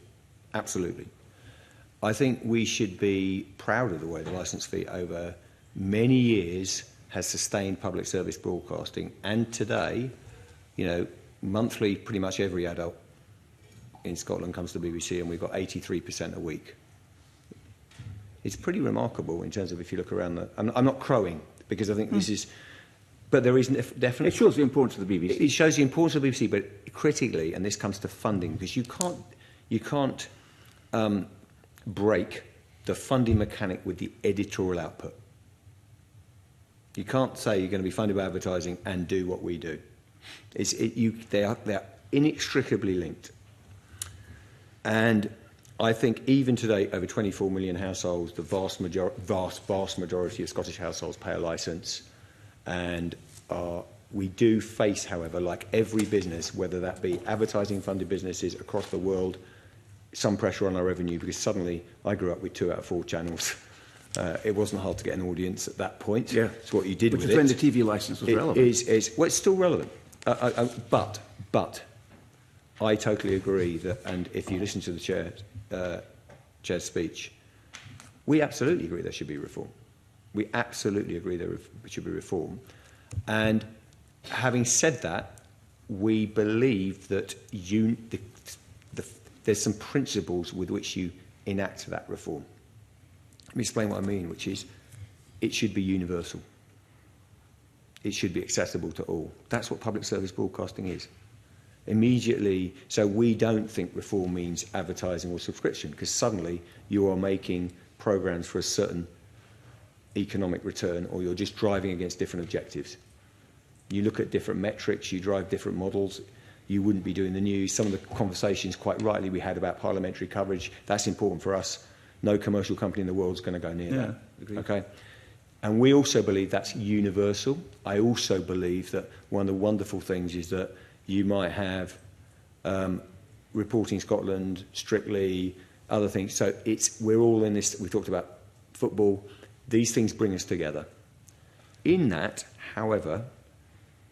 F: Absolutely. I think we should be proud of the way the licence fee over many years has sustained public service broadcasting. And today, you know, monthly, pretty much every adult in Scotland comes to the BBC, and we've got 83% a week. It's pretty remarkable in terms of if you look around the... I'm not crowing, because I think this is... But there is definitely...
E: It shows the importance of the BBC.
F: It shows the importance of the BBC, but critically, and this comes to funding, because you can't break the funding mechanic with the editorial output. You can't say you're going to be funded by advertising and do what we do. They are inextricably linked. And I think even today, over 24 million households, the vast majority of Scottish households pay a licence. And we do face, however, like every business, whether that be advertising-funded businesses across the world, some pressure on our revenue, because suddenly I grew up with 2 out of 4 channels It wasn't hard to get an audience at that point.
E: Yeah.
F: So what you did
E: Which
F: with
E: is when
F: it...
E: the TV licence was relevant.
F: Well, it's still relevant. But I totally agree that, and if you listen to the Chair's speech, we absolutely agree there should be reform. We absolutely agree there should be reform. And having said that, we believe that there's some principles with which you enact that reform. Let me explain what I mean, which is it should be universal. It should be accessible to all. That's what public service broadcasting is. Immediately, so we don't think reform means advertising or subscription, because suddenly you are making programmes for a certain economic return, or you're just driving against different objectives. You look at different metrics, you drive different models, you wouldn't be doing the news. Some of the conversations, quite rightly, we had about parliamentary coverage, that's important for us. No commercial company in the world is going to go near that.
E: Agreed.
F: Okay? And we also believe that's universal. I also believe that one of the wonderful things is that you might have Reporting Scotland, Strictly, other things. So we're all in this. We talked about football. These things bring us together. In that, however,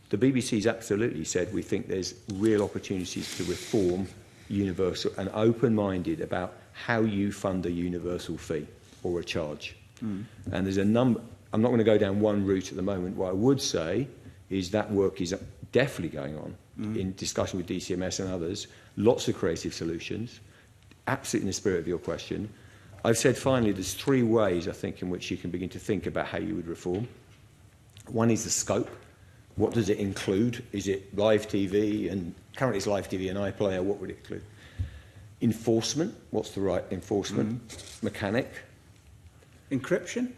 F: the BBC's absolutely said we think there's real opportunities to reform universal and open-minded about how you fund a universal fee or a charge. And there's a number. I'm not going to go down one route at the moment. What I would say is that work is definitely going on in discussion with DCMS and others. Lots of creative solutions, absolutely in the spirit of your question. I've said finally there's three ways, I think, in which you can begin to think about how you would reform. One is the scope. What does it include? Is it live TV? And currently it's live TV and iPlayer. What would it include? Enforcement. What's the right enforcement mechanic?
E: Encryption?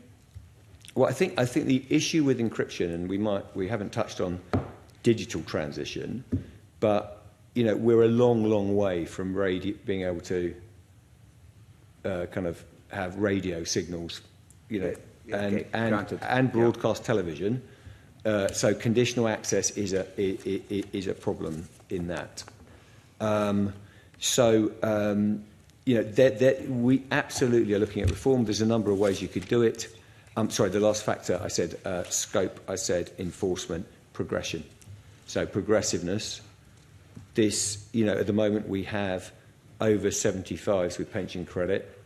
F: Well, I think the issue with encryption, and we haven't touched on digital transition, but we're a long way from being able to kind of have radio signals, and broadcast television. So conditional access is a problem in that. We absolutely are looking at reform. There's a number of ways you could do it. The last factor I said scope. I said enforcement, progression. So progressiveness. This, at the moment we have over 75s with pension credit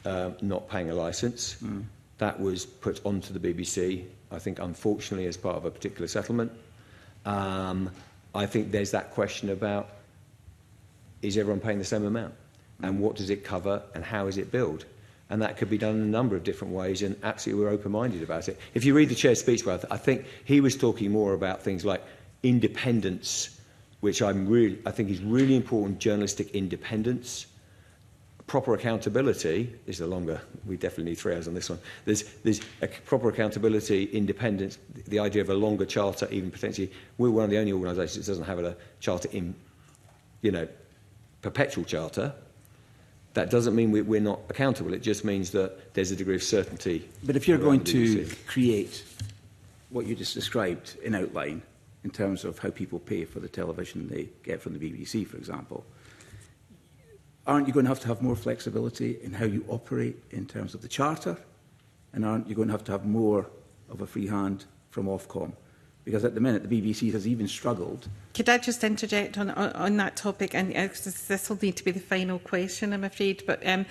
F: not paying a licence. That was put onto the BBC, I think, unfortunately, as part of a particular settlement. I think there's that question about, is everyone paying the same amount? And what does it cover and how is it billed? And that could be done in a number of different ways, and absolutely we're open-minded about it. If you read the Chair's speech, I think he was talking more about things like independence, which I think is really important, journalistic independence. Proper accountability is we definitely need 3 hours on this one. There's a proper accountability, independence, the idea of a longer charter, even potentially. We're one of the only organisations that doesn't have a charter in, perpetual charter. That doesn't mean we're not accountable. It just means that there's a degree of certainty.
E: But if you're going to create what you just described in outline, in terms of how people pay for the television they get from the BBC, for example, aren't you going to have more flexibility in how you operate in terms of the charter? And aren't you going to have more of a free hand from Ofcom? Because at the minute, the BBC has even struggled.
A: Could I just interject on that topic? And this will need to be the final question, I'm afraid. But there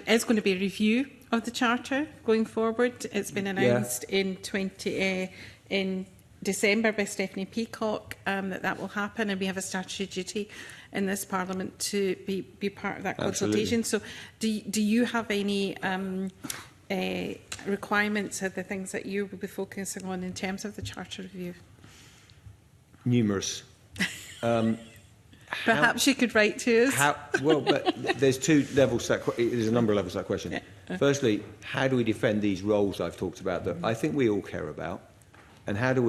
A: is going to be a review of the Charter going forward. It's been announced in December by Stephanie Peacock that will happen. And we have a statutory duty in this Parliament to be part of that consultation. Absolutely. So do you have any requirements of the things that you will be focusing on in terms of the Charter review?
F: Numerous.
A: Perhaps you could write to us.
F: But there's two levels. There's a number of levels to that question. Yeah. Firstly, how do we defend these roles I've talked about that I think we all care about, and how do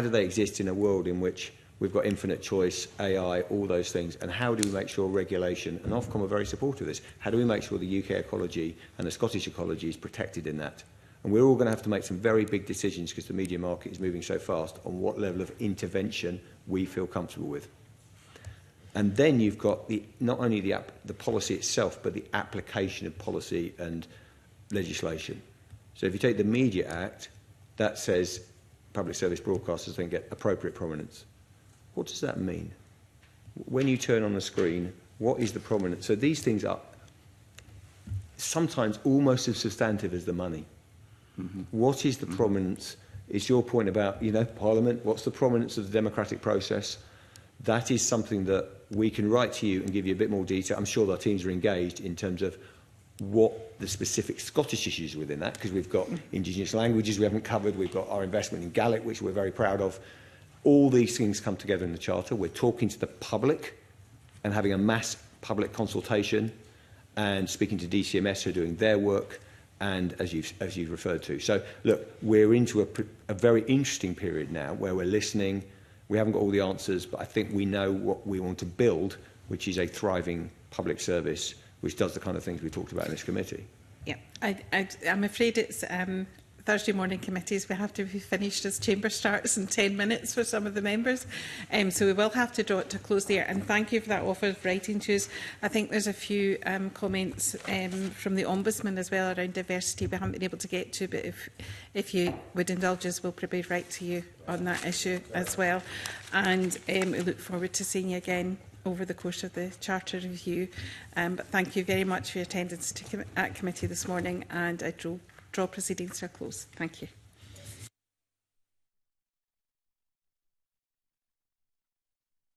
F: they exist in a world in which we've got infinite choice, AI, all those things, and how do we make sure regulation, and Ofcom are very supportive of this, how do we make sure the UK ecology and the Scottish ecology is protected in that? And we're all going to have to make some very big decisions because the media market is moving so fast on what level of intervention we feel comfortable with. And then you've got not only the policy itself, but the application of policy and legislation. So if you take the Media Act, that says public service broadcasters then get appropriate prominence. What does that mean? When you turn on the screen, what is the prominence? So these things are sometimes almost as substantive as the money. What is the prominence? It's your point about, Parliament, what's the prominence of the democratic process? That is something that we can write to you and give you a bit more detail. I'm sure our teams are engaged in terms of what the specific Scottish issues within that, because we've got Indigenous languages we haven't covered, we've got our investment in Gaelic, which we're very proud of. All these things come together in the Charter. We're talking to the public and having a mass public consultation and speaking to DCMS who are doing their work, and as you've referred to. So, look, we're into a very interesting period now where we're listening. We haven't got all the answers, but I think we know what we want to build, which is a thriving public service which does the kind of things we talked about in this committee.
A: Yeah, I'm afraid it's Thursday morning committees. We have to be finished as chamber starts in 10 minutes for some of the members. So we will have to draw it to close there. And thank you for that offer of writing to us. I think there's a few comments from the Ombudsman as well around diversity we haven't been able to get to, but if you would indulge us, we'll probably write to you on that issue as well. And we look forward to seeing you again over the course of the Charter Review. But thank you very much for your attendance at committee this morning, and I draw proceedings to a close. Thank you.